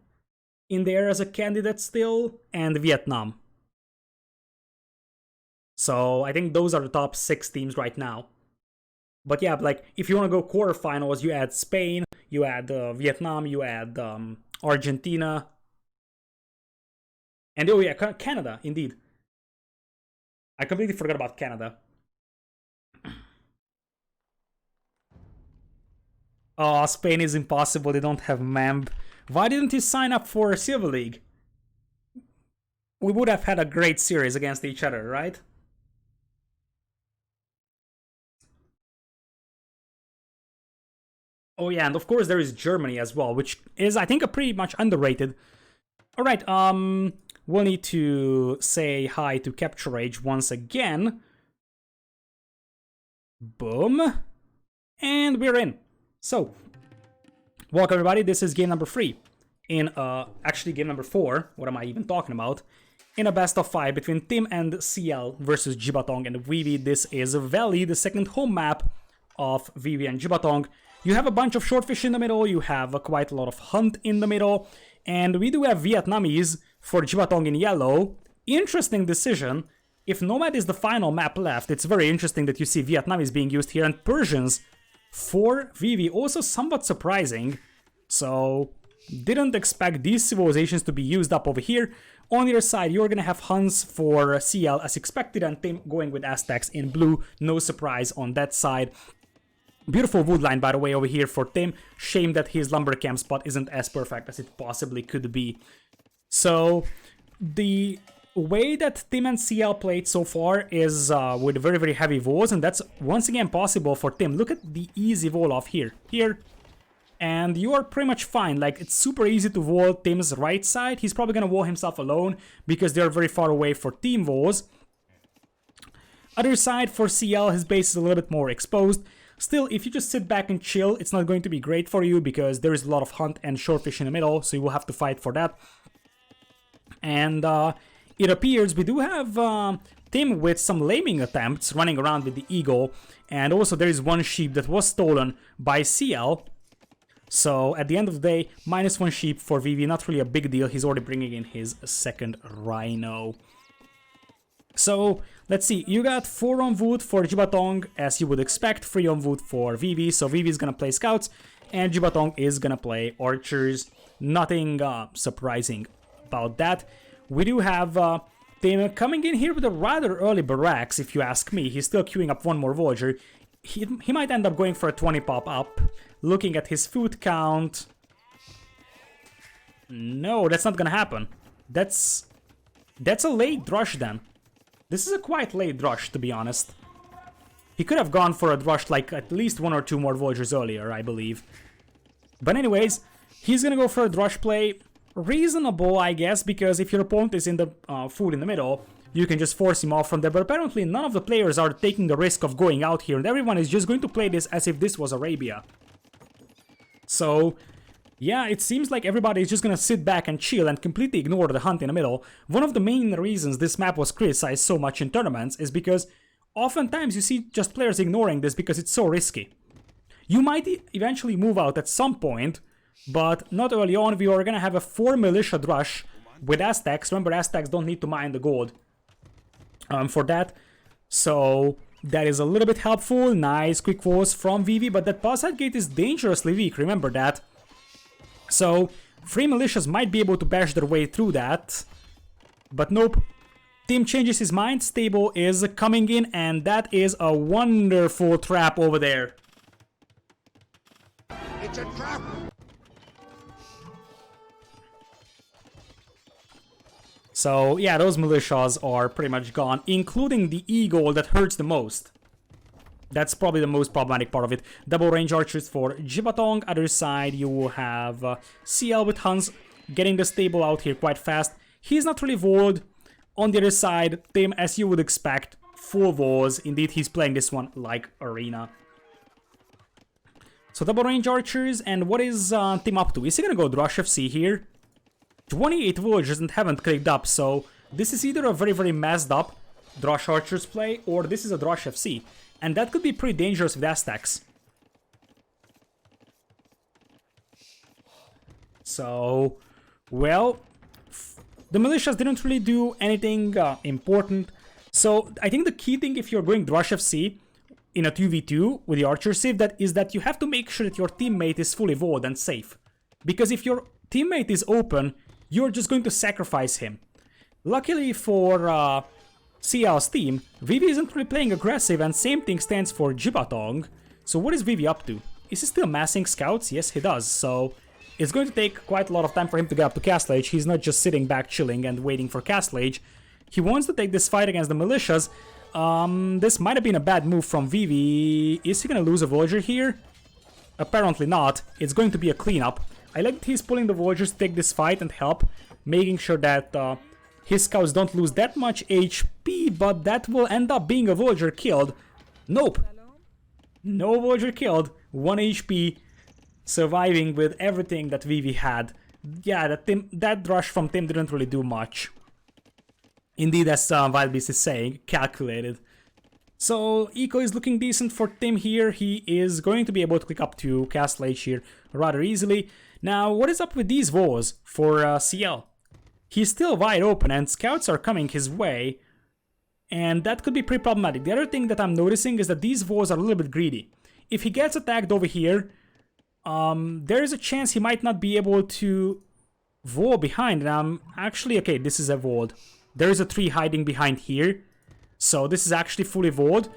in there as a candidate still, and Vietnam. So I think those are the top 6 teams right now. But yeah, like if you want to go quarterfinals, you add Spain, you add Vietnam, you add Argentina, and oh yeah, Canada, indeed. I completely forgot about Canada. Oh, Spain is impossible. They don't have Memb. Why didn't you sign up for Silver League? We would have had a great series against each other, right? Oh yeah, and of course there is Germany as well, which is, I think, a pretty much underrated. Alright, we'll need to say hi to Capture Age once again. Boom. And we're in. So, welcome everybody, this is game number 3. In, actually game number 4, what am I even talking about? In a best of 5 between Tim and CL versus Jibatong and Vivi. This is Valley, the second home map of Vivi and Jibatong. You have a bunch of Shortfish in the middle, you have quite a lot of Hunt in the middle, and we do have Vietnamese for Jibatong in yellow. Interesting decision. If Nomad is the final map left, it's very interesting that you see Vietnamese being used here, and Persians for Vivi, also somewhat surprising. So, didn't expect these civilizations to be used up over here. On your side, you're gonna have Huns for CL as expected, and Tim going with Aztecs in blue. No surprise on that side. Beautiful wood line, by the way, over here for Tim. Shame that his lumber camp spot isn't as perfect as it possibly could be. So, the way that Tim and CL played so far is with very, very heavy walls, and that's once again possible for Tim. Look at the easy wall off here. And you are pretty much fine. Like, it's super easy to wall Tim's right side. He's probably gonna wall himself alone because they're very far away for team walls. Other side for CL, his base is a little bit more exposed. Still, if you just sit back and chill, it's not going to be great for you because there is a lot of Hunt and Shortfish in the middle, so you will have to fight for that. And it appears we do have Tim with some laming attempts running around with the Eagle, and also there is one sheep that was stolen by CL. So at the end of the day, -1 sheep for Vivi, not really a big deal. He's already bringing in his second Rhino. So let's see, you got 4 on wood for Jibatong, as you would expect, 3 on wood for Vivi. So Vivi is gonna play scouts, and Jibatong is gonna play archers. Nothing surprising about that. We do have Tim coming in here with a rather early barracks, if you ask me. He's still queuing up one more Voyager. He might end up going for a 20 pop up. Looking at his food count... No, that's not gonna happen. That's a late rush then. This is a quite late rush, to be honest. He could have gone for a rush like at least 1 or 2 more Voyagers earlier, I believe. But anyways, he's gonna go for a rush play. Reasonable, I guess, because if your opponent is in the food in the middle, you can just force him off from there. But apparently none of the players are taking the risk of going out here, and everyone is just going to play this as if this was Arabia. So, yeah, it seems like everybody is just gonna sit back and chill and completely ignore the Hunt in the middle. One of the main reasons this map was criticized so much in tournaments is because oftentimes you see just players ignoring this because it's so risky. You might eventually move out at some point, but not early on. We are gonna have a 4 militia rush with Aztecs. Remember, Aztecs don't need to mine the gold for that. So that is a little bit helpful. Nice quick force from Vivi, but that pulsar gate is dangerously weak, remember that. So 3 militias might be able to bash their way through that, but nope. Tim changes his mind. Stable is coming in, and that is a wonderful trap over there. It's a trap! So yeah, those militias are pretty much gone, including the Eagle that hurts the most. That's probably the most problematic part of it. Double range archers for Jibatong. Other side, you will have CL with Hans getting the stable out here quite fast. He's not really walled. On the other side, Tim, as you would expect, full walls. Indeed, he's playing this one like Arena. So double range archers, and what is Tim up to? Is he gonna go Drush FC here? 28 villagers and haven't clicked up, so this is either a very, very messed up Drush archers play, or this is a Drush FC. And that could be pretty dangerous with Aztecs. So, well, the militias didn't really do anything important. So I think the key thing if you're going Drush FC in a 2v2 with the archer civ is that you have to make sure that your teammate is fully walled and safe. Because if your teammate is open, you're just going to sacrifice him. Luckily for CL's team, Vivi isn't really playing aggressive, and same thing stands for Jibatong. So what is Vivi up to? Is he still massing scouts? Yes, he does. So it's going to take quite a lot of time for him to get up to Castle Age. He's not just sitting back chilling and waiting for Castle Age. He wants to take this fight against the militias. This might have been a bad move from Vivi. Is he going to lose a villager here? Apparently not. It's going to be a cleanup. I like that he's pulling the villagers to take this fight and help, making sure that his scouts don't lose that much HP, but that will end up being a villager killed. Nope. No villager killed. 1 HP, surviving with everything that Vivi had. Yeah, that rush from Tim didn't really do much. Indeed, as Wildbeast is saying, calculated. So, eco is looking decent for Tim here. He is going to be able to click up to Castle Age here rather easily. Now, what is up with these walls for CL? He's still wide open and scouts are coming his way. And that could be pretty problematic. The other thing that I'm noticing is that these walls are a little bit greedy. If he gets attacked over here, there is a chance he might not be able to wall behind. And I'm actually, okay, this is a walled. There is a tree hiding behind here. So this is actually fully walled.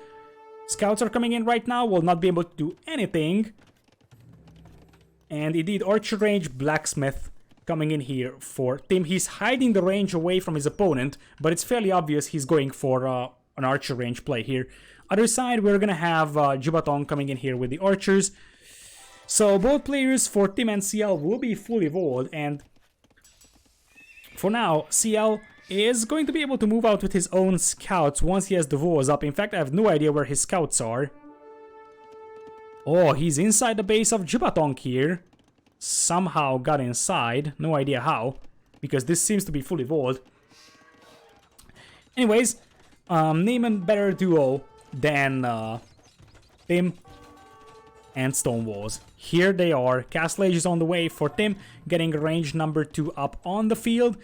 Scouts are coming in right now, will not be able to do anything. And indeed, archer range, blacksmith coming in here for Tim. He's hiding the range away from his opponent, but it's fairly obvious he's going for an archer range play here. Other side, we're gonna have Jibatong coming in here with the archers. So both players for Tim and CL will be fully walled, and for now, CL is going to be able to move out with his own scouts once he has the walls up. In fact, I have no idea where his scouts are. Oh, he's inside the base of Jibatong here. Somehow got inside. No idea how, because this seems to be fully walled. Anyways, name a better duo than Tim and Stonewalls. Here they are. Castle Age is on the way for Tim, getting range number 2 up on the field.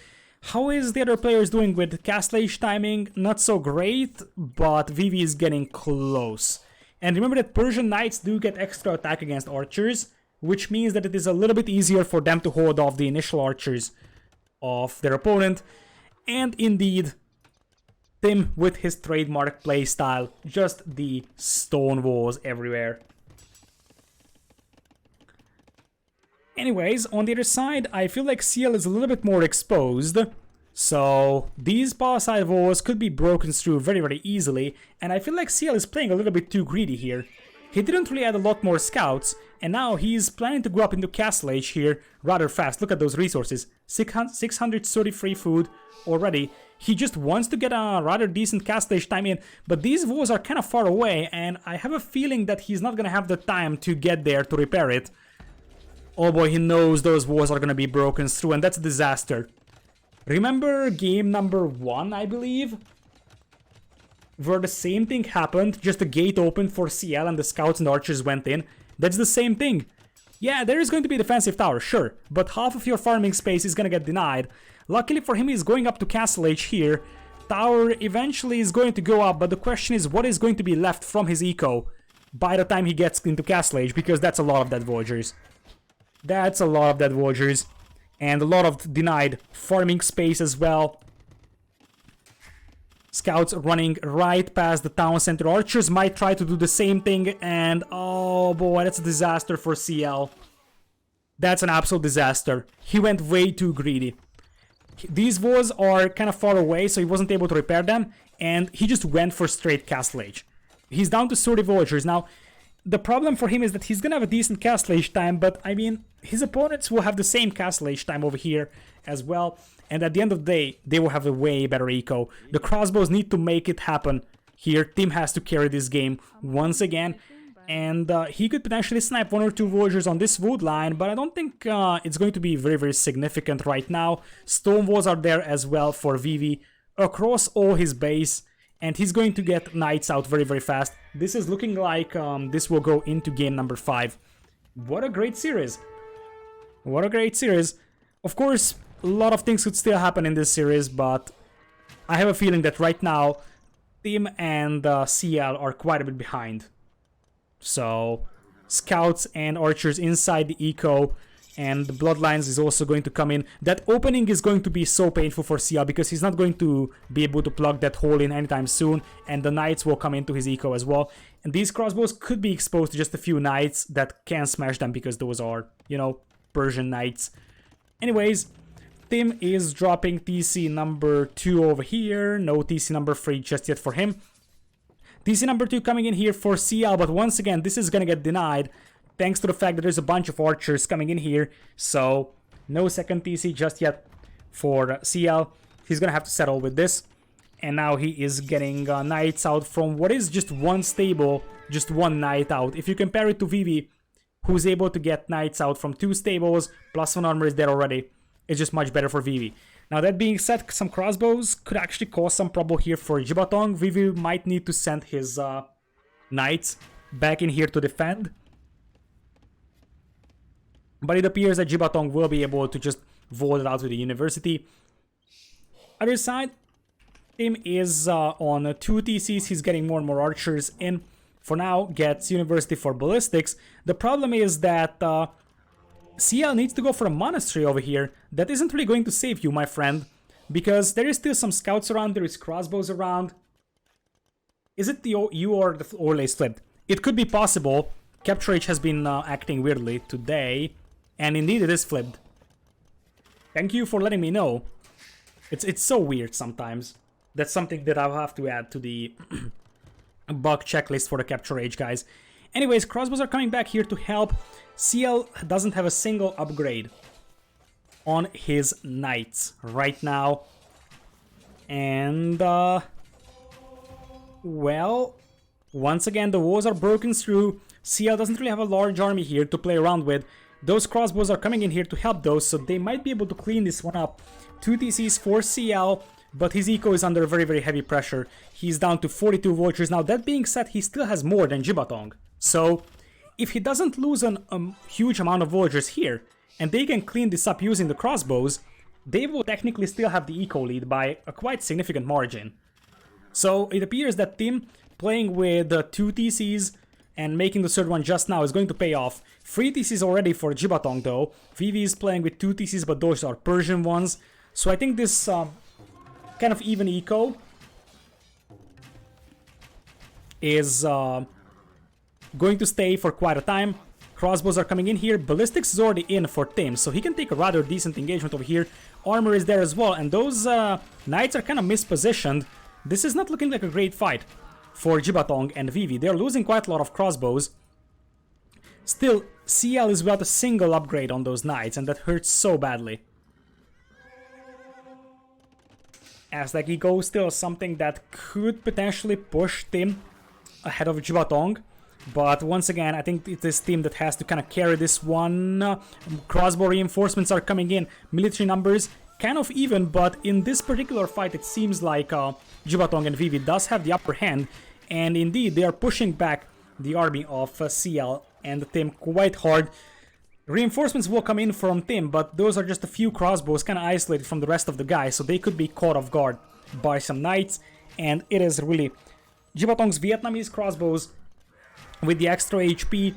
How is the other players doing with Castle Age timing? Not so great, but Vivi is getting close. And remember that Persian Knights do get extra attack against archers, which means that it is a little bit easier for them to hold off the initial archers of their opponent. And indeed, Tim with his trademark playstyle, just the stone walls everywhere. Anyways, on the other side, I feel like CL is a little bit more exposed. So these palisade walls could be broken through very, very easily. And I feel like CL is playing a little bit too greedy here. He didn't really add a lot more scouts. And now he's planning to go up into Castle Age here rather fast. Look at those resources. 633 food already. He just wants to get a rather decent Castle Age time in. But these walls are kind of far away. And I have a feeling that he's not going to have the time to get there to repair it. Oh boy, he knows those walls are gonna be broken through, and that's a disaster. Remember game number 1, I believe? Where the same thing happened, just the gate opened for CL and the scouts and archers went in. That's the same thing. Yeah, there is going to be a defensive tower, sure, but half of your farming space is gonna get denied. Luckily for him, he's going up to Castle Age here. Tower eventually is going to go up, but the question is what is going to be left from his eco by the time he gets into Castle Age, because that's a lot of dead villagers. That's a lot of dead villagers. And a lot of denied farming space as well. Scouts running right past the town center. Archers might try to do the same thing. And oh boy, that's a disaster for CL. That's an absolute disaster. He went way too greedy. These walls are kind of far away, so he wasn't able to repair them. And he just went for straight Castle Age. He's down to 30 villagers. Now, the problem for him is that he's gonna have a decent castle age time, but I mean, his opponents will have the same castle age time over here as well, and at the end of the day, they will have a way better eco. The crossbows need to make it happen here. Tim has to carry this game once again, and he could potentially snipe 1 or 2 villagers on this wood line, but I don't think it's going to be very, very significant right now. Stone walls are there as well for Vivi across all his base, and he's going to get knights out very, very fast. This is looking like this will go into game number 5. What a great series. What a great series. Of course, a lot of things could still happen in this series, but I have a feeling that right now, Tim and CL are quite a bit behind. So, scouts and archers inside the eco, and the bloodlines is also going to come in. That opening is going to be so painful for CL because he's not going to be able to plug that hole in anytime soon, and the knights will come into his eco as well. And these crossbows could be exposed to just a few knights that can smash them because those are, you know, Persian knights. Anyways, Tim is dropping TC number 2 over here. No TC number 3 just yet for him. TC number 2 coming in here for CL, but once again, this is gonna get denied thanks to the fact that there's a bunch of archers coming in here. So, no second TC just yet for CL. He's gonna have to settle with this. And now he is getting knights out from what is just one stable, just one knight out. If you compare it to Vivi, who's able to get knights out from 2 stables, plus 1 armor is there already. It's just much better for Vivi. Now that being said, some crossbows could actually cause some trouble here for Jibatong. Vivi might need to send his knights back in here to defend. But it appears that Jibatong will be able to just vote it out to the university. Other side, Tim is on 2 TCs. He's getting more and more archers in. For now, gets university for ballistics. The problem is that CL needs to go for a monastery over here. That isn't really going to save you, my friend, because there is still some scouts around, there is crossbows around. Is it the you or the overlay flipped? It could be possible. Capture H has been acting weirdly today, and indeed it is flipped. Thank you for letting me know. It's so weird sometimes. That's something that I'll have to add to the bug checklist for the Capture H, guys. Anyways, crossbows are coming back here to help. CL doesn't have a single upgrade on his knights right now. And, well, once again, the walls are broken through. CL doesn't really have a large army here to play around with. Those crossbows are coming in here to help those, so they might be able to clean this one up. 2 TCs for CL, but his eco is under very, very heavy pressure. He's down to 42 vultures. Now, that being said, he still has more than Jibatong. So, if he doesn't lose a huge amount of villagers here, and they can clean this up using the crossbows, they will technically still have the eco lead by a quite significant margin. So it appears that Tim, playing with 2 TCs and making the third one just now, is going to pay off. 3 TCs already for Jibatong though. Vivi is playing with 2 TCs, but those are Persian ones. So I think this kind of even eco is going to stay for quite a time. Crossbows are coming in here. Ballistics is already in for Tim, so he can take a rather decent engagement over here. Armor is there as well, and those knights are kind of mispositioned. This is not looking like a great fight for Jibatong and Vivi. They're losing quite a lot of crossbows. Still, CL is without a single upgrade on those knights, and that hurts so badly. Aztec Eco is still something that could potentially push Tim ahead of Jibatong. But once again, I think it's this team that has to kind of carry this one. Crossbow reinforcements are coming in. Military numbers kind of even, but in this particular fight it seems like Jibatong and Vivi does have the upper hand. And indeed, they are pushing back the army of CL and Tim quite hard. Reinforcements will come in from Tim, but those are just a few crossbows kind of isolated from the rest of the guys, so they could be caught off guard by some knights. And it is really Jibatong's Vietnamese crossbows with the extra HP,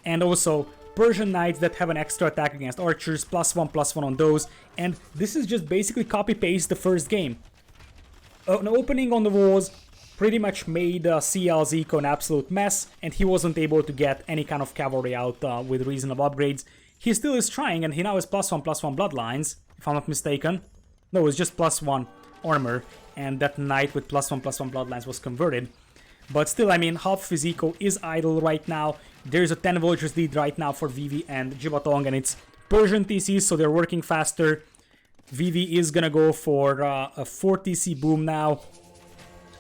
and also Persian knights that have an extra attack against archers, +1/+1 on those, and this is just basically copy-paste the first game. An opening on the walls pretty much made CL's eco an absolute mess, and he wasn't able to get any kind of cavalry out with reasonable upgrades. He still is trying, and he now has +1/+1 bloodlines, if I'm not mistaken. No, it's just +1 armor, and that knight with +1/+1 bloodlines was converted. But still, I mean, half his eco is idle right now. There's a 10 villagers lead right now for Vivi and Jibatong, and it's Persian TCs, so they're working faster. Vivi is gonna go for a 4 TC boom now.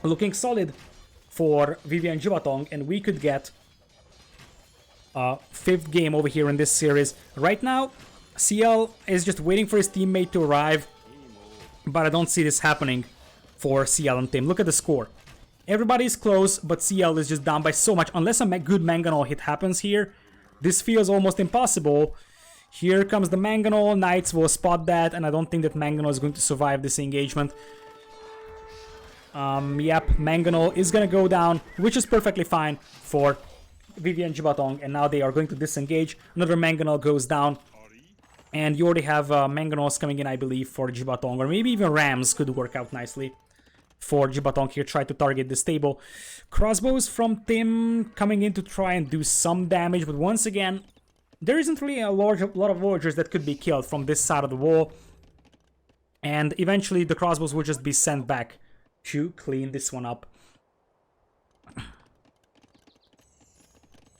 Looking solid for Vivi and Jibatong, and we could get a 5th game over here in this series. Right now, CL is just waiting for his teammate to arrive, but I don't see this happening for CL and Tim. Look at the score. Everybody's close, but CL is just down by so much. Unless a good Mangonel hit happens here, this feels almost impossible. Here comes the Mangonel. Knights will spot that, and I don't think that Mangonel is going to survive this engagement. Yep, Mangonel is gonna go down, which is perfectly fine for Vivi and Jibatong, and now they are going to disengage. Another Mangonel goes down, and you already have Mangonels coming in, I believe, for Jibatong, or maybe even Rams could work out nicely for Jibatong here. Try to target this table. Crossbows from Tim coming in to try and do some damage, but once again, there isn't really a lot of villagers that could be killed from this side of the wall, and eventually the crossbows will just be sent back to clean this one up.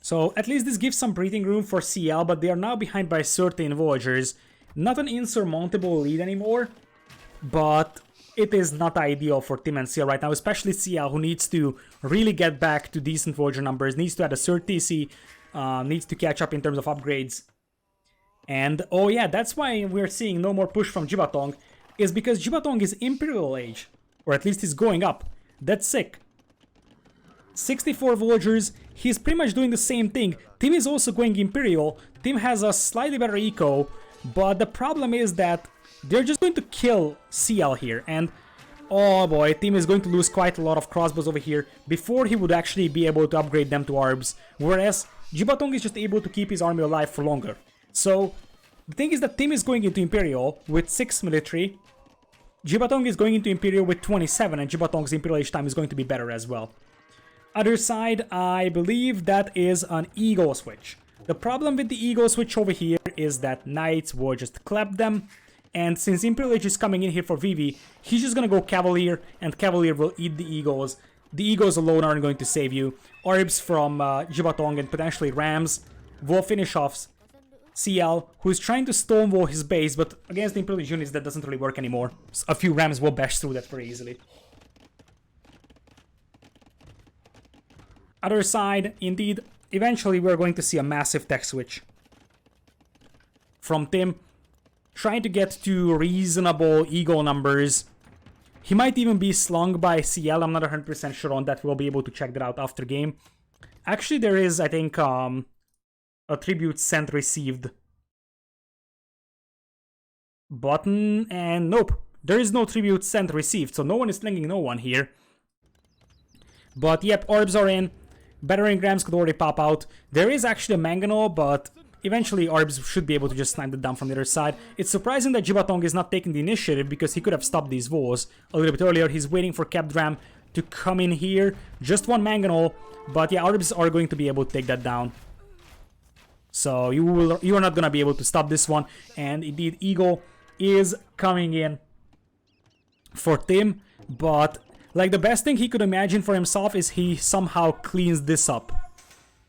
So at least this gives some breathing room for CL, but they are now behind by 13 villagers. Not an insurmountable lead anymore, but it is not ideal for Tim and CL right now, especially CL, who needs to really get back to decent villager numbers, needs to add a third TC, needs to catch up in terms of upgrades. And oh yeah, that's why we're seeing no more push from Jibatong, is because Jibatong is Imperial Age, or at least he's going up. That's sick. 64 villagers, he's pretty much doing the same thing. Tim is also going Imperial. Tim has a slightly better eco, but the problem is that they're just going to kill CL here, and oh boy, Tim is going to lose quite a lot of crossbows over here before he would actually be able to upgrade them to Arbs, whereas Jibatong is just able to keep his army alive for longer. So the thing is that Tim is going into Imperial with 6 military, Jibatong is going into Imperial with 27, and Jibatong's Imperial Age time is going to be better as well. Other side, I believe that is an Eagle switch. The problem with the Eagle switch over here is that Knights will just clap them, and since Imperial Age is coming in here for Vivi, he's just gonna go Cavalier, and Cavalier will eat the Eagles. The Eagles alone aren't going to save you. Orbs from Jibatong and potentially Rams will finish off CL, who is trying to stonewall his base, but against the Imperial Age units that doesn't really work anymore. A few Rams will bash through that very easily. Other side, indeed, eventually we're going to see a massive tech switch from Tim, trying to get to reasonable Eagle numbers. He might even be slung by CL, I'm not 100% sure on that, we'll be able to check that out after game. Actually, there is, I think, a tribute sent received button, and nope, there is no tribute sent received, so no one is slinging no one here. But yep, orbs are in. Battering rams could already pop out. There is actually a Mangonel, but eventually orbs should be able to just snipe it down from the other side. It's surprising that Jibatong is not taking the initiative, because he could have stopped these walls a little bit earlier. He's waiting for Capdram to come in here. Just one Mangonel, but yeah, orbs are going to be able to take that down. So you are not going to be able to stop this one. And indeed, Eagle is coming in for Tim, but like the best thing he could imagine for himself is he somehow cleans this up.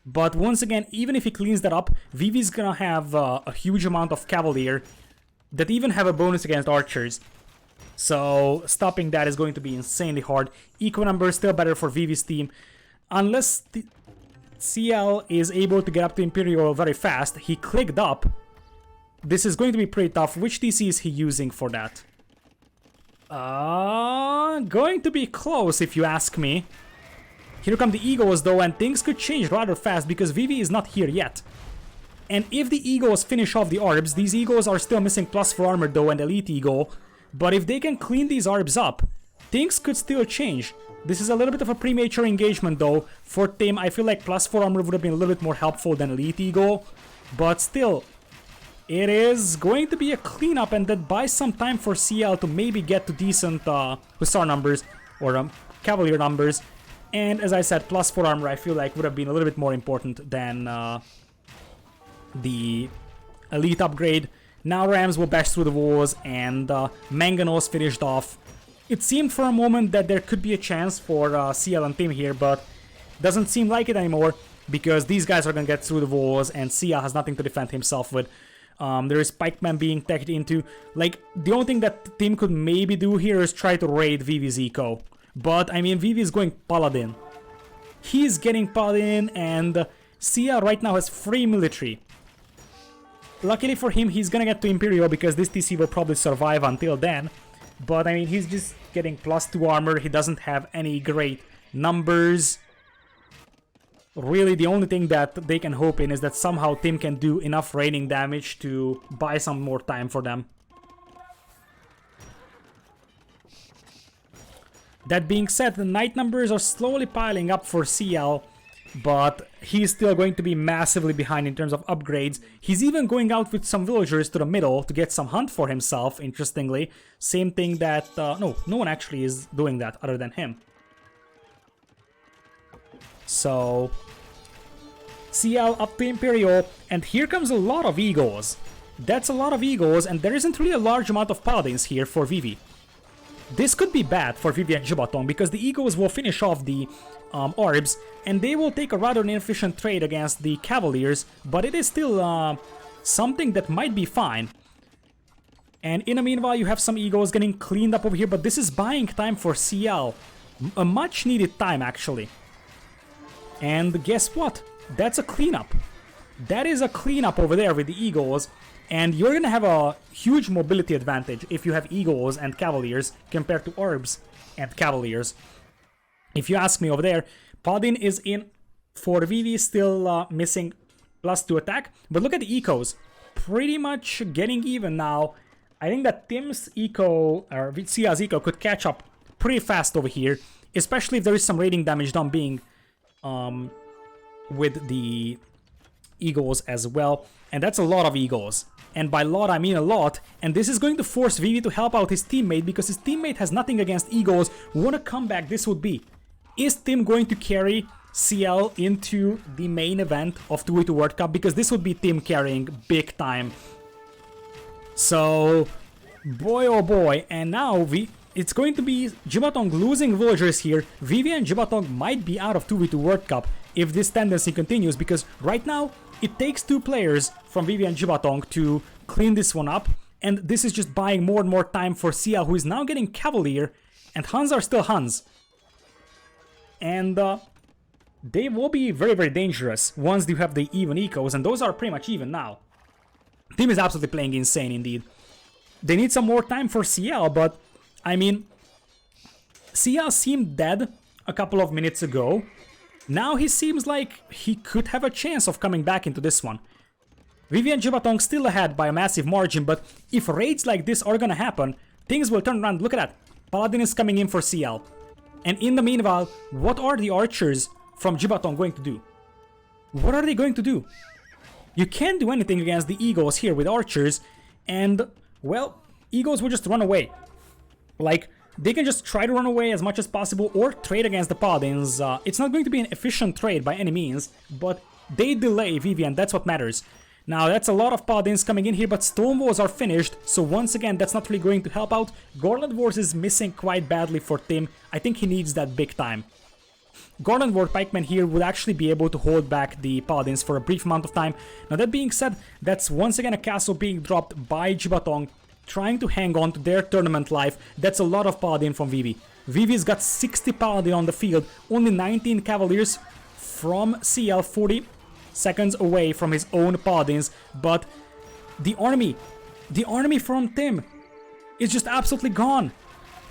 But once again, even if he cleans that up, Vivi's gonna have a huge amount of Cavalier that even have a bonus against archers. So stopping that is going to be insanely hard. Eco number is still better for Vivi's team. Unless the CL is able to get up to Imperial very fast, he clicked up. This is going to be pretty tough. Which TC is he using for that? Going to be close if you ask me. Here come the Eagles though, and things could change rather fast because Vivi is not here yet. And if the Eagles finish off the Arbs, these Eagles are still missing +4 armor though and Elite Eagle. But if they can clean these Arbs up, things could still change. This is a little bit of a premature engagement though. For Tim, I feel like +4 armor would have been a little bit more helpful than Elite Eagle. But still, it is going to be a cleanup, and that buys some time for CL to maybe get to decent Hussar numbers or Cavalier numbers. And as I said, +4 armor I feel like would have been a little bit more important than the Elite upgrade. Now Rams will bash through the walls, and Mangonel's finished off. It seemed for a moment that there could be a chance for CL and Tim here, but Doesn't seem like it anymore, because these guys are gonna get through the walls, and Sia has nothing to defend himself with. There is Pikeman being teched into. Like, the only thing that Tim could maybe do here is try to raid Vivi's eco. But, I mean, Vivi is going Paladin. He's getting Paladin, and Sia right now has free military. Luckily for him, he's gonna get to Imperial because this TC will probably survive until then. But, I mean, he's just getting +2 armor. He doesn't have any great numbers. Really, the only thing that they can hope in is that somehow Tim can do enough raining damage to buy some more time for them. That being said, the knight numbers are slowly piling up for CL, but he's still going to be massively behind in terms of upgrades. He's even going out with some villagers to the middle to get some hunt for himself, interestingly. Same thing that... no one actually is doing that other than him. So... CL up to Imperial, and here comes a lot of Eagles. That's a lot of Eagles, and there isn't really a large amount of Paladins here for Vivi. This could be bad for Vivi and Jibatong, because the Eagles will finish off the Orbs, and they will take a rather inefficient trade against the Cavaliers, but it is still something that might be fine. And in the meanwhile, you have some Eagles getting cleaned up over here, but this is buying time for CL. A much needed time, actually. And guess what? That's a cleanup. That is a cleanup over there with the Eagles, and you're gonna have a huge mobility advantage if you have Eagles and Cavaliers compared to Orbs and Cavaliers. If you ask me over there, Paladin is in for Vivi, still missing +2 attack, but look at the ecos. Pretty much getting even now. I think that Tim's eco, or Sia's eco, could catch up pretty fast over here, especially if there is some raiding damage done being with the Eagles as well, and that's a lot of Eagles. And by lot, I mean a lot, and this is going to force Vivi to help out his teammate, because his teammate has nothing against Eagles. What a comeback this would be. Is Tim going to carry CL into the main event of 2v2 World Cup? Because this would be Tim carrying big time. So, boy oh boy, and now it's going to be Jibatong losing villagers here. Vivi and Jibatong might be out of 2v2 World Cup if this tendency continues, because right now it takes 2 players from Vivi and Jibatong to clean this one up, and this is just buying more and more time for CL, who is now getting Cavalier, and Huns are still Huns. And they will be very, very dangerous once you have the even ecos, and those are pretty much even now. Team is absolutely playing insane indeed. They need some more time for CL, but I mean, CL seemed dead a couple of minutes ago. Now he seems like he could have a chance of coming back into this one. Vivi and Jibatong still ahead by a massive margin, but if raids like this are gonna happen, things will turn around. Look at that. Paladin is coming in for CL. And in the meanwhile, what are the archers from Jibatong going to do? What are they going to do? You can't do anything against the Eagles here with archers, and, well, Eagles will just run away. Like, they can just try to run away as much as possible or trade against the Paladins. It's not going to be an efficient trade by any means, but they delay Vivi, and that's what matters. Now, that's a lot of Paladins coming in here, but Stone Walls are finished, so once again, that's not really going to help out. Garland Wars is missing quite badly for Tim. I think he needs that big time. Garland Ward Pikemen here would actually be able to hold back the Paladins for a brief amount of time. Now, that being said, that's once again a castle being dropped by Jibatong, trying to hang on to their tournament life. That's a lot of Paladin from Vivi. Vivi's got 60 Paladin on the field, only 19 Cavaliers from CL, 40 seconds away from his own Paladins, but the army from Tim is just absolutely gone.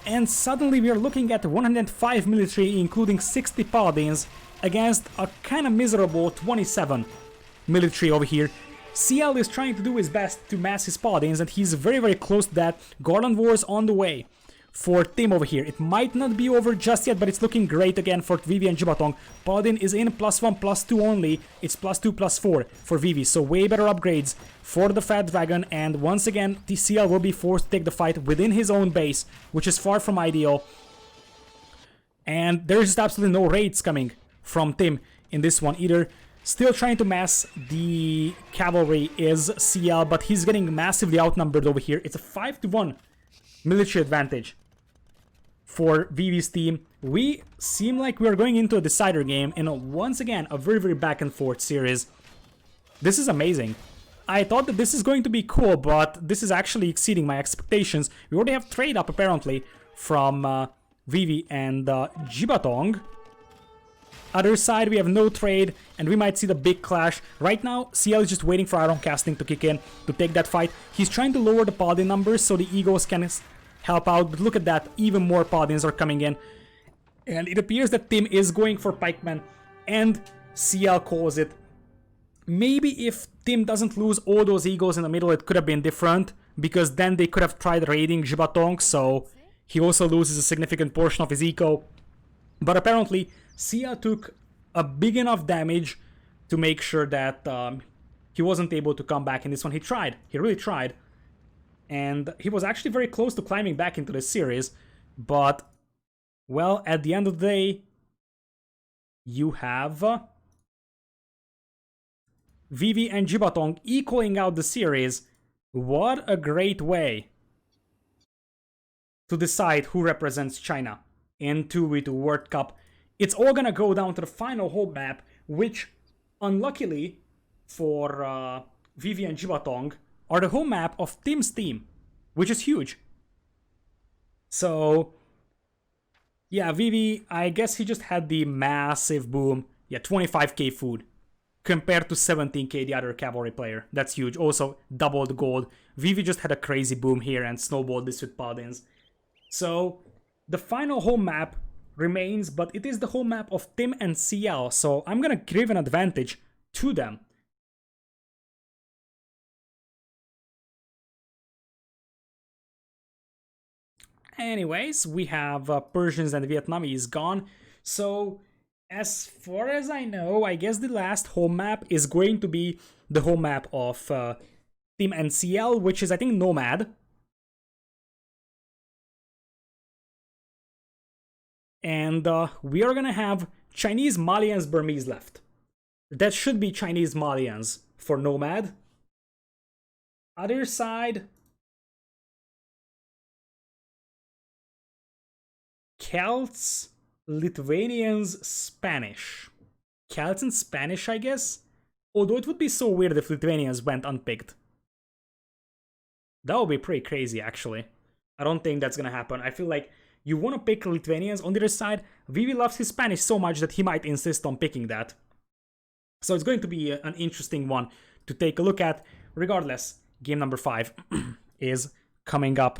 And suddenly we are looking at 105 military, including 60 Paladins, against a kind of miserable 27 military over here. CL is trying to do his best to mass his Paladins, and he's very, very close to that. Garland Wars on the way for Tim over here. It might not be over just yet, but it's looking great again for Vivi and Jibatong. Paladin is in +1, +2 only. It's +2, +4 for Vivi, so way better upgrades for the Fat Dragon, and once again, TCL will be forced to take the fight within his own base, which is far from ideal. And there's just absolutely no raids coming from Tim in this one either. Still trying to mass the cavalry is CL, but he's getting massively outnumbered over here. It's a 5-1 military advantage for Vivi's team. We seem like we're going into a decider game in once again a very, very back and forth series. This is amazing. I thought that this is going to be cool, but this is actually exceeding my expectations. We already have trade up apparently from Vivi and Jibatong. Other side, we have no trade, and we might see the big clash. Right now, CL is just waiting for Iron Casting to kick in to take that fight. He's trying to lower the Paladin numbers so the Egos can help out, but look at that, even more Paladins are coming in. And it appears that Tim is going for Pikeman, and CL calls it. Maybe if Tim doesn't lose all those Egos in the middle, it could have been different, because then they could have tried raiding Jibatong, so he also loses a significant portion of his eco. But apparently, CL took a big enough damage to make sure that he wasn't able to come back in this one. He tried. He really tried. And he was actually very close to climbing back into this series. But, well, at the end of the day, you have Vivi and Jibatong equaling out the series. What a great way to decide who represents China in 2v2 World Cup. It's all gonna go down to the final home map, which, unluckily for Vivi and Jibatong, are the home map of Tim's team, which is huge. So, yeah, Vivi, I guess he just had the massive boom. Yeah, 25k food compared to 17k the other cavalry player. That's huge. Also, doubled gold. Vivi just had a crazy boom here and snowballed this with Paladins. So, the final home map remains, but it is the home map of Tim and CL, so I'm gonna give an advantage to them. Anyways, we have Persians and Vietnamese gone, so as far as I know, I guess the last home map is going to be the home map of Tim and CL, which is, I think, Nomad. And we are gonna have Chinese, Malians, Burmese left. That should be Chinese, Malians for Nomad. Other side, Celts, Lithuanians, Spanish. Celts and Spanish, I guess? Although it would be so weird if Lithuanians went unpicked. That would be pretty crazy, actually. I don't think that's gonna happen. I feel like you want to pick Lithuanians. On the other side, Vivi loves his Spanish so much that he might insist on picking that. So it's going to be an interesting one to take a look at. Regardless, game number 5 is coming up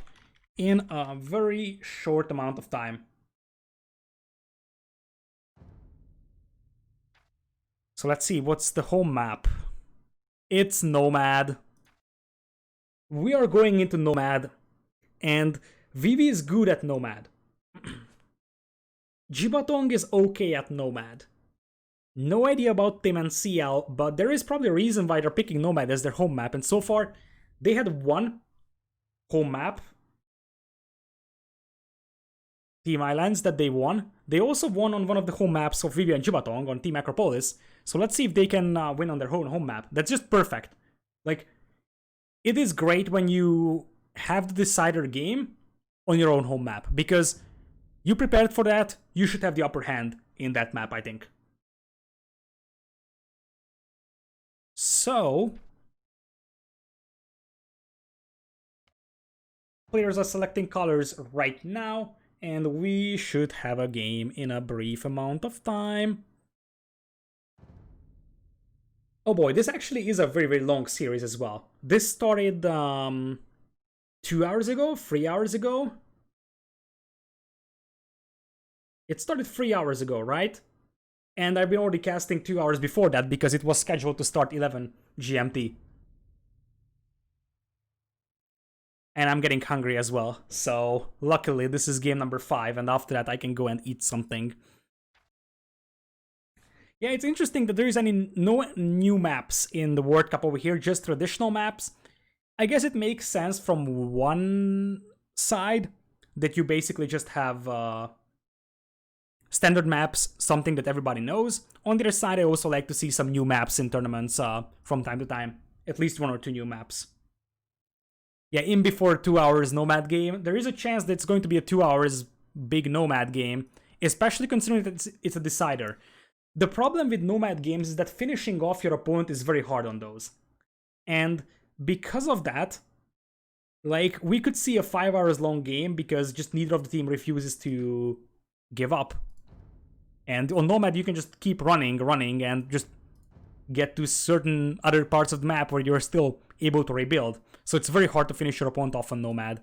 in a very short amount of time. So let's see, what's the home map? It's Nomad. We are going into Nomad, and Vivi is good at Nomad. Jibatong is okay at Nomad. No idea about Tim and CL, but there is probably a reason why they're picking Nomad as their home map, and so far they had one home map, Team Islands, that they won. They also won on one of the home maps of Vivi and Jibatong on Team Acropolis, so let's see if they can win on their own home map. That's just perfect. Like, it is great when you have the decider game on your own home map, because you prepared for that, you should have the upper hand in that map, I think. So, players are selecting colors right now, and we should have a game in a brief amount of time. Oh boy, this actually is a very, very long series as well. This started 2 hours ago, 3 hours ago. It started 3 hours ago, right? And I've been already casting 2 hours before that because it was scheduled to start 11 GMT. And I'm getting hungry as well. So luckily this is game number 5, and after that I can go and eat something. Yeah, it's interesting that there is no new maps in the World Cup over here, just traditional maps. I guess it makes sense from one side that you basically just have standard maps, something that everybody knows. On the other side, I also like to see some new maps in tournaments from time to time. At least 1 or 2 new maps. Yeah, in before 2 hours Nomad game. There is a chance that it's going to be a 2 hours big Nomad game, especially considering that it's a decider. The problem with Nomad games is that finishing off your opponent is very hard on those. And because of that, like, we could see a 5 hours long game because just neither of the team refuses to give up. And on Nomad, you can just keep running, and just get to certain other parts of the map where you're still able to rebuild. So it's very hard to finish your opponent off on Nomad.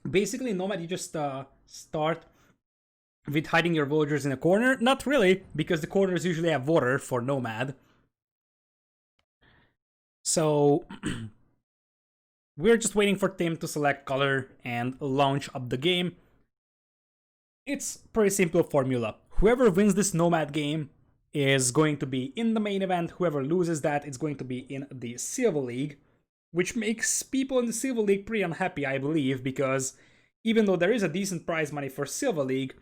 Basically, Nomad, you just start with hiding your villagers in a corner. Not really, because the corners usually have water for Nomad. So we're just waiting for Tim to select color and launch up the game. It's pretty simple formula. Whoever wins this Nomad game is going to be in the main event. Whoever loses that is going to be in the Silver League, which makes people in the Silver League pretty unhappy, I believe, because even though there is a decent prize money for Silver League,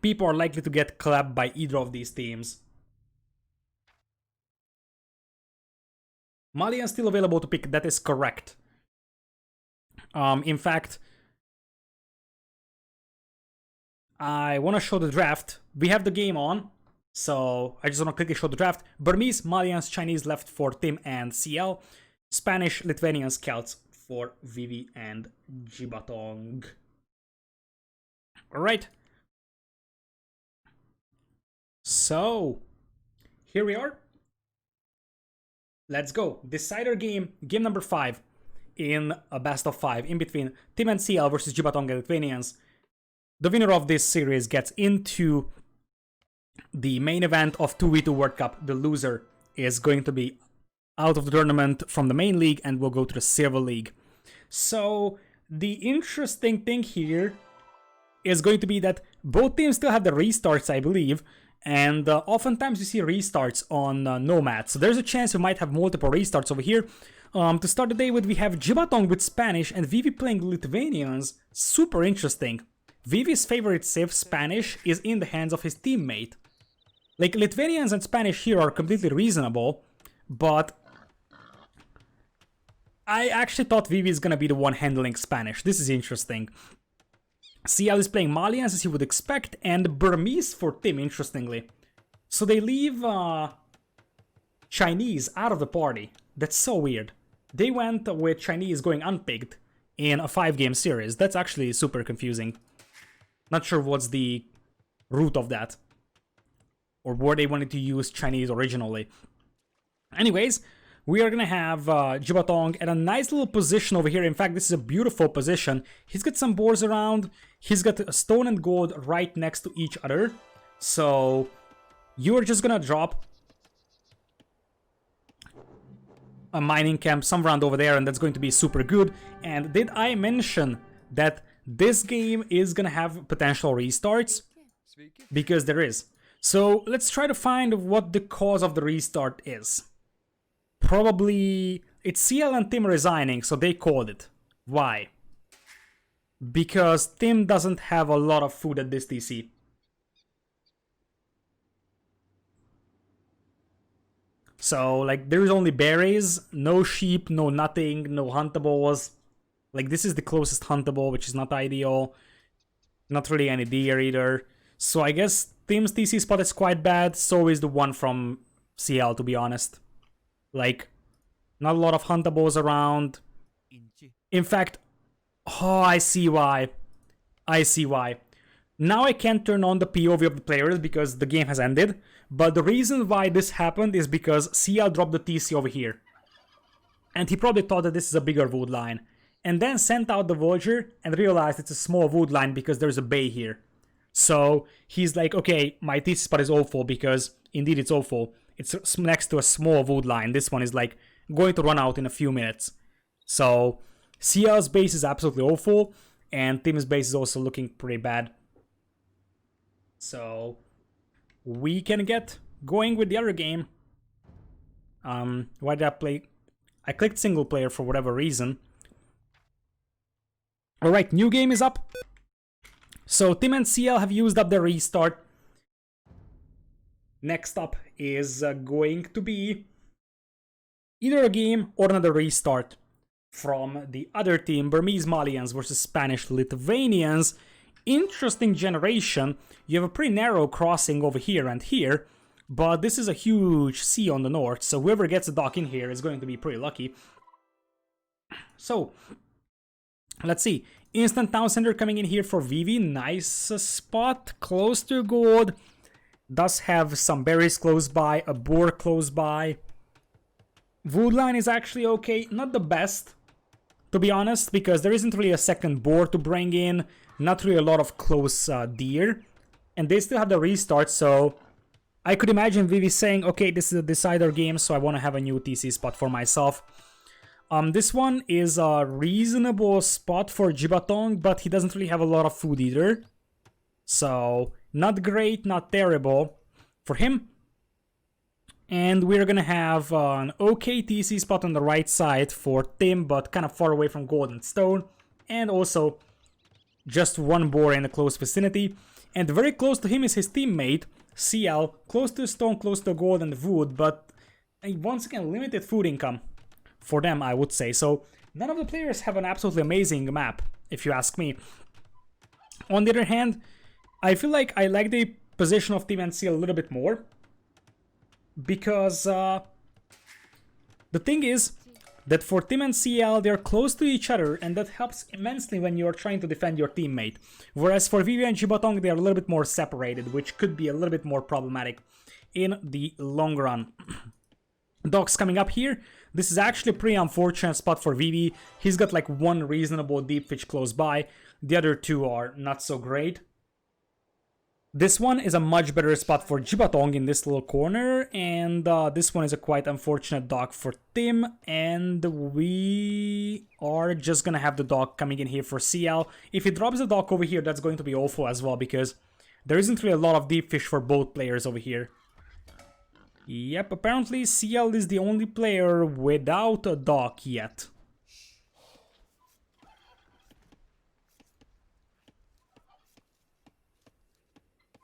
people are likely to get clapped by either of these teams. Malian still available to pick, that is correct. In fact, I want to show the draft. We have the game on, so I just want to quickly show the draft. Burmese, Malians, Chinese left for Tim and CL. Spanish, Lithuanians, Celts for Vivi and Jibatong. Alright. So, here we are. Let's go. Decider game, game number 5 in a best of 5 in between Tim and CL versus Jibatong and Lithuanians. The winner of this series gets into the main event of 2v2 World Cup. The loser is going to be out of the tournament from the main league and will go to the Silver League. So the interesting thing here is going to be that both teams still have the restarts, I believe, and oftentimes you see restarts on Nomad. So there's a chance we might have multiple restarts over here. To start the day with, we have Jibatong with Spanish and Vivi playing Lithuanians. Super interesting. Vivi's favorite civ, Spanish, is in the hands of his teammate. Like, Lithuanians and Spanish here are completely reasonable, but I actually thought Vivi is gonna be the one handling Spanish. This is interesting. CL is playing Malians as you would expect, and Burmese for Tim, interestingly. So they leave Chinese out of the party. That's so weird. They went with Chinese going unpicked in a 5-game series. That's actually super confusing. Not sure what's the root of that, or where they wanted to use Chinese originally. Anyways, we are gonna have Jibatong at a nice little position over here. In fact, this is a beautiful position. He's got some boars around. He's got stone and gold right next to each other. So you're just gonna drop a mining camp somewhere around over there, and that's going to be super good. And did I mention that this game is gonna have potential restarts? Because there is. So let's try to find what the cause of the restart is. Probably it's CL and Tim resigning, so they called it. Why? Because Tim doesn't have a lot of food at this TC. So, like, there's only berries, no sheep, no nothing, no huntables. Like, this is the closest huntable, which is not ideal. Not really any deer either. So I guess Tim's TC spot is quite bad, so is the one from CL, to be honest. Like, not a lot of huntables around. In fact, oh, I see why. I see why. Now I can't turn on the POV of the players because the game has ended. But the reason why this happened is because CL dropped the TC over here. And he probably thought that this is a bigger wood line. And then sent out the villager and realized it's a small wood line because there's a bay here. So he's like, okay, my TC spot is awful because indeed it's awful. It's next to a small wood line. This one is like going to run out in a few minutes. So CL's base is absolutely awful, and Tim's base is also looking pretty bad. So we can get going with the other game. Why did I play? I clicked single player for whatever reason. Alright, new game is up. So Tim and CL have used up the restart. Next up is going to be either a game or another restart from the other team, Burmese Malians versus Spanish Lithuanians. Interesting generation. You have a pretty narrow crossing over here and here, but this is a huge sea on the north, so whoever gets a dock in here is going to be pretty lucky. So, let's see. Instant Town Center coming in here for Vivi. Nice spot, close to gold. Does have some berries close by, a boar close by. Wood line is actually okay, not the best, to be honest, because there isn't really a second boar to bring in, not really a lot of close deer, and they still have the restart, so I could imagine Vivi saying, okay, this is a decider game, so I want to have a new TC spot for myself. This one is a reasonable spot for Jibatong, but he doesn't really have a lot of food either. So, not great, not terrible for him. And we're gonna have an okay TC spot on the right side for Tim, but kind of far away from gold and stone. And also, just one boar in a close vicinity. And very close to him is his teammate, CL. Close to stone, close to gold and wood, but once again, limited food income for them, I would say. So, none of the players have an absolutely amazing map, if you ask me. On the other hand, I feel like I like the position of Tim and CL a little bit more. Because the thing is that for Tim and CL, they're close to each other, and that helps immensely when you're trying to defend your teammate. Whereas for Vivi and Jibatong, they're a little bit more separated, which could be a little bit more problematic in the long run. Docks coming up here. This is actually a pretty unfortunate spot for Vivi. He's got like one reasonable deep fish close by. The other two are not so great. This one is a much better spot for Jibatong in this little corner, and this one is a quite unfortunate dock for Tim, and we are just gonna have the dock coming in here for CL. If he drops the dock over here, that's going to be awful as well, because there isn't really a lot of deep fish for both players over here. Yep, apparently CL is the only player without a dock yet.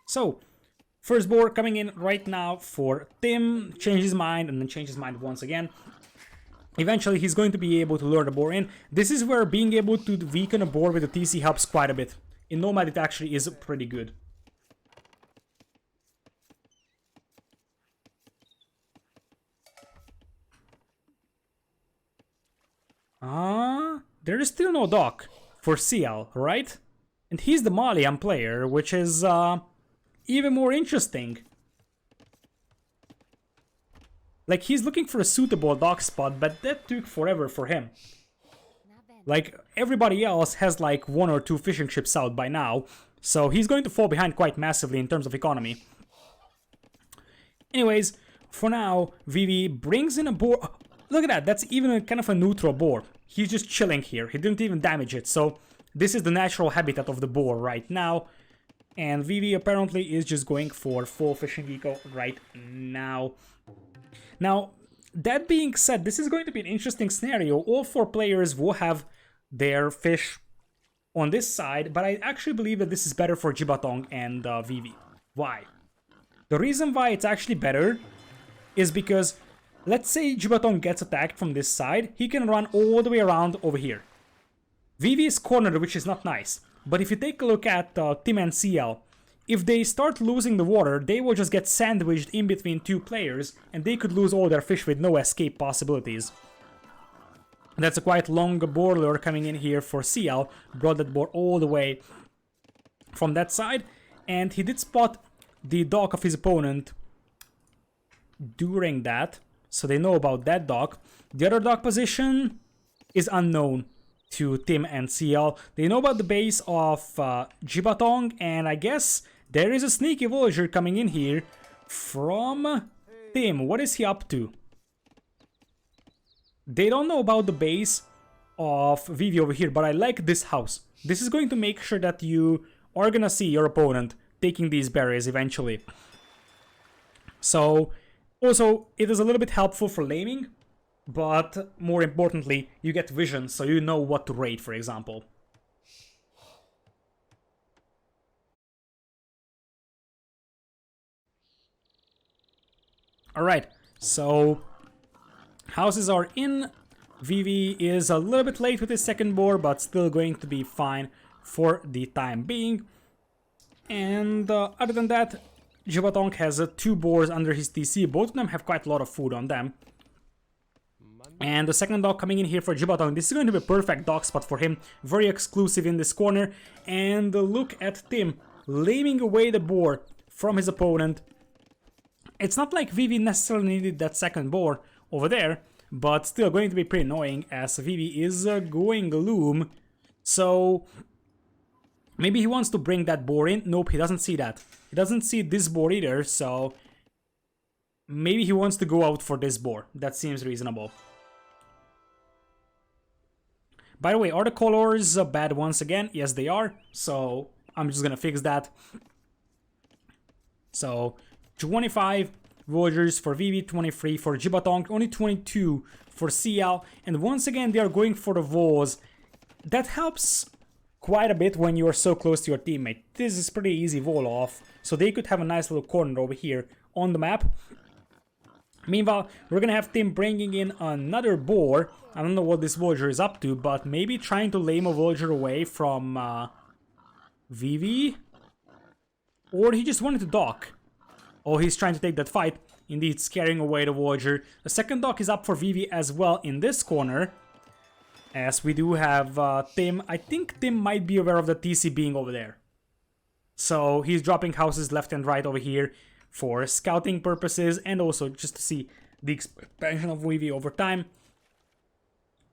So, first boar coming in right now for Tim, change his mind and then change his mind once again. Eventually he's going to be able to lure the boar in. This is where being able to weaken a boar with a TC helps quite a bit. In Nomad it actually is pretty good. There is still no dock for CL, right? And he's the Malian player, which is even more interesting. Like, he's looking for a suitable dock spot, but that took forever for him. Like, everybody else has like 1 or 2 fishing ships out by now, so he's going to fall behind quite massively in terms of economy. Anyways, for now, Vivi brings in a boar. Oh, look at that, that's even a kind of a neutral boar. He's just chilling here, he didn't even damage it, so this is the natural habitat of the boar right now. And Vivi apparently is just going for full fishing eco right now. Now, that being said, this is going to be an interesting scenario. All 4 players will have their fish on this side, but I actually believe that this is better for Jibatong and Vivi. Why? The reason why it's actually better is because, let's say Jibatong gets attacked from this side, he can run all the way around over here. Vivi is cornered, which is not nice. But if you take a look at Tim and CL, if they start losing the water, they will just get sandwiched in between 2 players, and they could lose all their fish with no escape possibilities. That's a quite long boar lure coming in here for CL, brought that boar all the way from that side, and he did spot the dock of his opponent during that, so they know about that dock. The other dock position is unknown to Tim and CL. They know about the base of Jibatong, and I guess there is a sneaky villager coming in here from Tim. What is he up to? They don't know about the base of Vivi over here, but I like this house. This is going to make sure that you are gonna see your opponent taking these berries eventually. So, also, it is a little bit helpful for laming, but more importantly, you get vision, so you know what to raid, for example. Alright, so houses are in. Vivi is a little bit late with his second boar, but still going to be fine for the time being. And other than that, Jibatong has 2 boars under his TC. Both of them have quite a lot of food on them. And the second dog coming in here for Jibatong. This is going to be a perfect dog spot for him. Very exclusive in this corner. And look at Tim laming away the boar from his opponent. It's not like Vivi necessarily needed that second boar over there, but still going to be pretty annoying as Vivi is going loom. So maybe he wants to bring that boar in. Nope, he doesn't see that. He doesn't see this boar either, so maybe he wants to go out for this boar. That seems reasonable. By the way, are the colors bad once again? Yes, they are. So I'm just gonna fix that. So 25 villagers for Vivi, 23 for Jibatong, only 22 for CL. And once again, they are going for the walls. That helps quite a bit when you are so close to your teammate. This is pretty easy wall off, so they could have a nice little corner over here on the map. Meanwhile, we're gonna have Tim bringing in another boar. I don't know what this villager is up to, but maybe trying to lame a villager away from Vivi? Or he just wanted to dock. Oh, he's trying to take that fight. Indeed, scaring away the villager. The second dock is up for Vivi as well in this corner. As we do have Tim. I think Tim might be aware of the TC being over there. So he's dropping houses left and right over here for scouting purposes and also just to see the expansion of Vivi over time.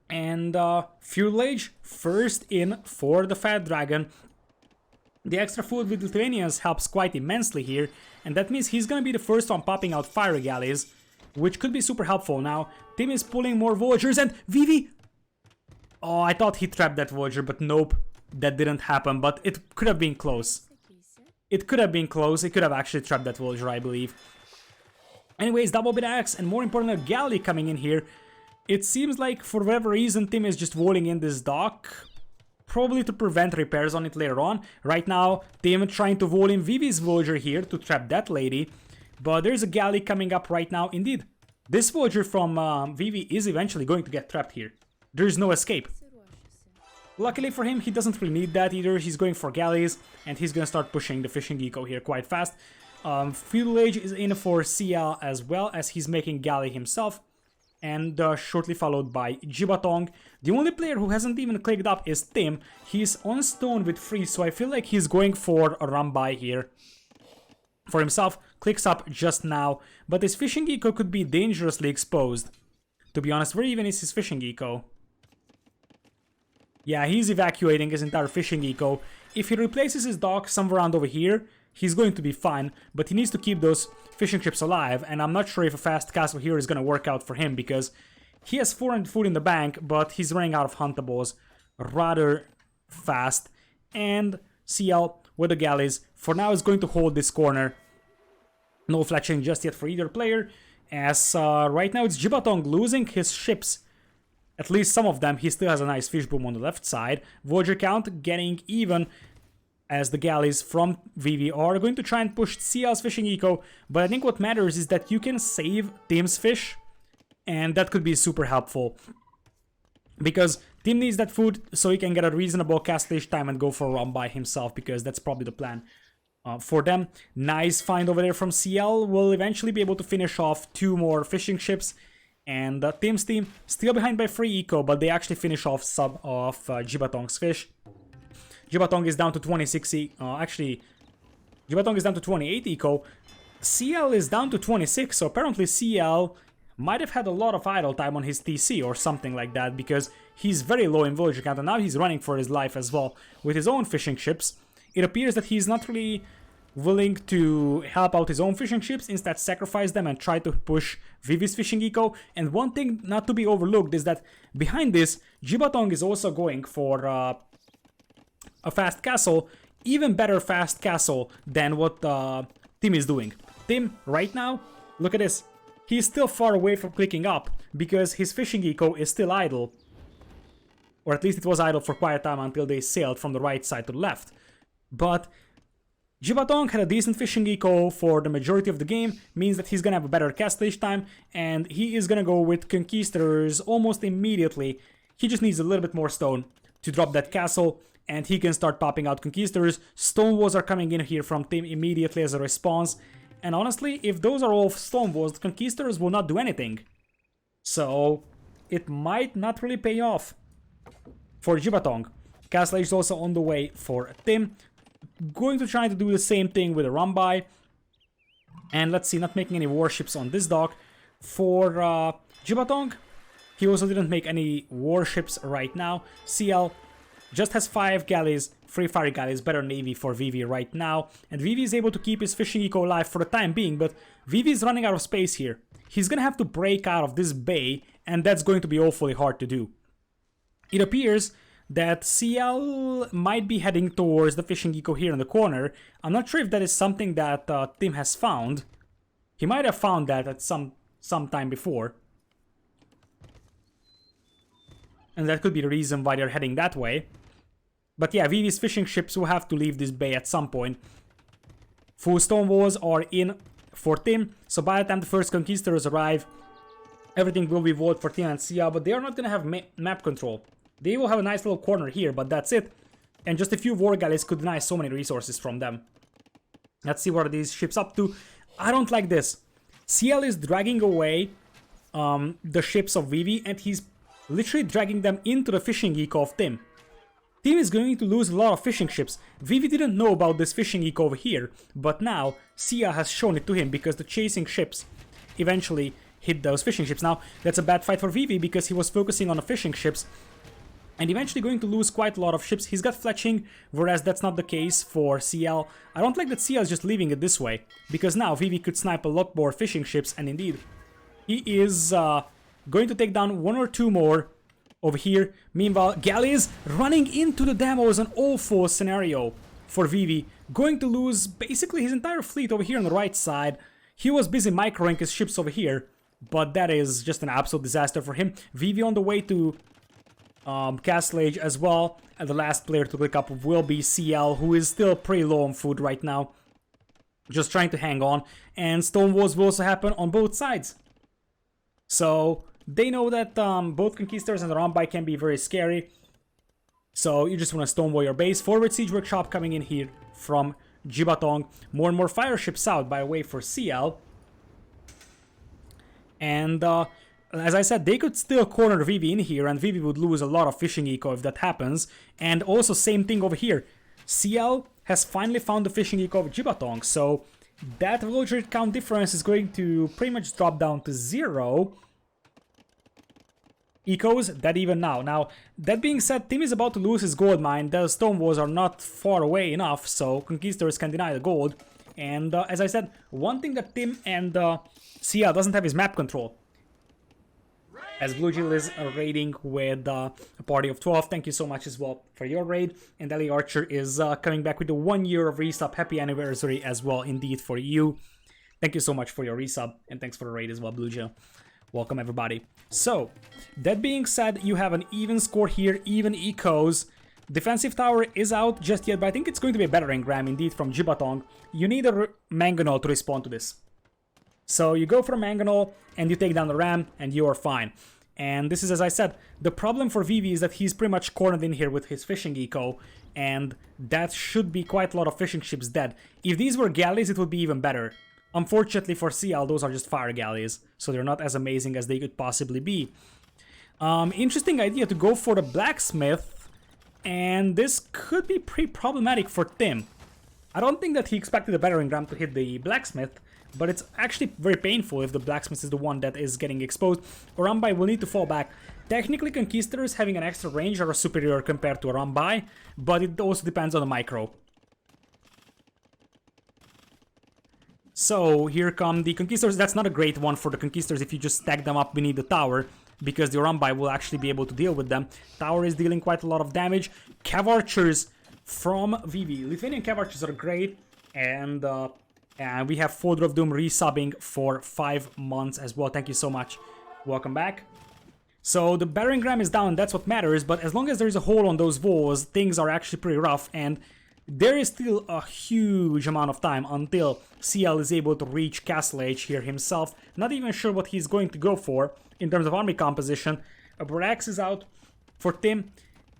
And Fuel Age first in for the Fat Dragon. The extra food with Lithuanians helps quite immensely here, and that means he's gonna be the first one popping out fire galleys, which could be super helpful now. Tim is pulling more villagers and Vivi! Oh, I thought he trapped that villager, but nope, that didn't happen, but it could have been close. It could have been close, he could have actually trapped that villager, I believe. Anyways, double bit axe, and more importantly, a galley coming in here. It seems like, for whatever reason, Tim is just walling in this dock. Probably to prevent repairs on it later on. Right now, Tim trying to wall in Vivi's villager here to trap that lady. But there's a galley coming up right now. Indeed, this villager from Vivi is eventually going to get trapped here. There's no escape. Luckily for him, he doesn't really need that either. He's going for galleys, and he's gonna start pushing the fishing eco here quite fast. Fuel Age is in for CL as well, as he's making galley himself. And shortly followed by Jibatong. The only player who hasn't even clicked up is Tim. He's on stone with freeze, so I feel like he's going for a run by here. For himself, clicks up just now, but his fishing eco could be dangerously exposed. To be honest, where even is his fishing eco? Yeah, he's evacuating his entire fishing eco. If he replaces his dock somewhere around over here, he's going to be fine, but he needs to keep those fishing ships alive, and I'm not sure if a fast castle here is going to work out for him, because he has 400 food in the bank, but he's running out of huntables rather fast. And CL with the galleys for now is going to hold this corner. No fletching just yet for either player, as right now it's Jibatong losing his ships. At least some of them. He still has a nice fish boom on the left side. Voyager count getting even, as the galleys from Vivi are going to try and push CL's fishing eco, but I think what matters is that you can save Tim's fish, and that could be super helpful. Because Tim needs that food so he can get a reasonable castage time and go for a run by himself, because that's probably the plan for them. Nice find over there from CL. Will eventually be able to finish off 2 more fishing ships, and Tim's team still behind by 3 eco, but they actually finish off some of Jibatong's fish. Jibatong is down to 26 actually, Jibatong is down to 28 eco. CL is down to 26, so apparently CL might have had a lot of idle time on his TC or something like that, because he's very low in villager count, and now he's running for his life as well with his own fishing ships. It appears that he's not really willing to help out his own fishing ships, instead sacrifice them and try to push Vivi's fishing eco. And one thing not to be overlooked is that behind this, Jibatong is also going for a fast castle, even better fast castle than what Tim is doing. Tim, right now, look at this. He's still far away from clicking up because his fishing eco is still idle. Or at least it was idle for quite a time until they sailed from the right side to the left. But Jibatong had a decent fishing eco for the majority of the game, means that he's gonna have a better cast stage time, and he is gonna go with Conquistadors almost immediately. He just needs a little bit more stone to drop that castle, and he can start popping out Conquistadors. Stone walls are coming in here from Tim immediately as a response, and honestly, if those are all stone walls, the Conquistadors will not do anything. So, it might not really pay off for Jibatong. Castle Age is also on the way for Tim. Going to try to do the same thing with a Rambai. And let's see, not making any warships on this dock. For Jibatong, he also didn't make any warships right now. CL just has 5 galleys, 3 fire galleys, better navy for Vivi right now. And Vivi is able to keep his fishing eco alive for the time being, but Vivi is running out of space here. He's gonna have to break out of this bay, and that's going to be awfully hard to do. It appears that CL might be heading towards the fishing eco here in the corner. I'm not sure if that is something that Tim has found. He might have found that at some time before. And that could be the reason why they're heading that way. But yeah, Vivi's fishing ships will have to leave this bay at some point. Full stone walls are in for Tim, so by the time the first Conquistadors arrive, everything will be void for Tim and CL, but they are not going to have map control. They will have a nice little corner here, but that's it. And just a few war galleys could deny so many resources from them. Let's see what are these ships up to. I don't like this. CL is dragging away the ships of Vivi, and he's literally dragging them into the fishing eco of Tim. Tim is going to lose a lot of fishing ships. Vivi didn't know about this fishing eco over here, but now CL has shown it to him because the chasing ships eventually hit those fishing ships. Now, that's a bad fight for Vivi because he was focusing on the fishing ships and eventually going to lose quite a lot of ships. He's got fletching, whereas that's not the case for CL. I don't like that CL is just leaving it this way, because now Vivi could snipe a lot more fishing ships, and indeed, he is going to take down 1 or 2 more over here. Meanwhile, galleys running into the demo is an awful scenario for Vivi. Going to lose basically his entire fleet over here on the right side. He was busy microing his ships over here, but that is just an absolute disaster for him. Vivi on the way to Castle Age as well, and the last player to click up will be CL, who is still pretty low on food right now, just trying to hang on, and stone walls will also happen on both sides. So they know that both Conquistadors and the Rambai can be very scary, so you just want to stonewall your base. Forward Siege Workshop coming in here from Jibatong. More and more fire ships out, by the way, for CL. And as I said, they could still corner Vivi in here, and Vivi would lose a lot of fishing eco if that happens. And also same thing over here. CL has finally found the fishing eco of Jibatong, so that villager count difference is going to pretty much drop down to 0 ecos, that even now. Now, that being said, Tim is about to lose his gold mine. The stone walls are not far away enough, so Conquistadors can deny the gold. And as I said, one thing that Tim and CL doesn't have is map control. As Blue Jill is raiding with a party of 12. Thank you so much as well for your raid. And Ellie Archer is coming back with the 1 year of resub. Happy anniversary as well, indeed, for you. Thank you so much for your resub. And thanks for the raid as well, Blue Jill. Welcome, everybody. So, that being said, you have an even score here, even ecos. Defensive tower is out just yet, but I think it's going to be a battering ram, indeed, from Jibatong. You need a mangonel to respond to this. So you go for a mangonel, and you take down the ram, and you are fine. And this is, as I said, the problem for Vivi is that he's pretty much cornered in here with his fishing eco, and that should be quite a lot of fishing ships dead. If these were galleys, it would be even better. Unfortunately for CL, those are just fire galleys, so they're not as amazing as they could possibly be. Interesting idea to go for the blacksmith, and this could be pretty problematic for Tim. I don't think that he expected the battering ram to hit the blacksmith, but it's actually very painful if the blacksmith is the one that is getting exposed. Rambai will need to fall back. Technically, Conquistadors having an extra range are superior compared to a Rambai, but it also depends on the micro. So here come the Conquistadors. That's not a great one for the Conquistadors if you just stack them up beneath the tower, because the Rambai will actually be able to deal with them. Tower is dealing quite a lot of damage. Cav Archers from Vivi. Lithuanian Cav Archers are great, and we have Folder of Doom resubbing for 5 months as well. Thank you so much. Welcome back. So the battering ram is down, that's what matters, but as long as there is a hole on those walls, things are actually pretty rough, and there is still a huge amount of time until CL is able to reach Castle Age here himself. Not even sure what he's going to go for in terms of army composition. Brax is out for Tim.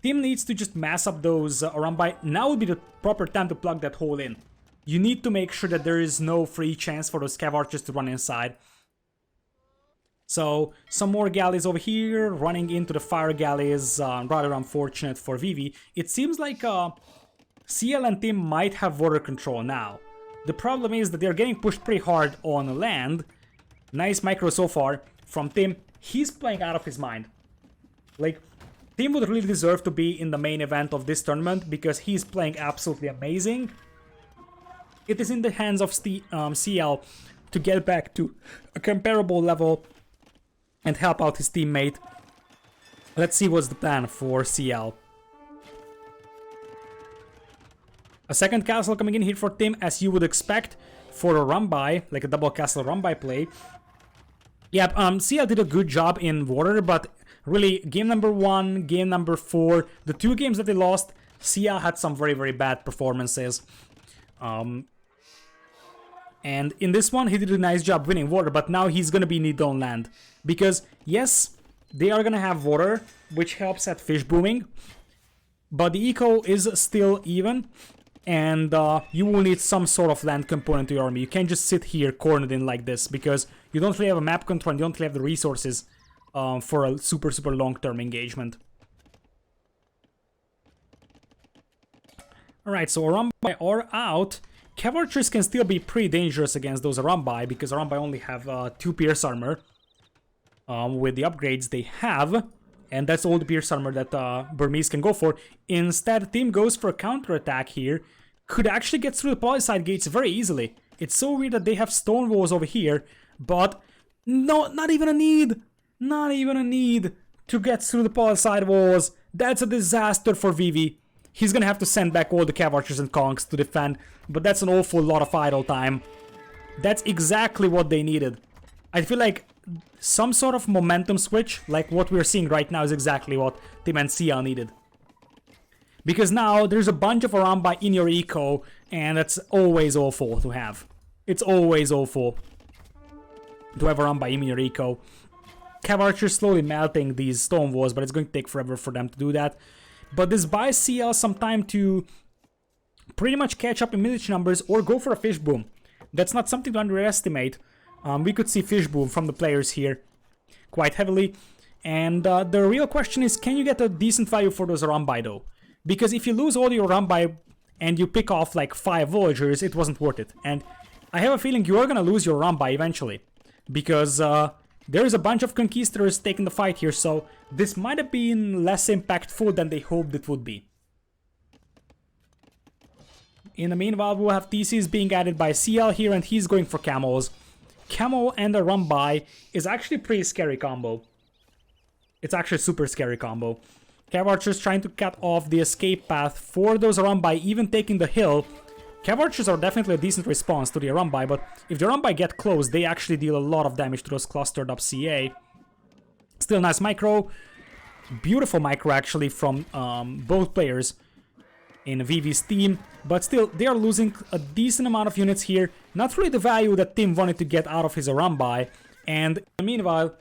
Tim needs to just mass up those Arumbai. Now would be the proper time to plug that hole in. You need to make sure that there is no free chance for those Cav Archers to run inside. So, some more galleys over here, running into the fire galleys, rather unfortunate for Vivi. It seems like CL and Tim might have water control now. The problem is that they're getting pushed pretty hard on land. Nice micro so far from Tim. He's playing out of his mind. Like, Tim would really deserve to be in the main event of this tournament because he's playing absolutely amazing. It is in the hands of CL to get back to a comparable level and help out his teammate. Let's see what's the plan for CL. A second castle coming in here for Tim, as you would expect for a run-by, like a double castle run-by play. Yeah, CL did a good job in water, but really, game number 1, game number 4, the 2 games that they lost, CL had some very, very bad performances. And in this one, he did a nice job winning water, but now he's gonna be needed on land. Because, yes, they are gonna have water, which helps at fish booming, but the eco is still even, and you will need some sort of land component to your army. You can't just sit here cornered in like this, because you don't really have a map control, and you don't really have the resources for a super, super long-term engagement. Alright, so Arumbai are out. Cav Archers can still be pretty dangerous against those Arumbai, because Arumbai only have 2 Pierce Armor with the upgrades they have, and that's all the Pierce Armor that Burmese can go for. Instead, Tim goes for a counterattack here, could actually get through the Palisade gates very easily. It's so weird that they have stone walls over here, but no, not even a need! Not even a need to get through the Palisade walls. That's a disaster for Vivi. He's gonna have to send back all the Cav Archers and Conks to defend, but that's an awful lot of idle time. That's exactly what they needed. I feel like some sort of momentum switch, like what we're seeing right now, is exactly what Tim and CL needed. Because now there's a bunch of Arumbai in your eco, and that's always awful to have. It's always awful to have Arumbai in your eco. Cav Archers slowly melting these stone walls, but it's going to take forever for them to do that. But this buys CL some time to pretty much catch up in military numbers or go for a fish boom. That's not something to underestimate. We could see fish boom from the players here quite heavily. And the real question is, can you get a decent value for those Arumbai though? Because if you lose all your Arumbai and you pick off like 5 villagers, it wasn't worth it. And I have a feeling you are going to lose your Arumbai eventually. Because there is a bunch of conquistadors taking the fight here, so this might have been less impactful than they hoped it would be. In the meanwhile, we'll have TCs being added by CL here, and he's going for camels. Camel and a Arumbai is actually a pretty scary combo. It's actually a super scary combo. Cav Archers trying to cut off the escape path for those Arumbai, even taking the hill. Cav Archers are definitely a decent response to the Arumbai, but if the Arumbai get close, they actually deal a lot of damage to those clustered up CA. Still nice micro. Beautiful micro actually from both players in Vivi's team, but still they are losing a decent amount of units here. Not really the value that Tim wanted to get out of his Arumbai, and meanwhile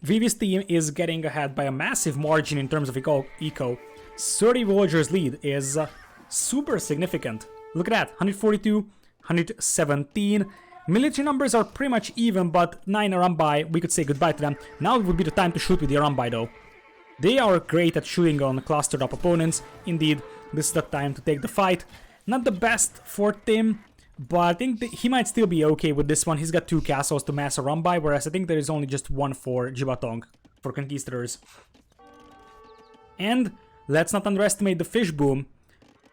Vivi's team is getting ahead by a massive margin in terms of eco. 30 villagers lead is super significant. Look at that, 142, 117. Military numbers are pretty much even, but 9 Arumbai, we could say goodbye to them. Now would be the time to shoot with the Arumbai though. They are great at shooting on clustered up opponents. Indeed, this is the time to take the fight. Not the best for Tim, but I think he might still be okay with this one. He's got 2 castles to mass Arumbai, whereas I think there is only just 1 for Jibatong, for Conquistadors. And let's not underestimate the fish boom,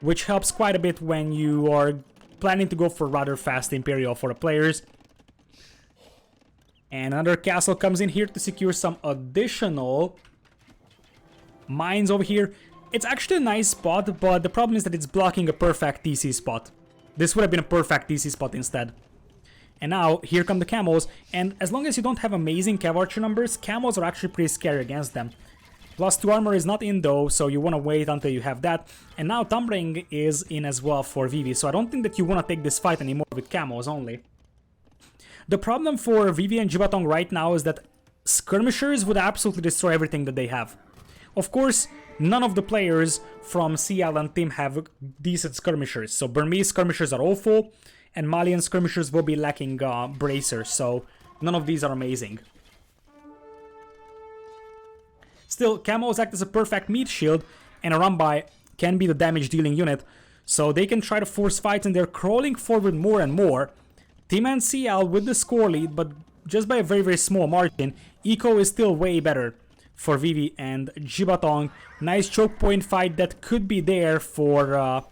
which helps quite a bit when you are planning to go for rather fast Imperial for the players. And another castle comes in here to secure some additional mines over here. It's actually a nice spot, but the problem is that it's blocking a perfect TC spot. This would have been a perfect TC spot instead. And now, here come the camels, and as long as you don't have amazing Cav Archer numbers, camels are actually pretty scary against them. +2 armor is not in though, so you want to wait until you have that. And now Thumbring is in as well for Vivi, so I don't think that you want to take this fight anymore with camos only. The problem for Vivi and Jibatong right now is that skirmishers would absolutely destroy everything that they have. Of course, none of the players from CL and Team have decent skirmishers, so Burmese skirmishers are awful, and Malian skirmishers will be lacking bracers, so none of these are amazing. Still, camos act as a perfect meat shield, and Arambai can be the damage dealing unit, so they can try to force fights, and they're crawling forward more and more. Team and CL with the score lead, but just by a very, very small margin. Eco is still way better for Vivi and Jibatong. Nice choke point fight that could be there for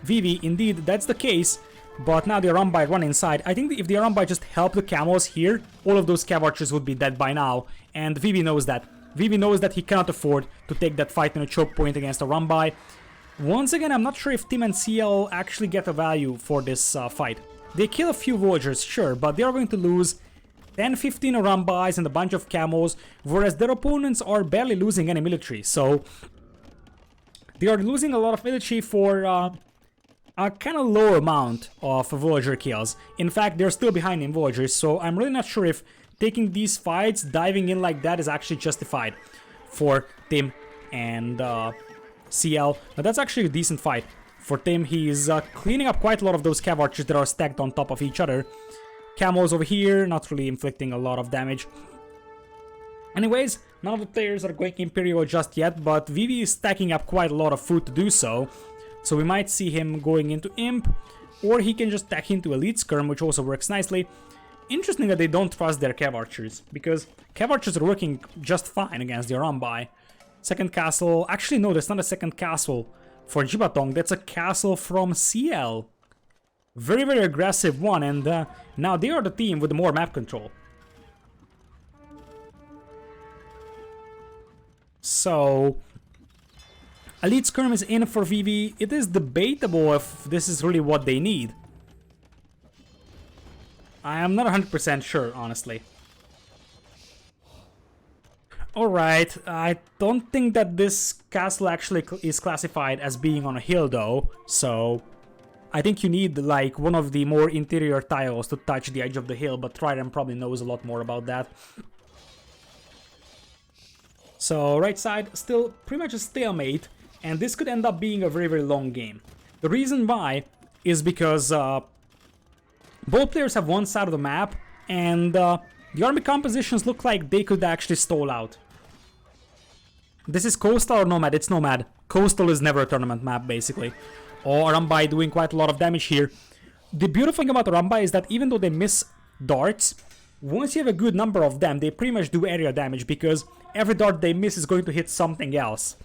Vivi. Indeed, that's the case. But now the Arambai run inside. I think that if the Arambai just help the camos here, all of those cav archers would be dead by now. And Vivi knows that. Vivi knows that he cannot afford to take that fight in a choke point against Arambai. Once again, I'm not sure if Team and CL actually get a value for this fight. They kill a few villagers, sure, but they are going to lose 10-15 Arambais and a bunch of camos, whereas their opponents are barely losing any military. So they are losing a lot of military for a kind of low amount of villager kills. In fact, they're still behind in villagers, so I'm really not sure if taking these fights, diving in like that, is actually justified for Tim and CL. Now that's actually a decent fight. For Tim, he's cleaning up quite a lot of those cav archers that are stacked on top of each other. Camos over here, not really inflicting a lot of damage. Anyways, none of the players are going Imperial just yet, but Vivi is stacking up quite a lot of food to do so. So we might see him going into Imp, or he can just stack into Elite Skirm, which also works nicely. Interesting that they don't trust their cav archers, because cav archers are working just fine against the Arambai. Second castle, actually no, that's not a second castle for Jibatong, that's a castle from CL. Very, very aggressive one, and now they are the team with more map control. So, Elite Skirm is in for Vivi. It is debatable if this is really what they need. I am not 100% sure, honestly. Alright, I don't think that this castle actually is classified as being on a hill though, so I think you need like one of the more interior tiles to touch the edge of the hill, but Trident probably knows a lot more about that. So right side, still pretty much a stalemate, and this could end up being a very, very long game. The reason why is because both players have one side of the map, and the army compositions look like they could actually stall out. This is Coastal or Nomad? It's Nomad. Coastal is never a tournament map, basically. Or Arambai doing quite a lot of damage here. The beautiful thing about Arambai is that even though they miss darts, once you have a good number of them, they pretty much do area damage, because every dart they miss is going to hit something else.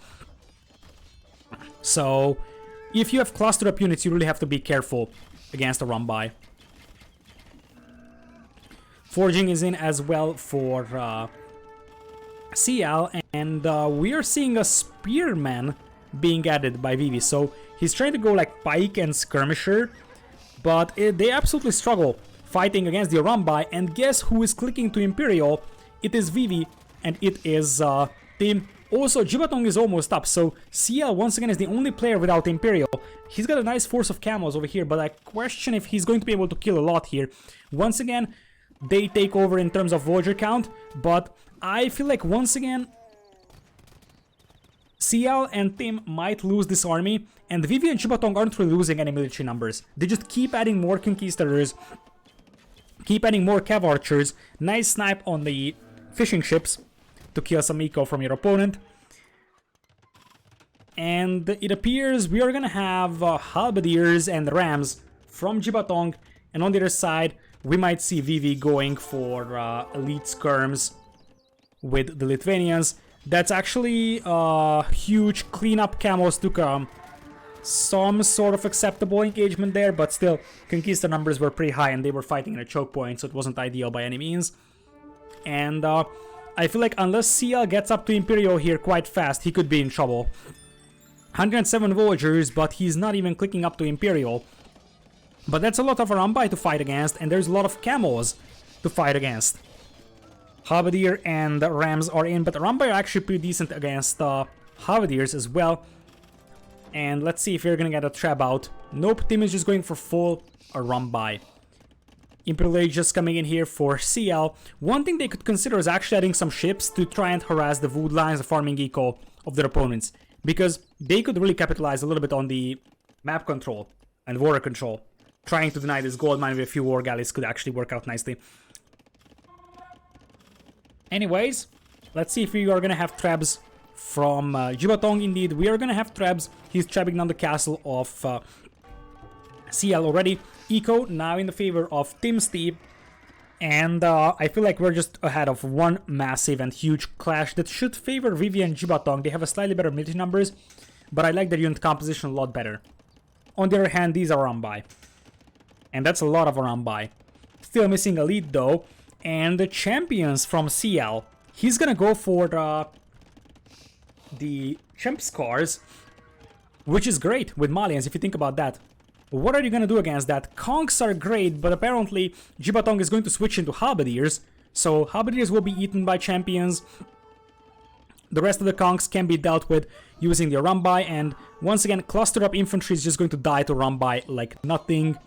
So, if you have clustered up units, you really have to be careful against Arambai. Forging is in as well for CL, and we are seeing a Spearman being added by Vivi. So he's trying to go like Pike and Skirmisher, but they absolutely struggle fighting against the Arambai. And guess who is clicking to Imperial? It is Vivi, and it is Team. Also, Jibatong is almost up, so CL once again is the only player without Imperial. He's got a nice force of camos over here, but I question if he's going to be able to kill a lot here. Once again, they take over in terms of villager count, but I feel like once again CL and Team might lose this army, and Vivi and Jibatong aren't really losing any military numbers. They just keep adding more conquistadors, keep adding more cav archers. Nice snipe on the fishing ships to kill some eco from your opponent. And it appears we are gonna have halberdiers and rams from Jibatong, and on the other side we might see Vivi going for elite skirms with the Lithuanians. That's actually huge cleanup camos to come. Some sort of acceptable engagement there, but still, Conquista numbers were pretty high and they were fighting in a choke point, so it wasn't ideal by any means. And I feel like unless CL gets up to Imperial here quite fast, he could be in trouble. 107 villagers, but he's not even clicking up to Imperial. But that's a lot of Arambai to fight against, and there's a lot of camos to fight against. Halberdier and Rams are in, but Rambai are actually pretty decent against Halberdiers as well. And let's see if we're gonna get a trap out. Nope, Tim is just going for full Rambai. Imperial Age just coming in here for CL. One thing they could consider is actually adding some ships to try and harass the wood lines, the farming eco of their opponents. Because they could really capitalize a little bit on the map control and water control. Trying to deny this gold mine with a few war galleys could actually work out nicely. Anyways, let's see if we are gonna have traps from Jibatong. Indeed, we are gonna have traps. He's trapping down the castle of CL already. Eco now in the favor of Team Steve. And I feel like we're just ahead of one massive and huge clash that should favor Vivi and Jibatong. They have a slightly better military numbers, but I like their unit composition a lot better. On the other hand, these are Rambai. And that's a lot of Rambai. Still missing a lead though. And the champions from CL. He's gonna go for the champ scars, which is great with Malians if you think about that. What are you gonna do against that? Kongs are great, but apparently Jibatong is going to switch into Halberdiers. So Halberdiers will be eaten by champions. The rest of the Kongs can be dealt with using the Rambai, and once again, clustered up infantry is just going to die to Rambai like nothing.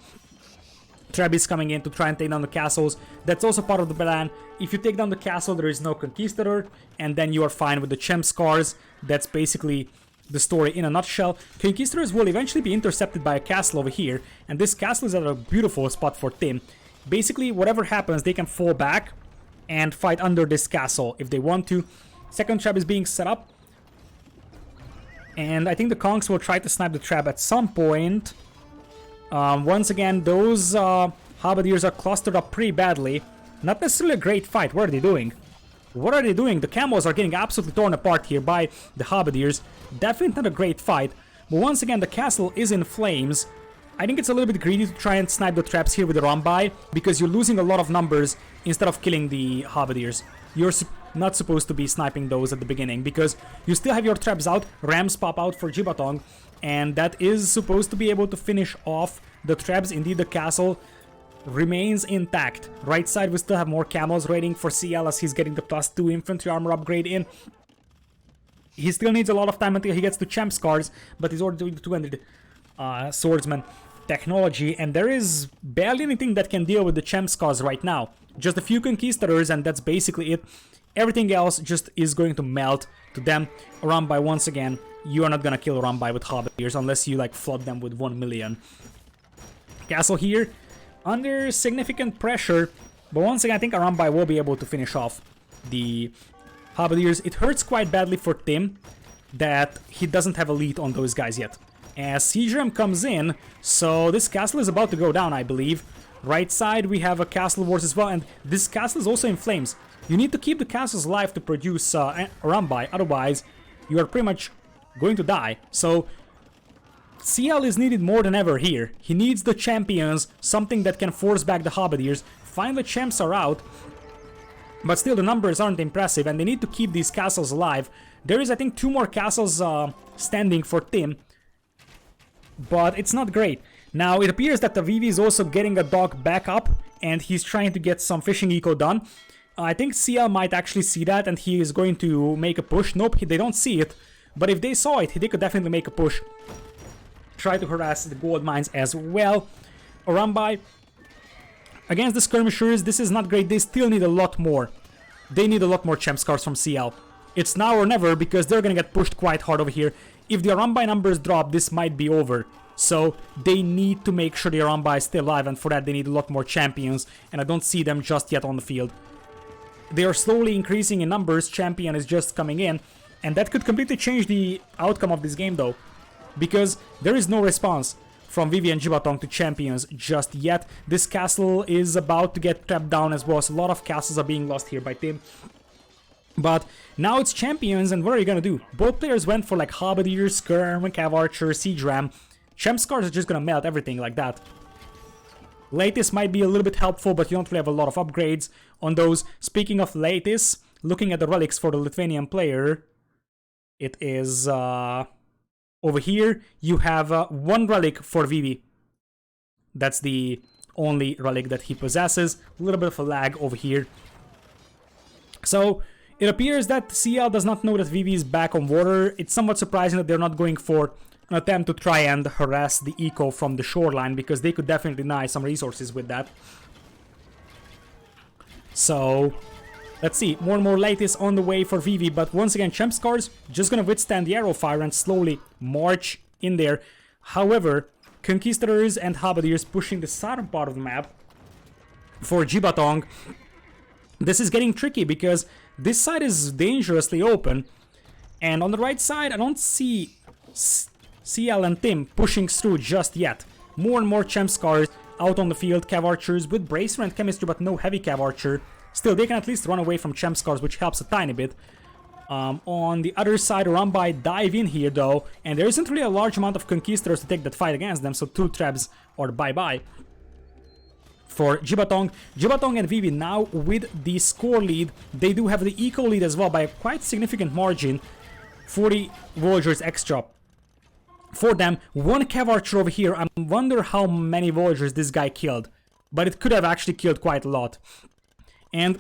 Travis coming in to try and take down the castles. That's also part of the plan. If you take down the castle, there is no Conquistador, and then you are fine with the Champ Scars. That's basically the story in a nutshell. Conquistadors will eventually be intercepted by a castle over here, and this castle is at a beautiful spot for Tim. Basically, whatever happens, they can fall back and fight under this castle if they want to. Second trap is being set up, and I think the Kongs will try to snipe the trap at some point. Once again, those Halberdiers are clustered up pretty badly. Not necessarily a great fight. What are they doing? What are they doing? The camels are getting absolutely torn apart here by the Halberdiers. Definitely not a great fight. But once again, the castle is in flames. I think it's a little bit greedy to try and snipe the traps here with the Rambai, because you're losing a lot of numbers instead of killing the Halberdiers. You're not supposed to be sniping those at the beginning, because you still have your traps out. Rams pop out for Jibatong, and that is supposed to be able to finish off the traps. Indeed, the castle remains intact. Right side, we still have more camels waiting for CL as he's getting the +2 infantry armor upgrade in. He still needs a lot of time until he gets to Champ Scars, but he's already doing the 200 swordsman technology, and there is barely anything that can deal with the Champ Scars right now. Just a few Conquistadors, and that's basically it. Everything else just is going to melt to them. Rambai, once again, you are not gonna kill Rambai with Halberdiers unless you like flood them with 1 million. Castle here under significant pressure, but once again I think Rambai will be able to finish off the Halberdiers. It hurts quite badly for Tim that he doesn't have a lead on those guys yet. As Siege Ram comes in, so this castle is about to go down, I believe. Right side we have a castle wars as well, and this castle is also in flames. You need to keep the castles alive to produce Rambai, otherwise you are pretty much going to die. So CL is needed more than ever here. He needs the champions, something that can force back the Halberdiers. Finally, the champs are out, but still the numbers aren't impressive, and they need to keep these castles alive. There is, I think, 2 more castles standing for Tim, but it's not great. Now, it appears that the Vivi is also getting a dock back up, and he's trying to get some fishing eco done. I think CL might actually see that, and he is going to make a push. Nope, they don't see it, but if they saw it, they could definitely make a push. Try to harass the gold mines as well. Rambai, against the skirmishers, this is not great. They still need a lot more. They need a lot more Champ Scars from CL. It's now or never, because they're gonna get pushed quite hard over here. If the Rambai numbers drop, this might be over. So they need to make sure the Rambai is still alive, and for that they need a lot more champions, and I don't see them just yet on the field. They are slowly increasing in numbers. Champion is just coming in, and that could completely change the outcome of this game though, because there is no response from Vivi and Jibatong to champions just yet. This castle is about to get trapped down as well, so a lot of castles are being lost here by Tim. But now it's champions, and what are you gonna do? Both players went for like Halberdier, Skirm, Cav Archer, Siege Ram. Champ Scars are just gonna melt everything like that. Lattice might be a little bit helpful, but you don't really have a lot of upgrades on those. Speaking of Lattice, looking at the relics for the Lithuanian player, it is over here. You have 1 relic for Vivi. That's the only relic that he possesses. A little bit of a lag over here. So it appears that CL does not know that Vivi is back on water. It's somewhat surprising that they're not going for an attempt to try and harass the eco from the shoreline, because they could definitely deny some resources with that. So let's see, more and more light is on the way for Vivi, but once again Champ Scars just gonna withstand the arrow fire and slowly march in there. However, Conquistadors and Halberdiers pushing the southern part of the map for Jibatong. This is getting tricky because this side is dangerously open, and on the right side I don't see CL and Tim pushing through just yet. More and more Champ Scars out on the field, Cav Archers with Bracer and Chemistry but no Heavy Cav Archer. Still, they can at least run away from Champ Scars, which helps a tiny bit. On the other side, Rambai dive in here though, and there isn't really a large amount of Conquistadors to take that fight against them, so 2 traps or bye-bye for Jibatong. Jibatong and Vivi now with the score lead. They do have the eco lead as well by a quite significant margin. 40 Villagers extra for them. 1 Cav Archer over here. I wonder how many Villagers this guy killed, but it could have actually killed quite a lot. And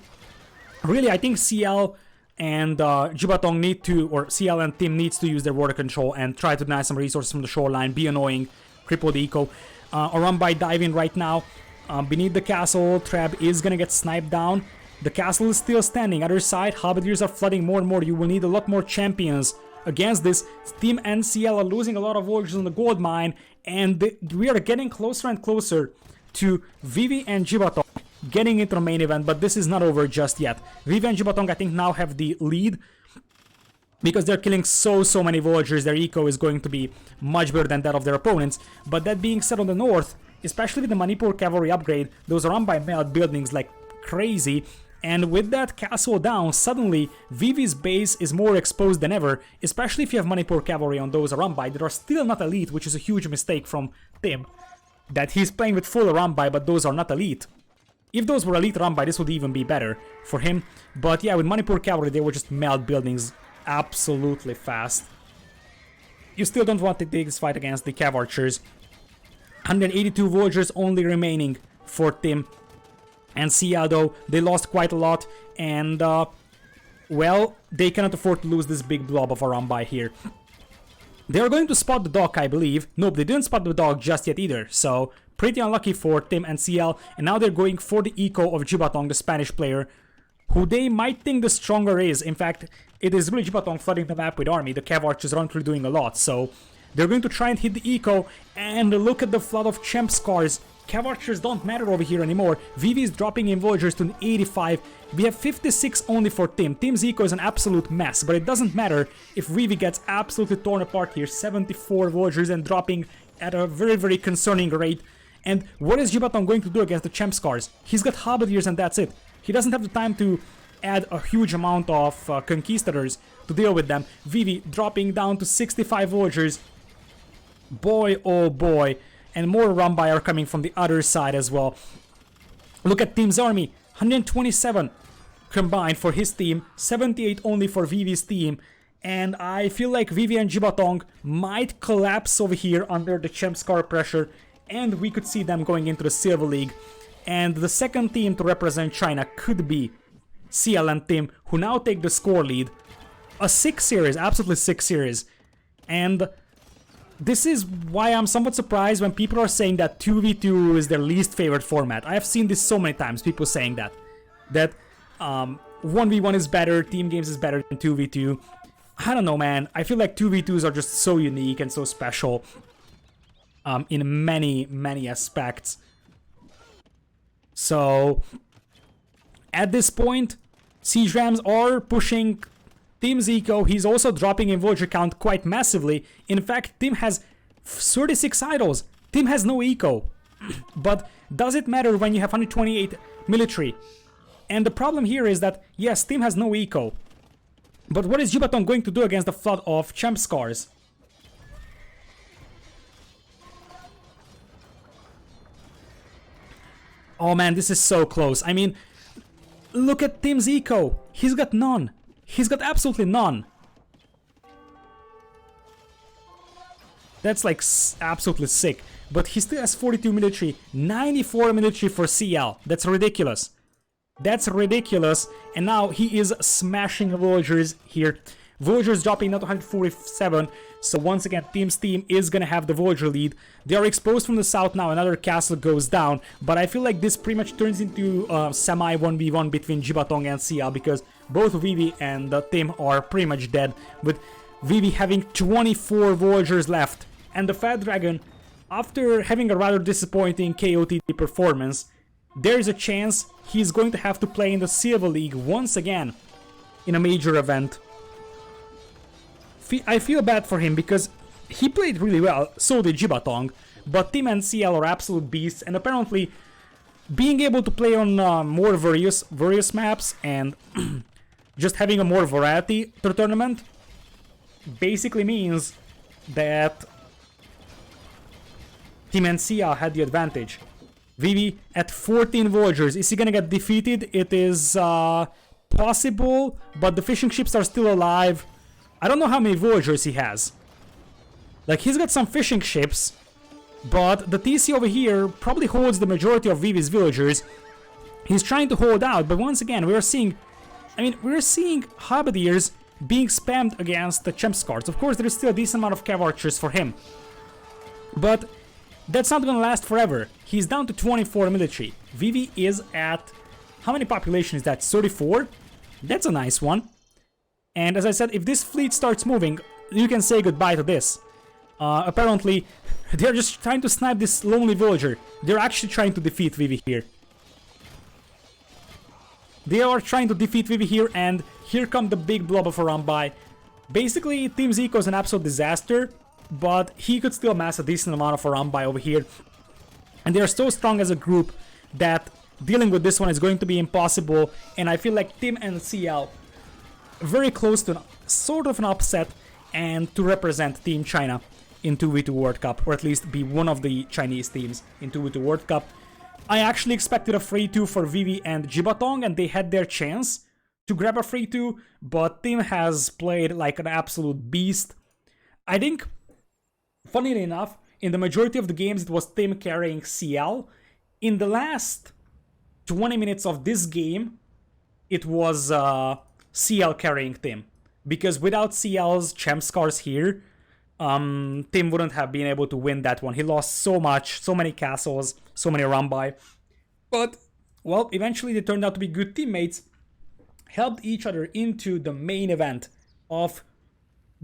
really, I think CL and Jibatong need to, or CL and Tim needs to use their water control and try to deny some resources from the shoreline, be annoying, cripple the eco. Orumbai diving right now. Beneath the castle, Trab is gonna get sniped down. The castle is still standing. Other side, Halberdiers are flooding more and more. You will need a lot more champions against this. Team NCL are losing a lot of villagers on the gold mine, and we are getting closer and closer to Vivi and Jibatong getting into the main event, but this is not over just yet. Vivi and Jibatong, I think, now have the lead because they're killing so many villagers. Their eco is going to be much better than that of their opponents. But that being said, on the north, especially with the Manipur cavalry upgrade, those are run by meld buildings like crazy. And with that castle down, suddenly Vivi's base is more exposed than ever, especially if you have Manipur cavalry on those Arambai that are still not elite, which is a huge mistake from Tim. That he's playing with full Arambai, but those are not elite. If those were elite Arambai, this would even be better for him. But yeah, with Manipur cavalry, they were just meld buildings absolutely fast. You still don't want to take this fight against the Cav Archers. 182 villagers only remaining for Tim and CL, though. They lost quite a lot, and well, they cannot afford to lose this big blob of Arambai here. They are going to spot the dog, I believe. Nope, they didn't spot the dog just yet either, so pretty unlucky for Tim and CL. And now they're going for the eco of Jibatong, the Spanish player, who they might think the stronger is. In fact, it is really Jibatong flooding the map with army. The Cav Archers aren't really doing a lot, so they're going to try and hit the eco, and look at the flood of Champ Scars. Cav Archers don't matter over here anymore. Vivi is dropping in villagers to an 85. We have 56 only for Tim. Tim's eco is an absolute mess, but it doesn't matter if Vivi gets absolutely torn apart here. 74 villagers and dropping at a very concerning rate. And what is Jibatong going to do against the Champ Scars? He's got Halberdiers and that's it. He doesn't have the time to add a huge amount of Conquistadors to deal with them. Vivi dropping down to 65 villagers. Boy, oh boy. And more Rambai are coming from the other side as well. Look at Tim's army. 127 combined for his team. 78 only for Vivi's team. And I feel like Vivi and Jibatong might collapse over here under the Champ Scar pressure. And we could see them going into the Silver League. And the second team to represent China could be CL and Tim, who now take the score lead. A 6 series, absolutely 6 series. And this is why I'm somewhat surprised when people are saying that 2v2 is their least favorite format. I have seen this so many times, people saying that. That 1v1 is better, team games is better than 2v2. I don't know, man. I feel like 2v2s are just so unique and so special in many aspects. So, at this point, Siege Rams are pushing Tim's eco. He's also dropping in villager count quite massively. In fact, Tim has 36 idols. Tim has no eco. But does it matter when you have 128 military? And the problem here is that, yes, Tim has no eco. But what is Jibatong going to do against the flood of Champ Scars? Oh man, this is so close. I mean, look at Tim's eco. He's got none. He's got absolutely none. That's like absolutely sick. But he still has 42 military, 94 military for CL. That's ridiculous. That's ridiculous. And now he is smashing villagers here. Villagers dropping not 147. So once again, Team's team is gonna have the villager lead. They are exposed from the south now. Another castle goes down. But I feel like this pretty much turns into semi 1v1 between Jibatong and CL, because both Vivi and Tim are pretty much dead, with Vivi having 24 villagers left. And the Fat Dragon, after having a rather disappointing KOTD performance, there is a chance he's going to have to play in the Silver League once again in a major event. I feel bad for him because he played really well, so did Jibatong, but Tim and CL are absolute beasts, and apparently being able to play on more various maps and just having a more variety to the tournament basically means that Tim and CL had the advantage. Vivi at 14 villagers. Is he gonna get defeated? It is possible, but the fishing ships are still alive. I don't know how many villagers he has. Like, he's got some fishing ships, but the TC over here probably holds the majority of Vivi's villagers. He's trying to hold out, but once again, we're seeing halberdiers being spammed against the Champs cards. Of course, there is still a decent amount of cav archers for him, but that's not gonna last forever. He's down to 24 military. Vivi is at... how many population is that? 34? That's a nice one. And as I said, if this fleet starts moving, you can say goodbye to this. Apparently, they're just trying to snipe this lonely villager. They're actually trying to defeat Vivi here. They are trying to defeat Vivi here, and here come the big blob of a Rambai. Basically, Team Zico is an absolute disaster, but he could still mass a decent amount of Rambai over here. And they are so strong as a group that dealing with this one is going to be impossible, and I feel like Tim and CL very close to sort of an upset and to represent Team China in 2v2 World Cup, or at least be one of the Chinese teams in 2v2 World Cup. I actually expected a 3-2 for Vivi and Jibatong, and they had their chance to grab a 3-2, but Tim has played like an absolute beast. I think, funnily enough, in the majority of the games it was Tim carrying CL. In the last 20 minutes of this game, it was CL carrying Tim. Because without CL's champ scars here, Tim wouldn't have been able to win that one. He lost so much, so many castles, so many Rambai. But, well, eventually they turned out to be good teammates, helped each other into the main event of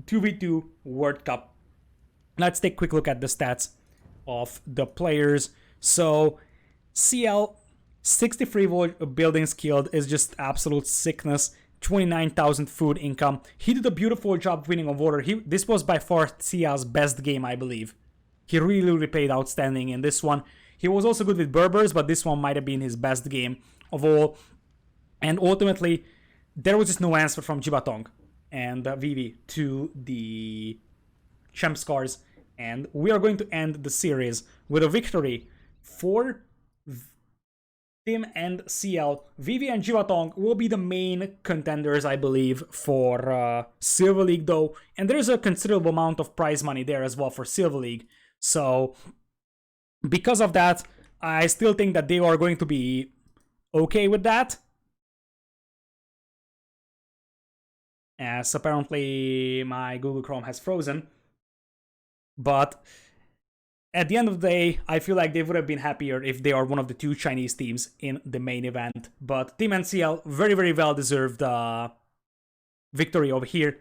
2v2 World Cup. Let's take a quick look at the stats of the players. So, CL, 63 buildings killed is just absolute sickness. 29,000 food income. He did a beautiful job winning on water. This was by far CL's best game, I believe. He really played outstanding in this one. He was also good with Berbers, but this one might have been his best game of all. And ultimately, there was just no answer from Jibatong and Vivi to the Champ Scars. And we are going to end the series with a victory for Tim and CL. Vivi and Jibatong will be the main contenders, I believe, for Silver League though. And there's a considerable amount of prize money there as well for Silver League. So, because of that, I still think that they are going to be okay with that. As apparently my Google Chrome has frozen. But at the end of the day, I feel like they would have been happier if they are one of the two Chinese teams in the main event. But Tim and CL, very well deserved victory over here.